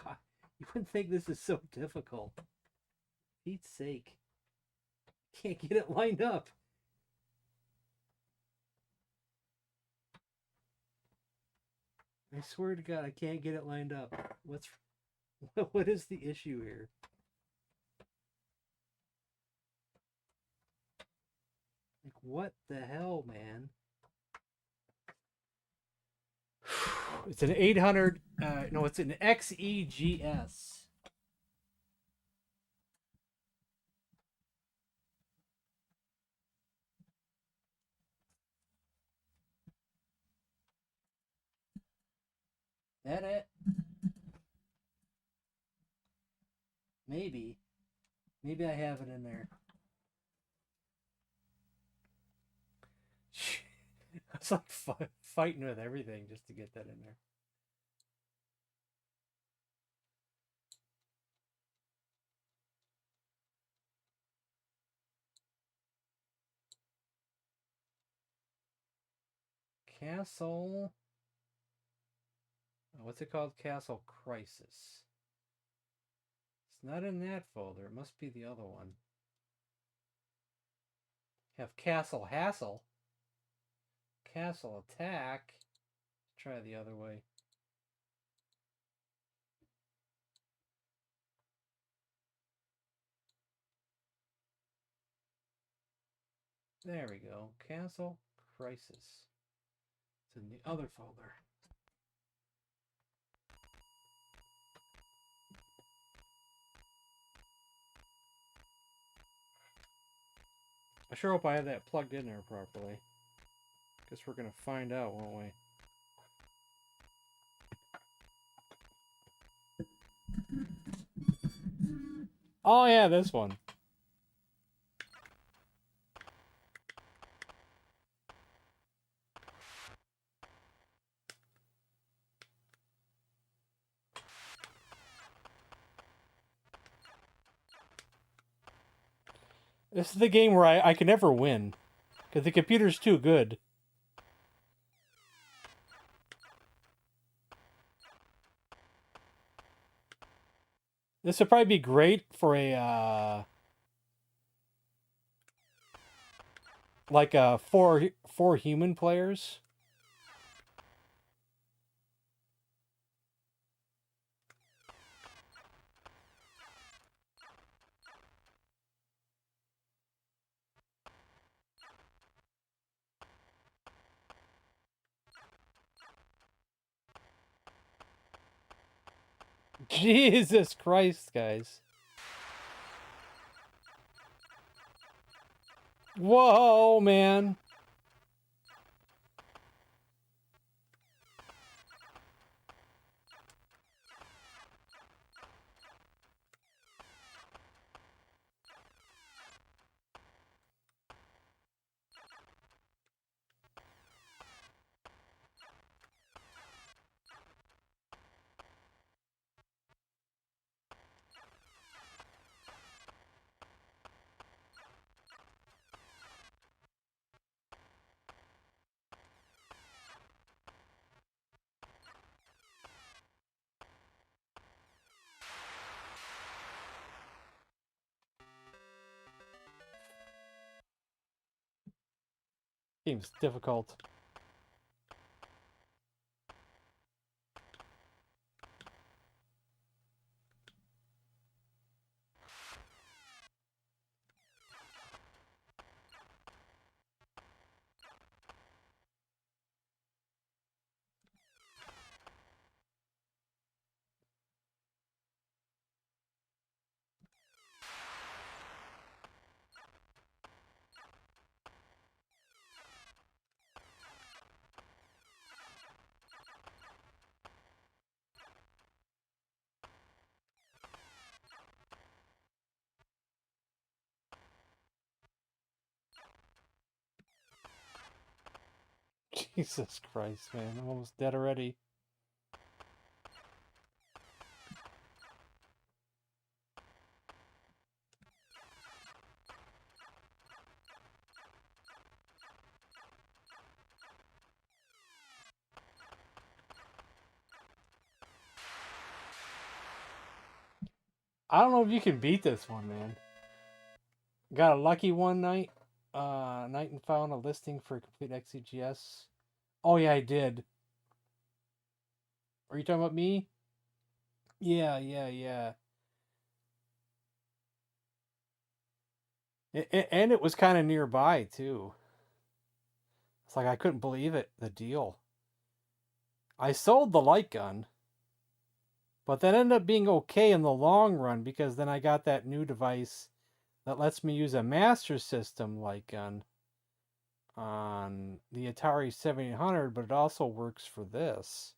God, you wouldn't think this is so difficult. Pete's sake. Can't get it lined up. I swear to God, I can't get it lined up. What is the issue here? Like, what the hell, man? It's an 800, no, it's an XEGS. That it? Maybe. Maybe I have it in there. It's like fighting with everything just to get that in there. Castle. What's it called? Castle Crisis. It's not in that folder. It must be the other one. Have Castle Hassle. Castle Attack. Let's try the other way. There we go. Castle Crisis. It's in the other folder. I sure hope I have that plugged in there properly. Guess we're gonna find out, won't we? Oh yeah, this one. This is the game where I can never win. Because the computer's too good. This would probably be great for a like four human players. Jesus Christ, guys. Whoa, man. Game's difficult. Jesus Christ, man. I'm almost dead already. I don't know if you can beat this one, man. Got a lucky one night. Night and found a listing for a complete XCGS. Oh yeah, I did. Are you talking about me? Yeah. And it was kind of nearby too. It's like I couldn't believe it, the deal. I sold the light gun, but that ended up being okay in the long run because then I got that new device that lets me use a Master System light gun on the Atari 7800, but it also works for this.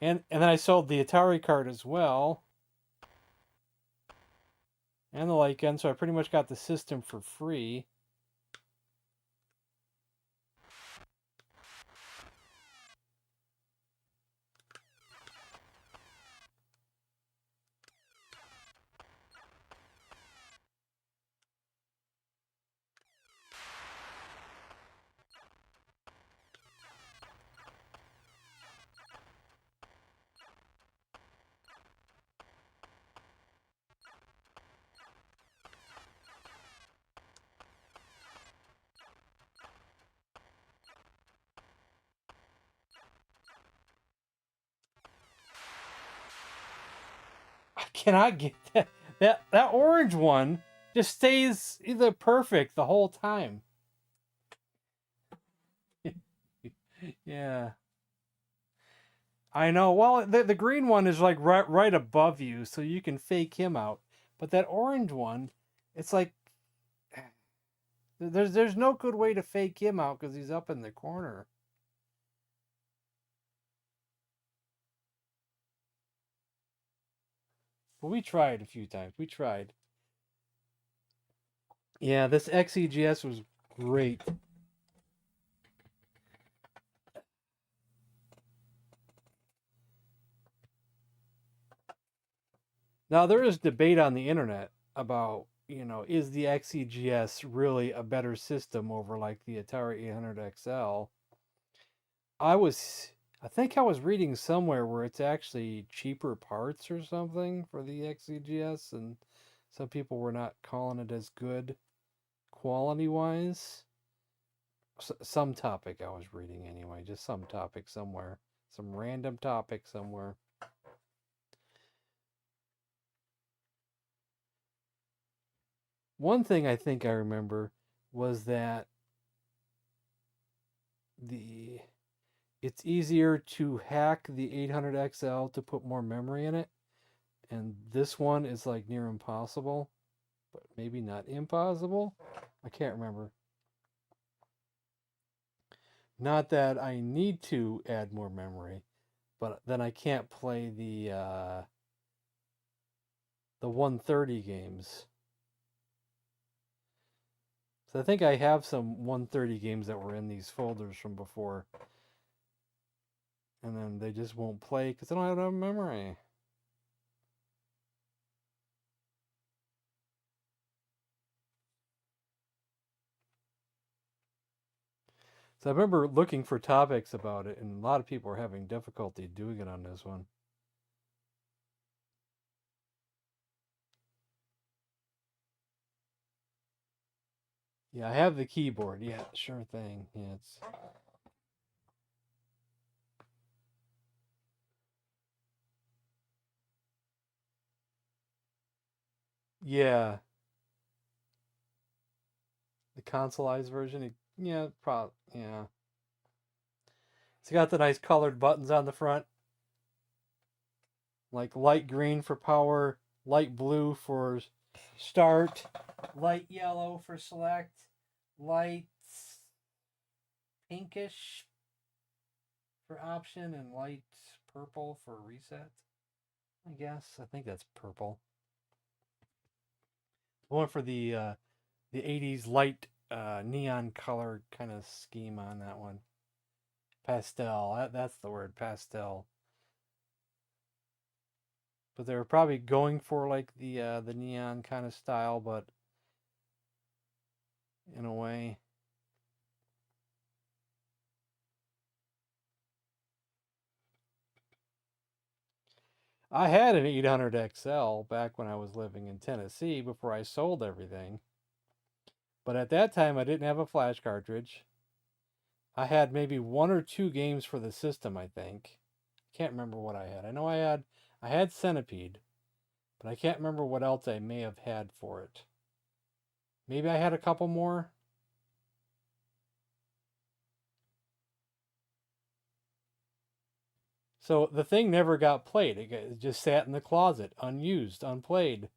And then I sold the Atari card as well. And the light gun, so I pretty much got the system for free. I cannot get that orange one just stays either perfect the whole time. Yeah. I know. Well, the green one is like right above you, so you can fake him out. But that orange one, it's like there's no good way to fake him out because he's up in the corner. But we tried a few times. We tried. Yeah, this XEGS was great. Now, there is debate on the internet about, is the XEGS really a better system over like the Atari 800 XL? I think I was reading somewhere where it's actually cheaper parts or something for the XEGS, and some people were not calling it as good quality-wise. Some topic I was reading anyway, just some topic somewhere. Some random topic somewhere. One thing I think I remember was that it's easier to hack the 800 XL to put more memory in it, and this one is like near impossible, but maybe not impossible. I can't remember. Not that I need to add more memory, but then I can't play the 130 games. So I think I have some 130 games that were in these folders from before. And then they just won't play because I don't have enough memory. So I remember looking for topics about it, and a lot of people were having difficulty doing it on this one. Yeah, I have the keyboard. Yeah, sure thing. Yeah, it's... Yeah. The consoleized version? Yeah, yeah. It's got the nice colored buttons on the front. Like light green for power, light blue for start, light yellow for select, light pinkish for option, and light purple for reset. I think that's purple. The one for the the 80s light neon color kind of scheme on that one. Pastel. That's the word, pastel. But they were probably going for like the neon kind of style, but in a way. I had an 800 XL back when I was living in Tennessee before I sold everything. But at that time, I didn't have a flash cartridge. I had maybe 1 or 2 games for the system, I think. Can't remember what I had. I know I had Centipede, but I can't remember what else I may have had for it. Maybe I had a couple more. So the thing never got played. It just sat in the closet, unused, unplayed.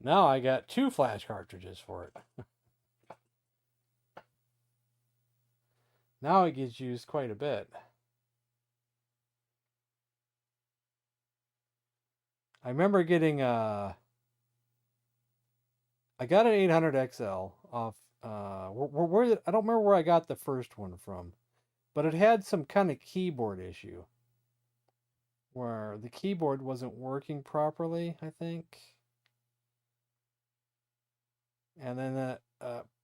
Now I got 2 flash cartridges for it. Now it gets used quite a bit. I remember getting I got an 800 XL off where I don't remember where I got the first one from, but it had some kind of keyboard issue where the keyboard wasn't working properly, I think. And then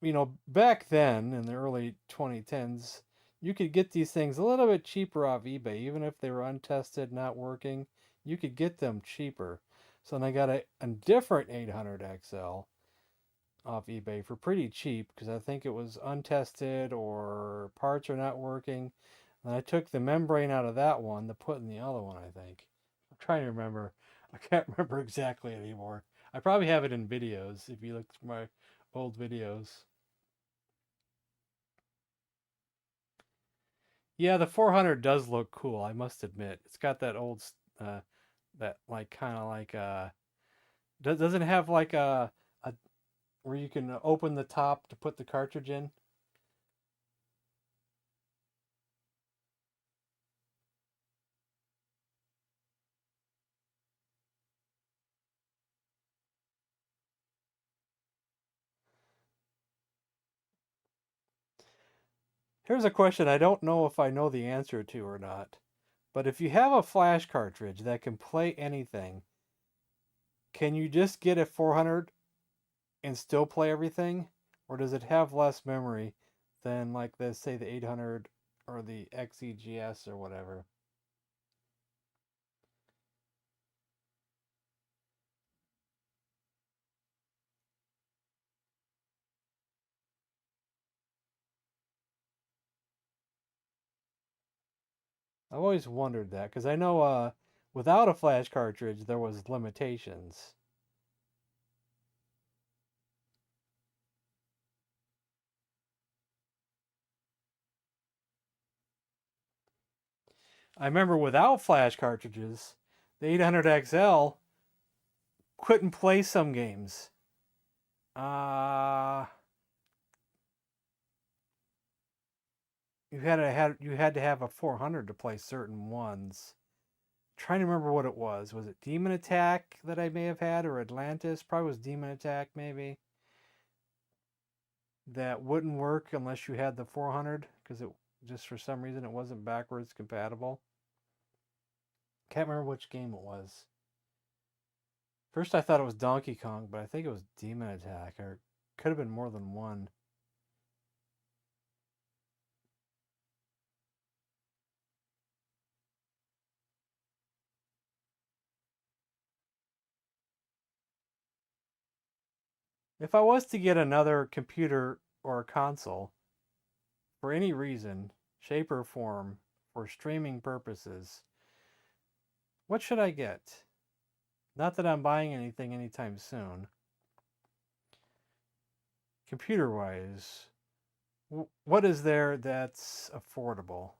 you know, back then in the early 2010s, you could get these things a little bit cheaper off eBay, even if they were untested, not working. You could get them cheaper. So then I got a different 800 XL off eBay for pretty cheap because I think it was untested or parts are not working. And I took the membrane out of that one to put in the other one, I think. I'm trying to remember. I can't remember exactly anymore. I probably have it in videos if you look through my old videos. Yeah, the 400 does look cool, I must admit. It's got that old, that like kind of like, doesn't it have like a where you can open the top to put the cartridge in? Here's a question I don't know if I know the answer to or not. But if you have a flash cartridge that can play anything, can you just get a 400 and still play everything? Or does it have less memory than, like, let's say, the 800 or the XEGS or whatever? I've always wondered that, because I know without a flash cartridge, there was limitations. I remember without flash cartridges, the 800 XL couldn't play some games. You had to have a 400 to play certain ones. Trying to remember what it was. Was it Demon Attack that I may have had, or Atlantis? Probably was Demon Attack, maybe. That wouldn't work unless you had the 400, because it just for some reason it wasn't backwards compatible. Can't remember which game it was. First I thought it was Donkey Kong, but I think it was Demon Attack, or it could have been more than one. If I was to get another computer or a console, for any reason, shape or form, for streaming purposes, what should I get? Not that I'm buying anything anytime soon. Computer-wise, what is there that's affordable?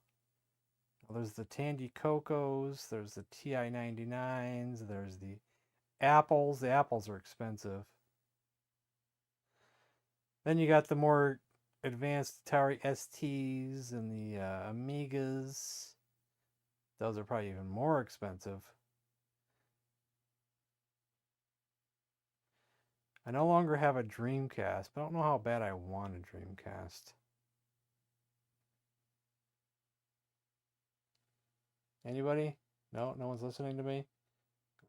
Well, there's the Tandy Cocos, there's the TI-99s, there's the Apples. The Apples are expensive. Then you got the more advanced Atari STs and the Amigas. Those are probably even more expensive. I no longer have a Dreamcast, but I don't know how bad I want a Dreamcast. Anybody? No? No one's listening to me?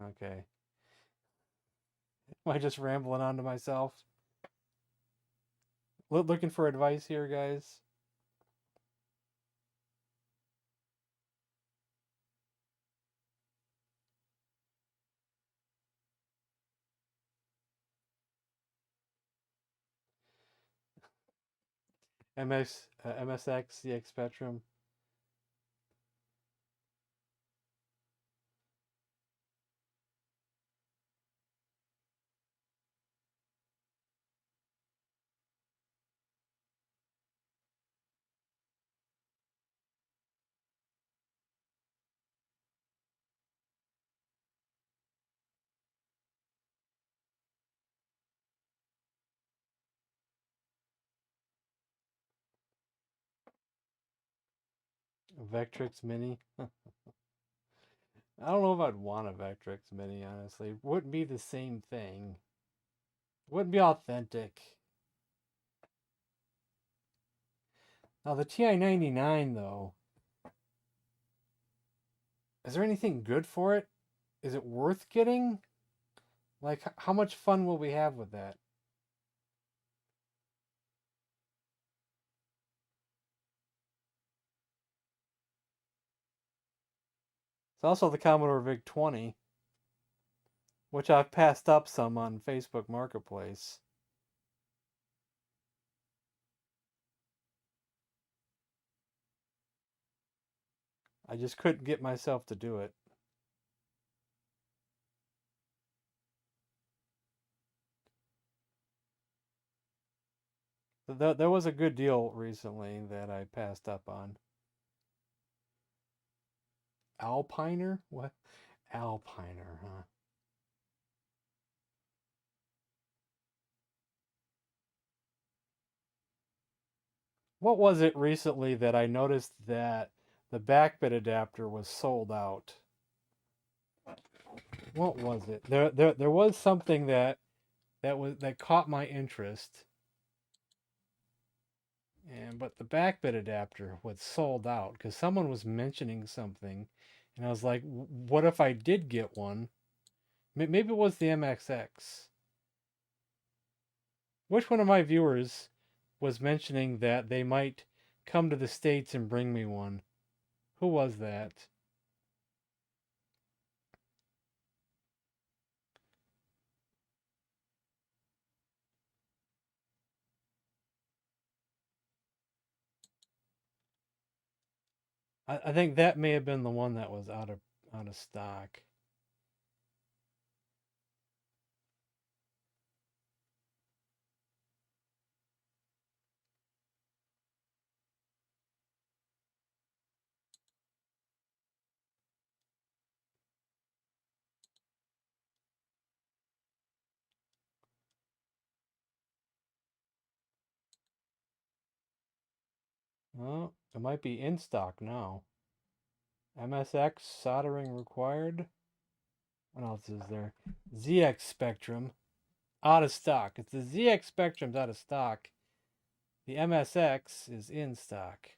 Okay. Am I just rambling on to myself? Looking for advice here, guys? MSX, ZX Spectrum. Vectrix Mini. I don't know if I'd want a Vectrix Mini, honestly. It wouldn't be the same thing. It wouldn't be authentic. Now the TI-99 though, is there anything good for it? Is it worth getting? Like, how much fun will we have with that? It's also the Commodore VIC-20, which I've passed up some on Facebook Marketplace. I just couldn't get myself to do it. There was a good deal recently that I passed up on. Alpiner? What? Alpiner, huh? What was it recently that I noticed that the back bit adapter was sold out? What was it? There was something that caught my interest. But the back bit adapter was sold out because someone was mentioning something, and I was like, what if I did get one? Maybe it was the MXX. Which one of my viewers was mentioning that they might come to the States and bring me one? Who was that? I think that may have been the one that was out of stock. Well, it might be in stock now. MSX soldering required. What else is there? ZX Spectrum out of stock. It's the ZX Spectrum's out of stock. The MSX is in stock.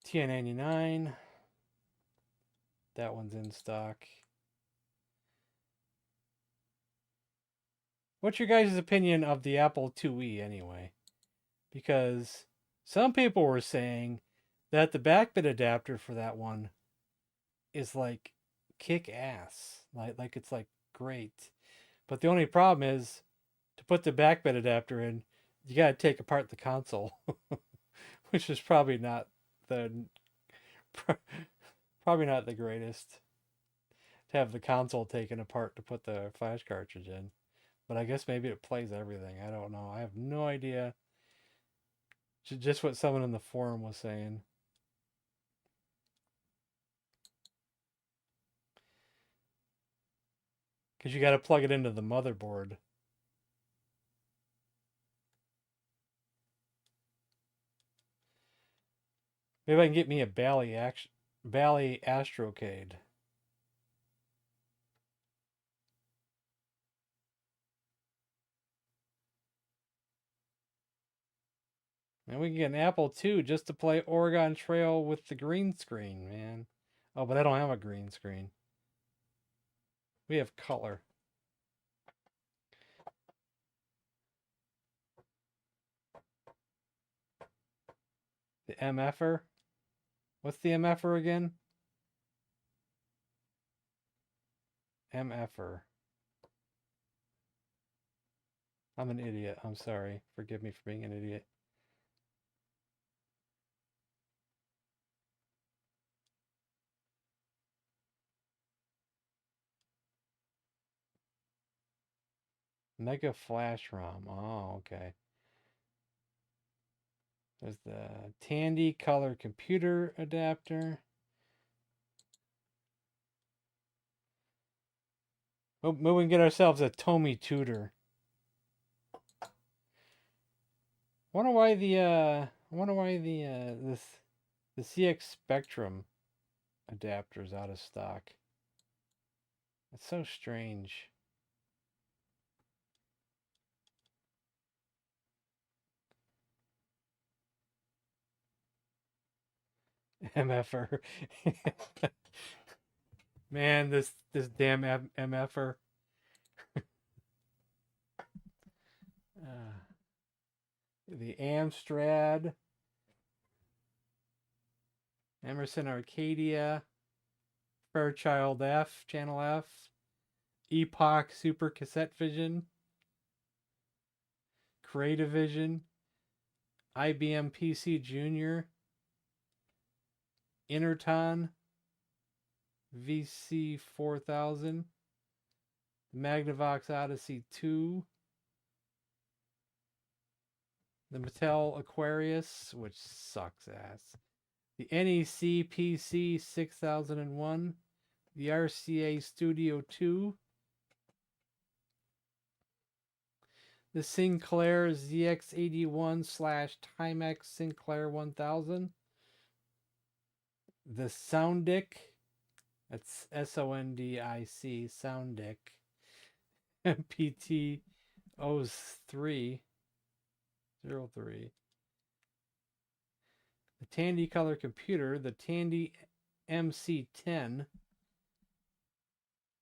TI-99. That one's in stock. What's your guys' opinion of the Apple IIe anyway? Because some people were saying that the back bit adapter for that one is like kick ass. Like it's like great. But the only problem is to put the back bit adapter in, you gotta take apart the console. Which is probably not the greatest to have the console taken apart to put the flash cartridge in. But I guess maybe it plays everything. I don't know. I have no idea. Just what someone in the forum was saying. Because you got to plug it into the motherboard. Maybe I can get me a Bally Astrocade. And we can get an Apple II just to play Oregon Trail with the green screen, man. Oh, but I don't have a green screen. We have color. The MFer? What's the MFer again? MFer. I'm an idiot. I'm sorry. Forgive me for being an idiot. Mega Flash ROM. Oh, okay. There's the Tandy color computer adapter. Oh, maybe we can get ourselves a Tomy Tutor. Wonder why the CX Spectrum adapter is out of stock. It's so strange. MFer. Man, this damn MFer. The Amstrad. Emerson Arcadia. Fairchild F, Channel F. Epoch Super Cassette Vision. Creative Vision. IBM PC Junior. Interton. VC 4000. Magnavox Odyssey 2. The Mattel Aquarius, which sucks ass. The NEC PC 6001. The RCA Studio 2. The Sinclair ZX81/Timex Sinclair 1000. The Soundic. That's SONDIC, Soundic. MPT 03. The Tandy color computer, the Tandy MC10.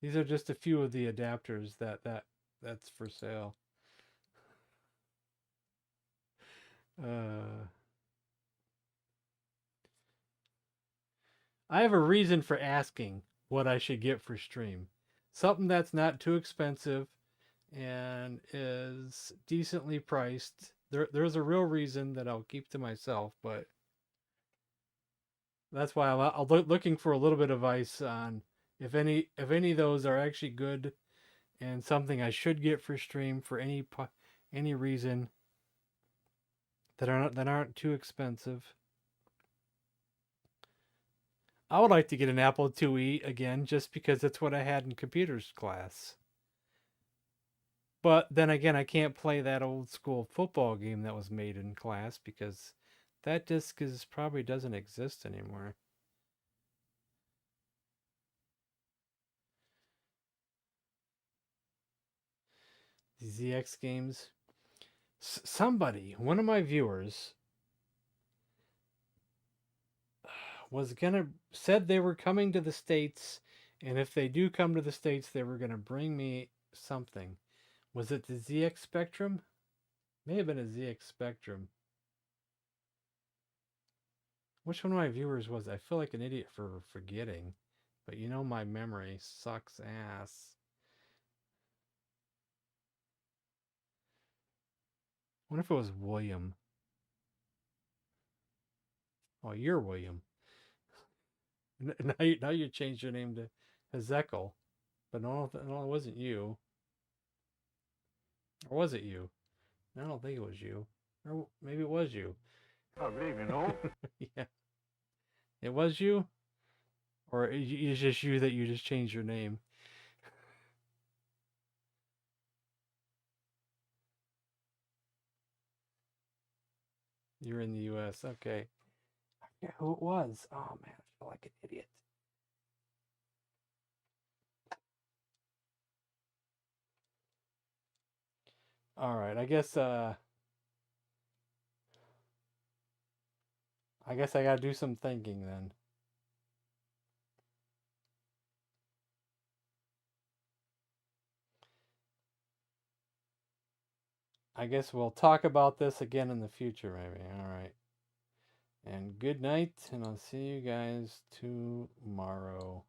These are just a few of the adapters that's for sale. I have a reason for asking what I should get for stream. Something that's not too expensive and is decently priced. There's a real reason that I'll keep to myself, but that's why I'm looking for a little bit of advice on if any of those are actually good and something I should get for stream for any reason that aren't too expensive. I would like to get an Apple IIe again just because that's what I had in computers class. But then again, I can't play that old school football game that was made in class because that disc probably doesn't exist anymore. The ZX games. Somebody, one of my viewers, said they were coming to the States, and if they do come to the States, they were gonna bring me something. Was it the ZX Spectrum? May have been a ZX Spectrum. Which one of my viewers was? I feel like an idiot for forgetting, but you know my memory sucks ass. I wonder if it was William. Oh, you're William. Now you changed your name to Hezekiel, but no, it wasn't you. Or was it you? I don't think it was you. Or maybe it was you. I don't even know. Yeah. It was you? Or it's just you that you just changed your name? You're in the U.S. Okay. I forget who it was. Oh man, I feel like an idiot. All right, I guess I gotta do some thinking then. I guess we'll talk about this again in the future, maybe. All right. And good night, and I'll see you guys tomorrow.